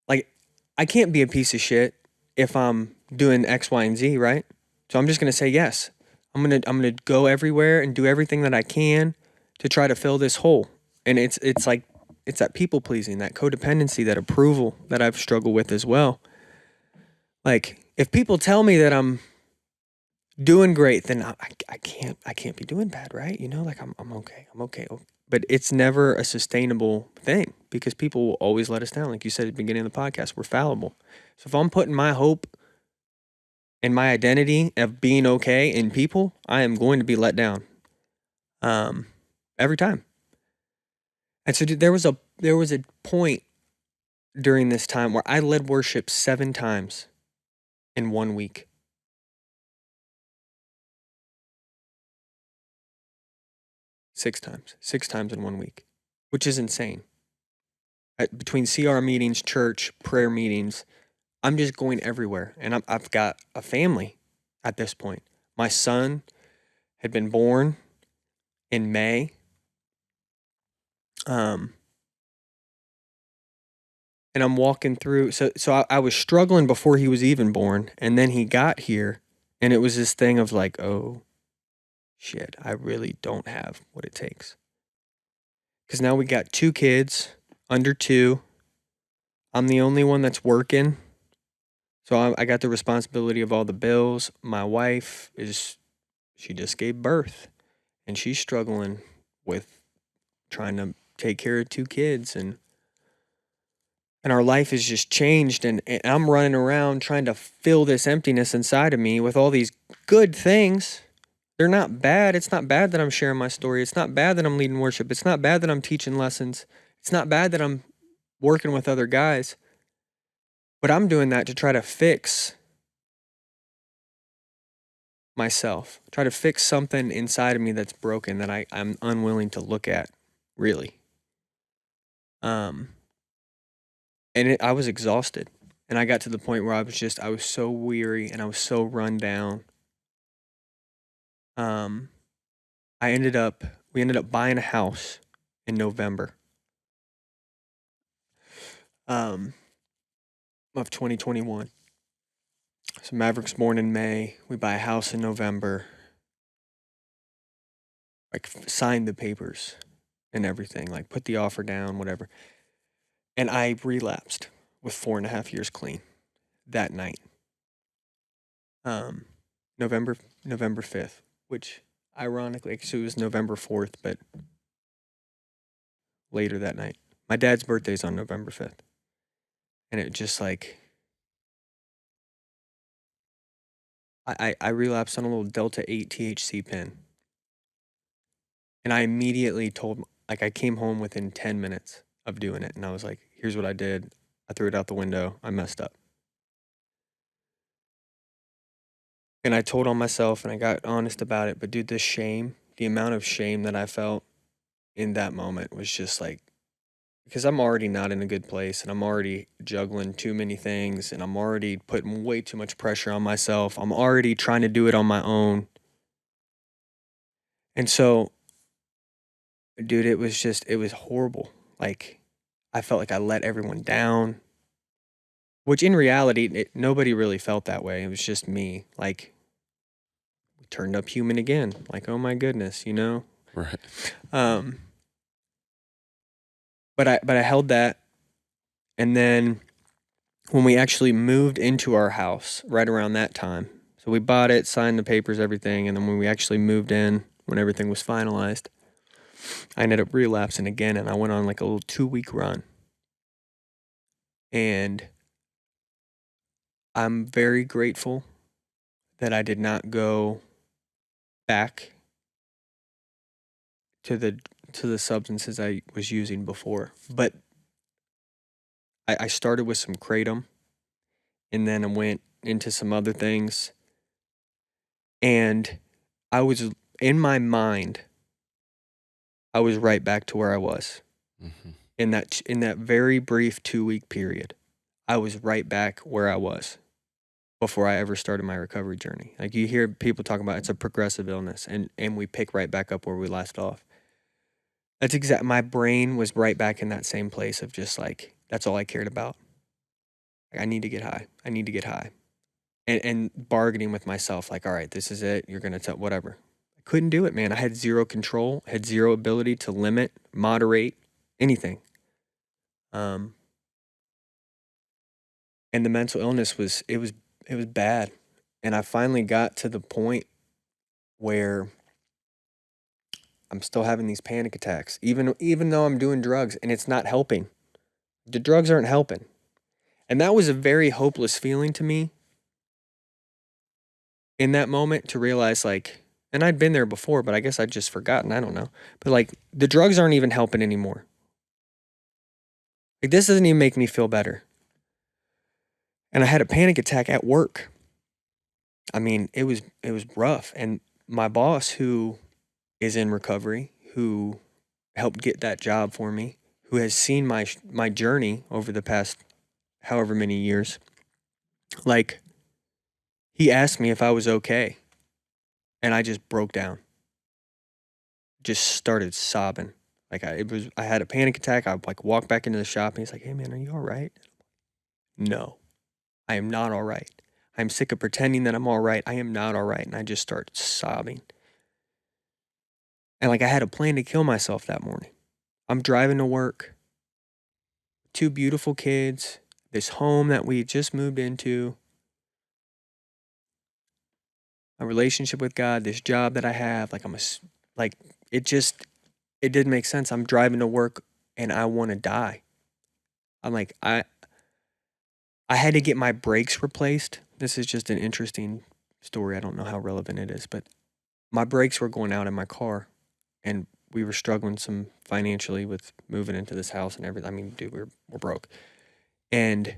like, I can't be a piece of shit if I'm doing X, Y, and Z, right? So I'm just gonna say yes. I'm gonna go everywhere and do everything that I can to try to fill this hole. And it's like it's that people pleasing, that codependency, that approval that I've struggled with as well. Like if people tell me that I'm doing great, then I can't be doing bad, right? You know, like I'm okay. I'm okay. But it's never a sustainable thing because people will always let us down. Like you said at the beginning of the podcast, we're fallible. So if I'm putting my hope and my identity of being okay in people, I am going to be let down. Every time. And so there was a point during this time where I led worship 7 times in 1 week. 6 times in 1 week, which is insane. Between CR meetings, church, prayer meetings, I'm just going everywhere. And I've got a family at this point. My son had been born in May. And I'm walking through. So I was struggling before he was even born. And then he got here. And it was this thing of like, oh, shit, I really don't have what it takes. Because now we got 2 kids under 2. I'm the only one that's working. So I got the responsibility of all the bills. My wife she just gave birth. And she's struggling with trying to take care of 2 kids. And our life has just changed. And I'm running around trying to fill this emptiness inside of me with all these good things. They're not bad. It's not bad that I'm sharing my story. It's not bad that I'm leading worship. It's not bad that I'm teaching lessons. It's not bad that I'm working with other guys. But I'm doing that to try to fix myself, try to fix something inside of me that's broken that I'm unwilling to look at, really. I was exhausted. And I got to the point where I was so weary and I was so run down. We ended up buying a house in November of 2021. So Maverick's born in May. We buy a house in November. Like signed the papers and everything, like put the offer down, whatever. And I relapsed with 4.5 years clean that night. November 5th, which ironically, so it was November 4th, but later that night. My dad's birthday's on November 5th. And it just like, I relapsed on a little Delta 8 THC pen. And I immediately I came home within 10 minutes of doing it. And I was like, here's what I did. I threw it out the window. I messed up. And I told on myself and I got honest about it. But dude, the amount of shame that I felt in that moment was just like, because I'm already not in a good place and I'm already juggling too many things and I'm already putting way too much pressure on myself. I'm already trying to do it on my own. And so, dude, it was horrible. Like, I felt like I let everyone down, which in reality, nobody really felt that way. It was just me. Like, we turned up human again. Like, oh my goodness, you know? Right. Um, but I held that. And then when we actually moved into our house right around that time, so we bought it, signed the papers, everything. And then when we actually moved in, when everything was finalized, I ended up relapsing again. And I went on like a little 2-week run. And I'm very grateful that I did not go back to the substances I was using before. But I started with some kratom, and then I went into some other things. And I was, in my mind, I was right back to where I was Mm-hmm. in that very brief 2-week period. I was right back where I was before I ever started my recovery journey. Like, you hear people talking about it's a progressive illness, and we pick right back up where we left off. That's exact. My brain was right back in that same place of just like, that's all I cared about. Like, I need to get high. I need to get high. And bargaining with myself, like, all right, this is it. You're gonna tell whatever. I couldn't do it, man. I had zero control, had zero ability to limit, moderate, anything. And the mental illness was bad. And I finally got to the point where I'm still having these panic attacks, even though I'm doing drugs, and it's not helping. The drugs aren't helping. And that was a very hopeless feeling to me in that moment, to realize, like, and I'd been there before, but I guess I'd just forgotten. I don't know. But like, the drugs aren't even helping anymore. Like, this doesn't even make me feel better. And I had a panic attack at work. I mean, it was rough. And my boss, who is in recovery, who helped get that job for me, who has seen my journey over the past however many years, like, he asked me if I was okay, and I just broke down. Just started sobbing. Like, I had a panic attack. I like walked back into the shop, and he's like, "Hey man, are you all right?" No, I am not all right. I'm sick of pretending that I'm all right. I am not all right. And I just started sobbing. And like, I had a plan to kill myself that morning. I'm driving to work, 2 beautiful kids, this home that we just moved into, a relationship with God, this job that I have. Like, like, it didn't make sense. I'm driving to work and I want to die. I'm like, I had to get my brakes replaced. This is just an interesting story. I don't know how relevant it is, but my brakes were going out in my car, and we were struggling some financially with moving into this house and everything. I mean, dude, we're broke. And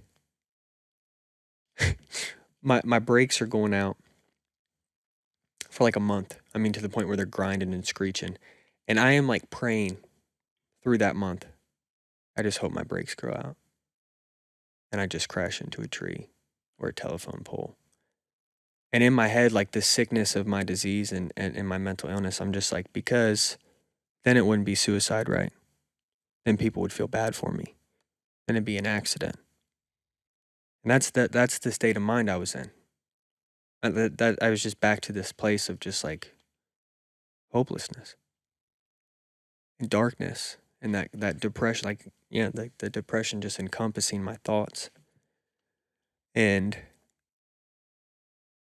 my brakes are going out for like a month. I mean, to the point where they're grinding and screeching. And I am like praying through that month. I just hope my brakes grow out. And I just crash into a tree or a telephone pole. And in my head, like, the sickness of my disease and my mental illness, I'm just like, because then it wouldn't be suicide, right? Then people would feel bad for me. Then it'd be an accident. And that's the state of mind I was in. That I was just back to this place of just like hopelessness and darkness, and that depression, like, yeah, the depression just encompassing my thoughts. And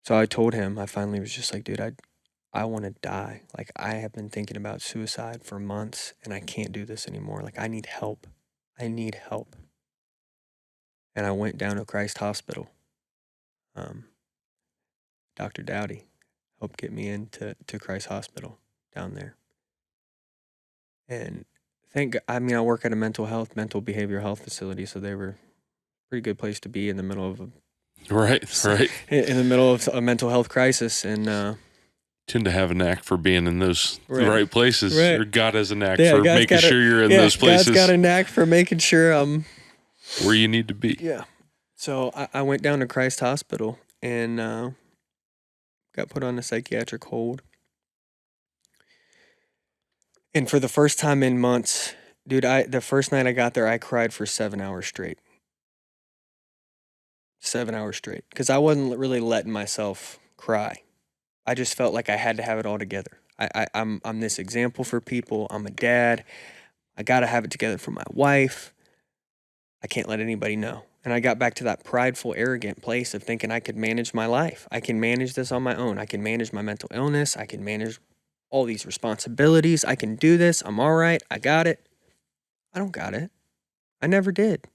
so I told him, I finally was just like, dude, I want to die. Like, I have been thinking about suicide for months, and I can't do this anymore. Like, I need help. I need help. And I went down to Christ Hospital. Dr. Dowdy helped get me into Christ Hospital down there. And I mean, I work at a mental behavioral health facility, so they were a pretty good place to be in the middle of Right. in the middle of a mental health crisis. And Tend to have a knack for being in those right places. Right. Or God has a knack Yeah, for making sure you're in those places. God's got a knack for making sure I'm where you need to be. Yeah. So I went down to Christ Hospital and got put on a psychiatric hold. And for the first time in months, dude, the first night I got there, I cried for 7 hours straight. 7 hours straight. Because I wasn't really letting myself cry. I just felt like I had to have it all together. I'm this example for people. I'm a dad. I got to have it together for my wife. I can't let anybody know. And I got back to that prideful, arrogant place of thinking I could manage my life. I can manage this on my own. I can manage my mental illness. I can manage all these responsibilities. I can do this. I'm all right. I got it. I don't got it. I never did.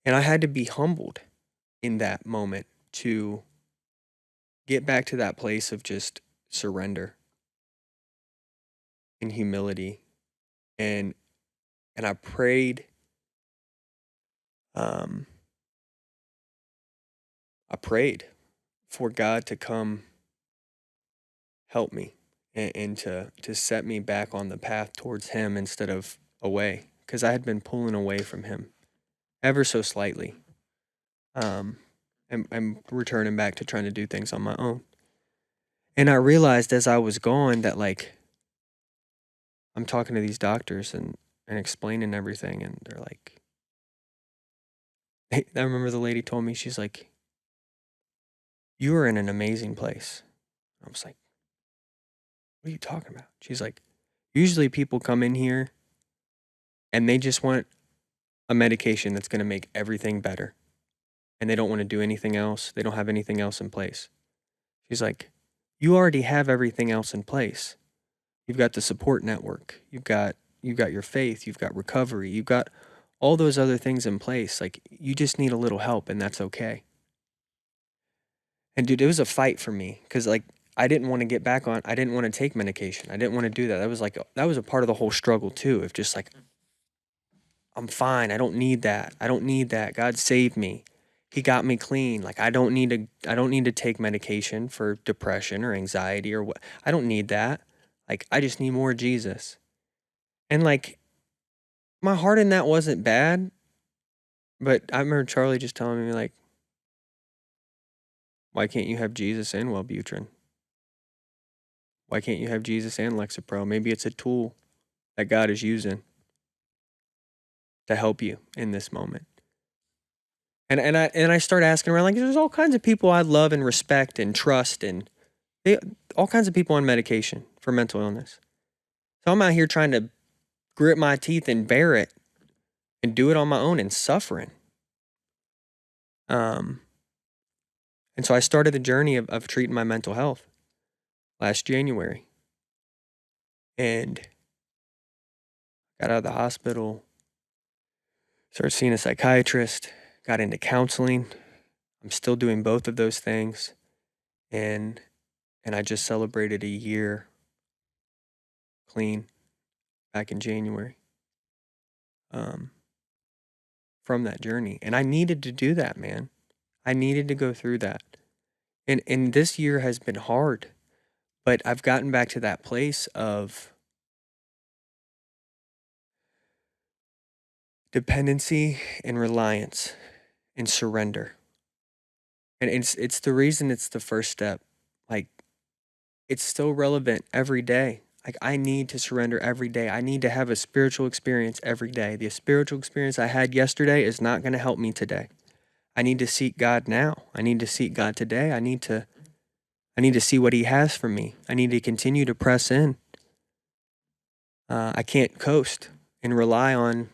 And I had to be humbled in that moment to get back to that place of just surrender and humility. And I prayed. Um, I prayed for God to come help me and to set me back on the path towards Him instead of away, because I had been pulling away from Him ever so slightly. I'm returning back to trying to do things on my own. And I realized as I was going that, like, I'm talking to these doctors and explaining everything, and they're like, I remember the lady told me, she's like, "You are in an amazing place." I was like, "What are you talking about?" She's like, "Usually people come in here and they just want a medication that's going to make everything better, and they don't want to do anything else. They don't have anything else in place." She's like, "You already have everything else in place. You've got the support network. You've got your faith. You've got recovery. You've got all those other things in place. Like, you just need a little help, and that's okay." And dude, it was a fight for me because, like, I didn't want to get back on. I didn't want to take medication. I didn't want to do that. That was a part of the whole struggle too. Of just like, I'm fine. I don't need that. I don't need that. God saved me. He got me clean. Like, I don't need to take medication for depression or anxiety or what. I don't need that. Like, I just need more Jesus. And like, my heart in that wasn't bad, but I remember Charlie just telling me, like, "Why can't you have Jesus and Wellbutrin? Why can't you have Jesus and Lexapro? Maybe it's a tool that God is using to help you in this moment." And I start asking around, like, there's all kinds of people I love and respect and trust, and they all kinds of people on medication for mental illness. So I'm out here trying to grit my teeth and bear it and do it on my own and suffering. Um, and so I started the journey of treating my mental health last January, and got out of the hospital, started seeing a psychiatrist, got into counseling. I'm still doing both of those things, and I just celebrated a year clean back in January, um, from that journey. And I needed to do that, man. I needed to go through that. And this year has been hard, but I've gotten back to that place of dependency and reliance and surrender. And it's the reason it's the first step. Like, it's still relevant every day. Like, I need to surrender every day. I need to have a spiritual experience every day. The spiritual experience I had yesterday is not going to help me today. I need to seek God now. I need to seek God today. I need to see what He has for me. I need to continue to press in. I can't coast and rely on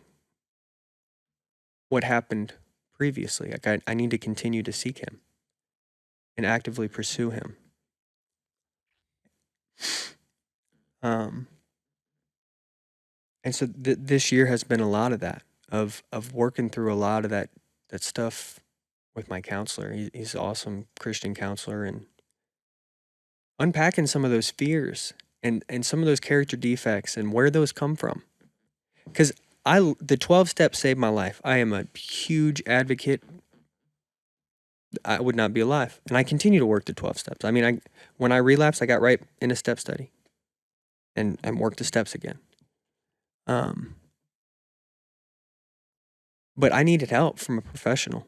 what happened previously. Like, I need to continue to seek Him and actively pursue Him. Um, and so this year has been a lot of that, of working through a lot of that stuff with my counselor. He's an awesome Christian counselor, and unpacking some of those fears and some of those character defects and where those come from. Because the 12 steps saved my life. I am a huge advocate. I would not be alive. And I continue to work the 12 steps. I mean, when I relapsed, I got right in a step study and worked the steps again. But I needed help from a professional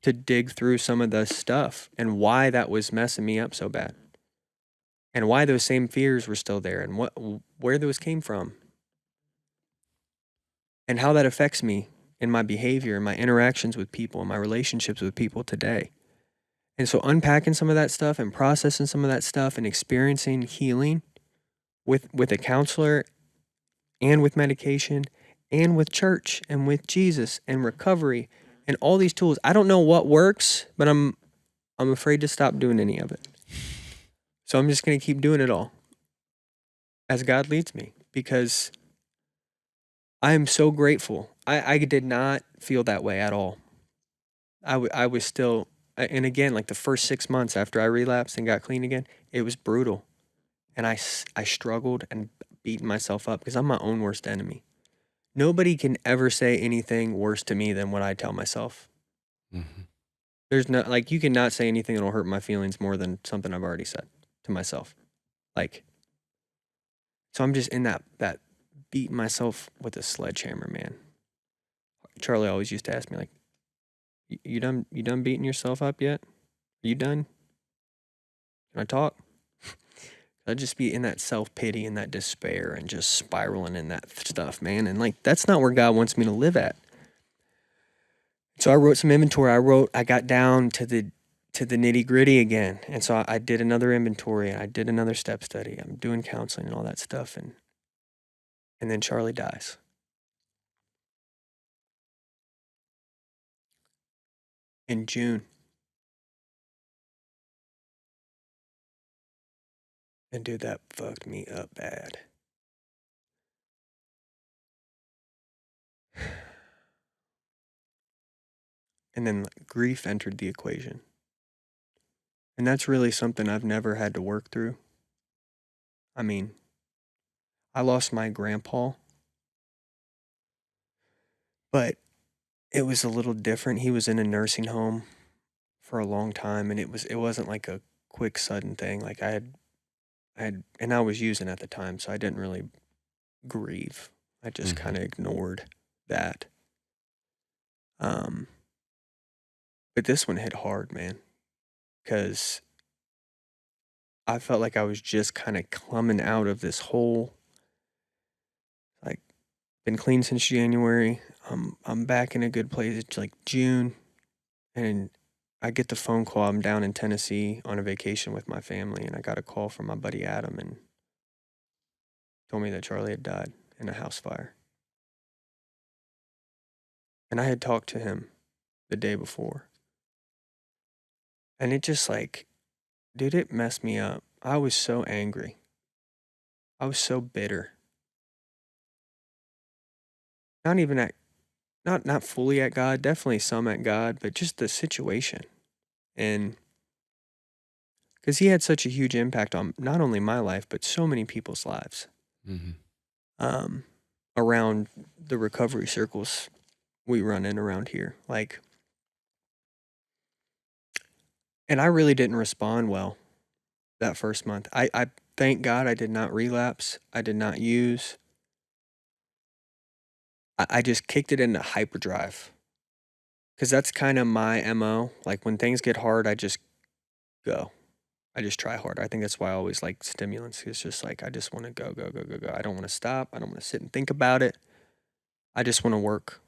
to dig through some of the stuff and why that was messing me up so bad, and why those same fears were still there, and where those came from, and how that affects me in my behavior and my interactions with people and my relationships with people today. And so unpacking some of that stuff and processing some of that stuff and experiencing healing with a counselor and with medication and with church and with Jesus and recovery and all these tools. I don't know what works, but I'm afraid to stop doing any of it. So I'm just going to keep doing it all as God leads me, because I am so grateful. I did not feel that way at all. I was still, and again, like the first 6 months after I relapsed and got clean again, it was brutal. And I struggled and beat myself up because I'm my own worst enemy. Nobody can ever say anything worse to me than what I tell myself. Mm-hmm. There's no, like, you cannot say anything that'll hurt my feelings more than something I've already said to myself. Like, so I'm just in that beating myself with a sledgehammer, man. Charlie always used to ask me, like, you done beating yourself up yet? Are you done? Can I talk? I'd just be in that self-pity and that despair and just spiraling in that stuff, man. And like, that's not where God wants me to live at. So I wrote some inventory. I got down to the nitty-gritty again. And so I did another inventory and I did another step study. I'm doing counseling and all that stuff. And then Charlie dies. In June. And dude, that fucked me up bad. And then grief entered the equation. And that's really something I've never had to work through. I mean, I lost my grandpa, but it was a little different. He was in a nursing home for a long time, and it wasn't like a quick sudden thing. Like I had and I was using at the time, so I didn't really grieve. I just Mm-hmm. kind of ignored that. But this one hit hard, man, because I felt like I was just kind of coming out of this whole, like, been clean since January. I'm back in a good place. It's like June, and I get the phone call. I'm down in Tennessee on a vacation with my family, and I got a call from my buddy Adam and told me that Charlie had died in a house fire. And I had talked to him the day before. And it just, like, dude, it messed me up. I was so angry. I was so bitter. Not even at, not fully at God, definitely some at God, but just the situation. And because he had such a huge impact on not only my life, but so many people's lives. Mm-hmm. Around the recovery circles we run in around here. Like, and I really didn't respond well that first month. I thank God I did not relapse. I did not use. I just kicked it into hyperdrive. Because that's kind of my MO. Like, when things get hard, I just go. I just try harder. I think that's why I always like stimulants. It's just like, I just want to go, go, go, go, go. I don't want to stop. I don't want to sit and think about it. I just want to work.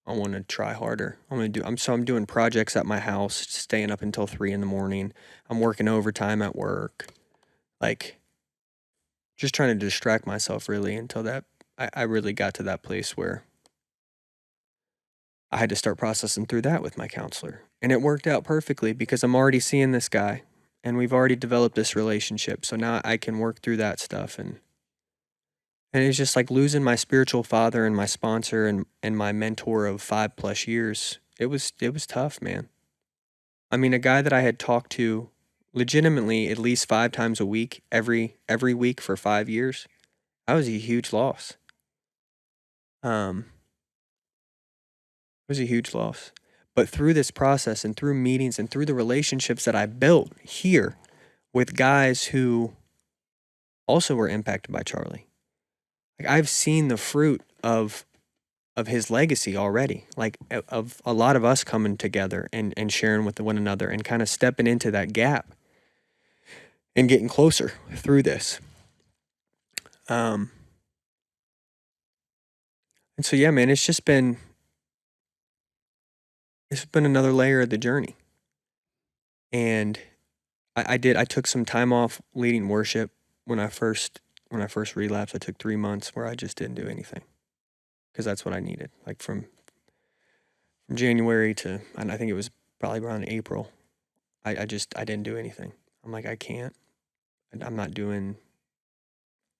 I want to try harder. I'm doing projects at my house, staying up until 3 a.m. I'm working overtime at work. Like, just trying to distract myself really until I really got to that place where I had to start processing through that with my counselor. And it worked out perfectly because I'm already seeing this guy and we've already developed this relationship. So now I can work through that stuff. And it's just like losing my spiritual father and my sponsor and my mentor of 5+ years. It was tough, man. I mean, a guy that I had talked to legitimately at least 5 times a week, every week for 5 years, that was a huge loss. It was a huge loss. But through this process and through meetings and through the relationships that I built here with guys who also were impacted by Charlie, like, I've seen the fruit of his legacy already, like of a lot of us coming together and sharing with one another and kind of stepping into that gap and getting closer through this. And so, yeah, man, it's been another layer of the journey. And I took some time off leading worship when I first relapsed. I took 3 months where I just didn't do anything because that's what I needed. Like from January to, and I think it was probably around April, I didn't do anything. I'm like, I can't. I'm not doing.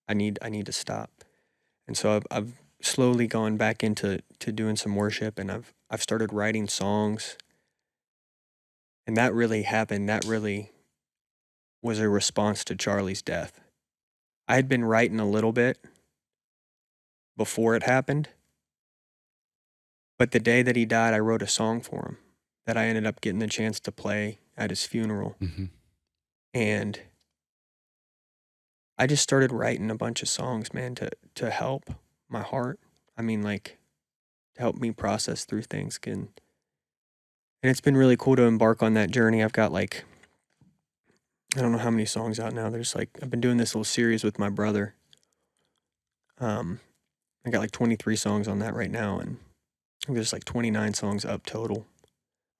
I need to stop. And so I've slowly gone back into doing some worship, and I've started writing songs, and that really happened. That really was a response to Charlie's death. I had been writing a little bit before it happened, but the day that he died, I wrote a song for him that I ended up getting the chance to play at his funeral. Mm-hmm. And I just started writing a bunch of songs, man, to help my heart. I mean, like, to help me process through things. And it's been really cool to embark on that journey. I've got like, I don't know how many songs out now. There's like, I've been doing this little series with my brother. I got like 23 songs on that right now, and I think there's like 29 songs up total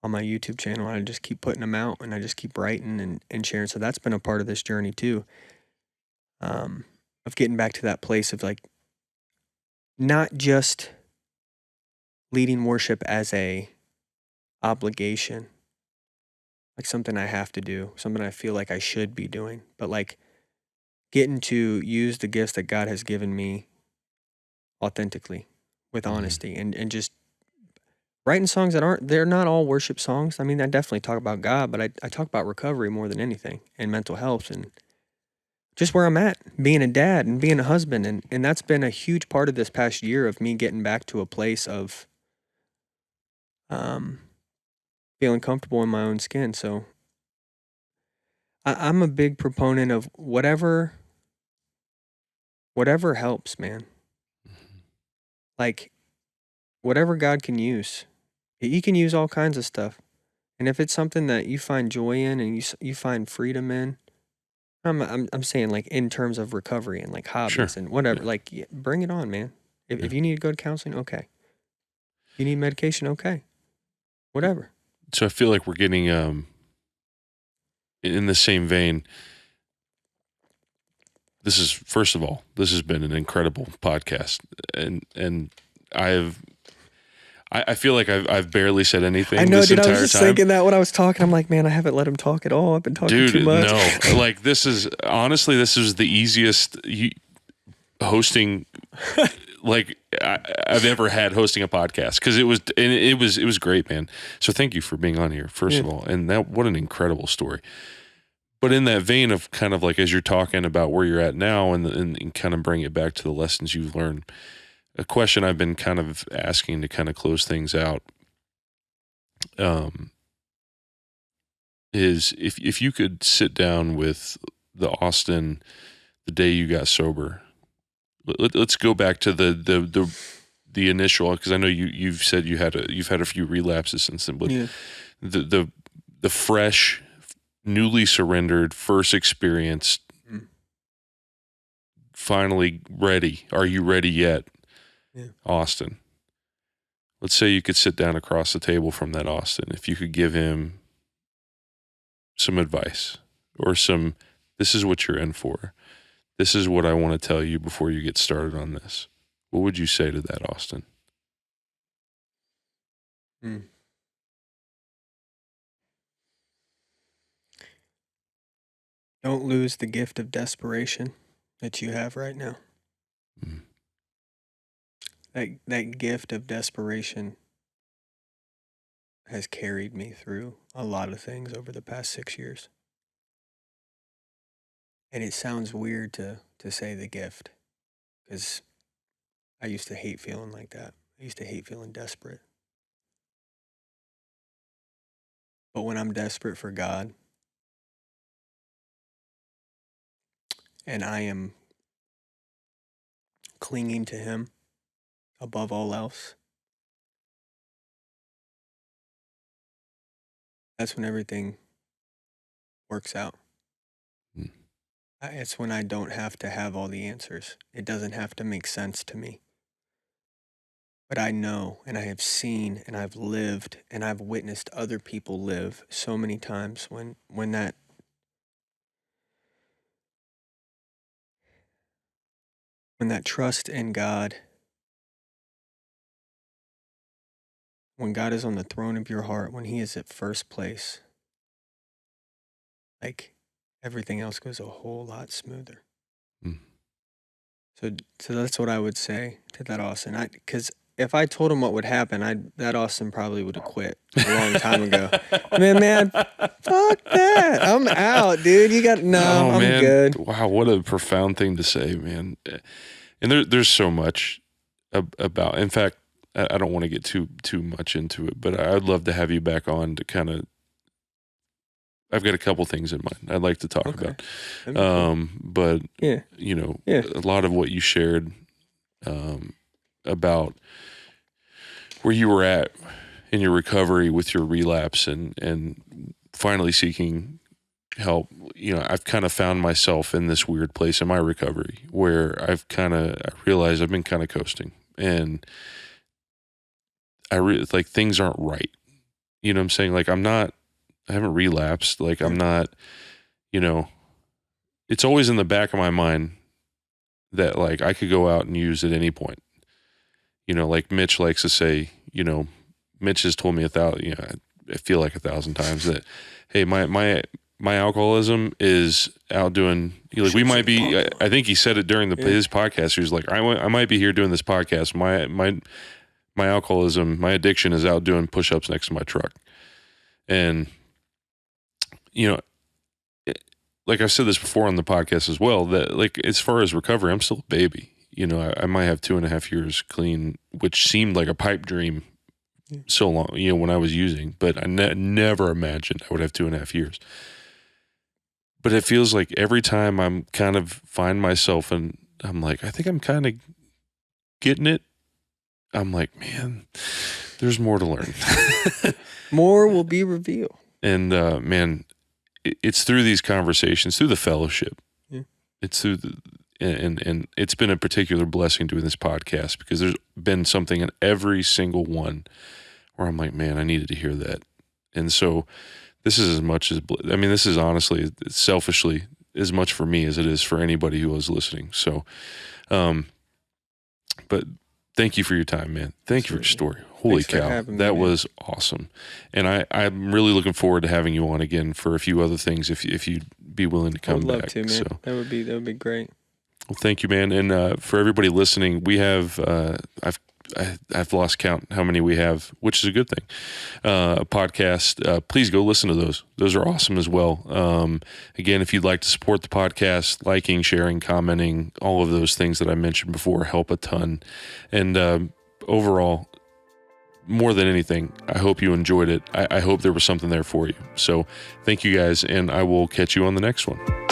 on my YouTube channel. And I just keep putting them out, and I just keep writing and sharing. So that's been a part of this journey too. Of getting back to that place of like, not just leading worship as a obligation, like something I have to do, something I feel like I should be doing, but like getting to use the gifts that God has given me authentically with Mm-hmm. honesty and just writing songs that they're not all worship songs. I mean, I definitely talk about God, but I talk about recovery more than anything and mental health and just where I'm at, being a dad and being a husband. And that's been a huge part of this past year of me getting back to a place of um, feeling comfortable in my own skin. So I'm a big proponent of whatever helps, man. Like whatever God can use. He can use all kinds of stuff. And if it's something that you find joy in and you find freedom in, I'm saying like in terms of recovery and like Sure. hobbies and whatever, Yeah. like bring it on, man. Yeah. If you need to go to counseling, okay. You need medication, okay. Whatever. So I feel like we're getting in the same vein. This is, first of all, this has been an incredible podcast, and I've I feel like I've barely said I anything know, this dude. I was entire just time. thinking that when I was talking. I'm like, man, I haven't let him talk at all. I've been talking too Dude, much. no. Like, this is honestly, this is the easiest hosting like I've ever had hosting a podcast, because it was great, man. So thank you for being on here, first of Yeah. all. And that, what an incredible story. But in that vein of kind of like, as you're talking about where you're at now and kind of bring it back to the lessons you've learned, a question I've been kind of asking to kind of close things out is, if you could sit down with the Austen the day you got sober. Let's go back to the initial, because I know you've said you've had a few relapses since then, but Yeah. the fresh, newly surrendered first experience, Mm. finally ready. Are you ready yet, Yeah. Austen? Let's say you could sit down across the table from that Austen. If you could give him some advice or some, this is what you're in for. This is what I want to tell you before you get started on this. What would you say to that, Austen? Mm. Don't lose the gift of desperation that you have right now. Mm. That gift of desperation has carried me through a lot of things over the past 6 years. And it sounds weird to say the gift, because I used to hate feeling like that. I used to hate feeling desperate. But when I'm desperate for God and I am clinging to Him above all else, that's when everything works out. Mm. It's when I don't have to have all the answers. It doesn't have to make sense to me. But I know, and I have seen, and I've lived, and I've witnessed other people live so many times when that trust in God, when God is on the throne of your heart, when He is at first place, like everything else goes a whole lot smoother. Mm. So that's what I would say to that Austin. Because if I told him what would happen, that Austin probably would have quit a long time ago. Man, fuck that. I'm out, dude. Oh, I'm man. good. Wow, what a profound thing to say, man. And there's so much about. In fact, I don't want to get too much into it, but I'd love to have you back on to kind of. I've got a couple things in mind I'd like to talk about. Cool. But yeah, a lot of what you shared about where you were at in your recovery with your relapse and finally seeking help. I've kind of found myself in this weird place in my recovery where I realized I've been kind of coasting, and like things aren't right. You know what I'm saying? Like I haven't relapsed. Like I'm not, it's always in the back of my mind that like I could go out and use at any point. Like Mitch likes to say, Mitch has told me I feel like 1,000 times that, hey, my alcoholism is outdoing, like we might be, I think he said it during his podcast. He was like, I might be here doing this podcast. My alcoholism, my addiction is out doing push-ups next to my truck. And, like I've said this before on the podcast as well, that like as far as recovery, I'm still a baby. I might have 2.5 years clean, which seemed like a pipe dream so long, when I was using, but I never imagined I would have 2.5 years. But it feels like every time I'm kind of find myself and I'm like, I think I'm kind of getting it. I'm like, man, there's more to learn. More will be revealed. And man, it's through these conversations, through the fellowship. Yeah. It's through and it's been a particular blessing doing this podcast because there's been something in every single one where I'm like, man, I needed to hear that. And so this is as much as, this is honestly, selfishly, as much for me as it is for anybody who is listening. So, but thank you for your time, man. Thank you for your story. Holy cow. That was awesome. And I'm really looking forward to having you on again for a few other things if you'd be willing to come back. I would love to, man. So, that would be great. Well, thank you, man. And for everybody listening, we have I've lost count how many we have, which is a good thing. A podcast. Please go listen to those. Those are awesome as well. Again, if you'd like to support the podcast, liking, sharing, commenting, all of those things that I mentioned before help a ton. And overall, more than anything, I hope you enjoyed it. I hope there was something there for you. So thank you guys, and I will catch you on the next one.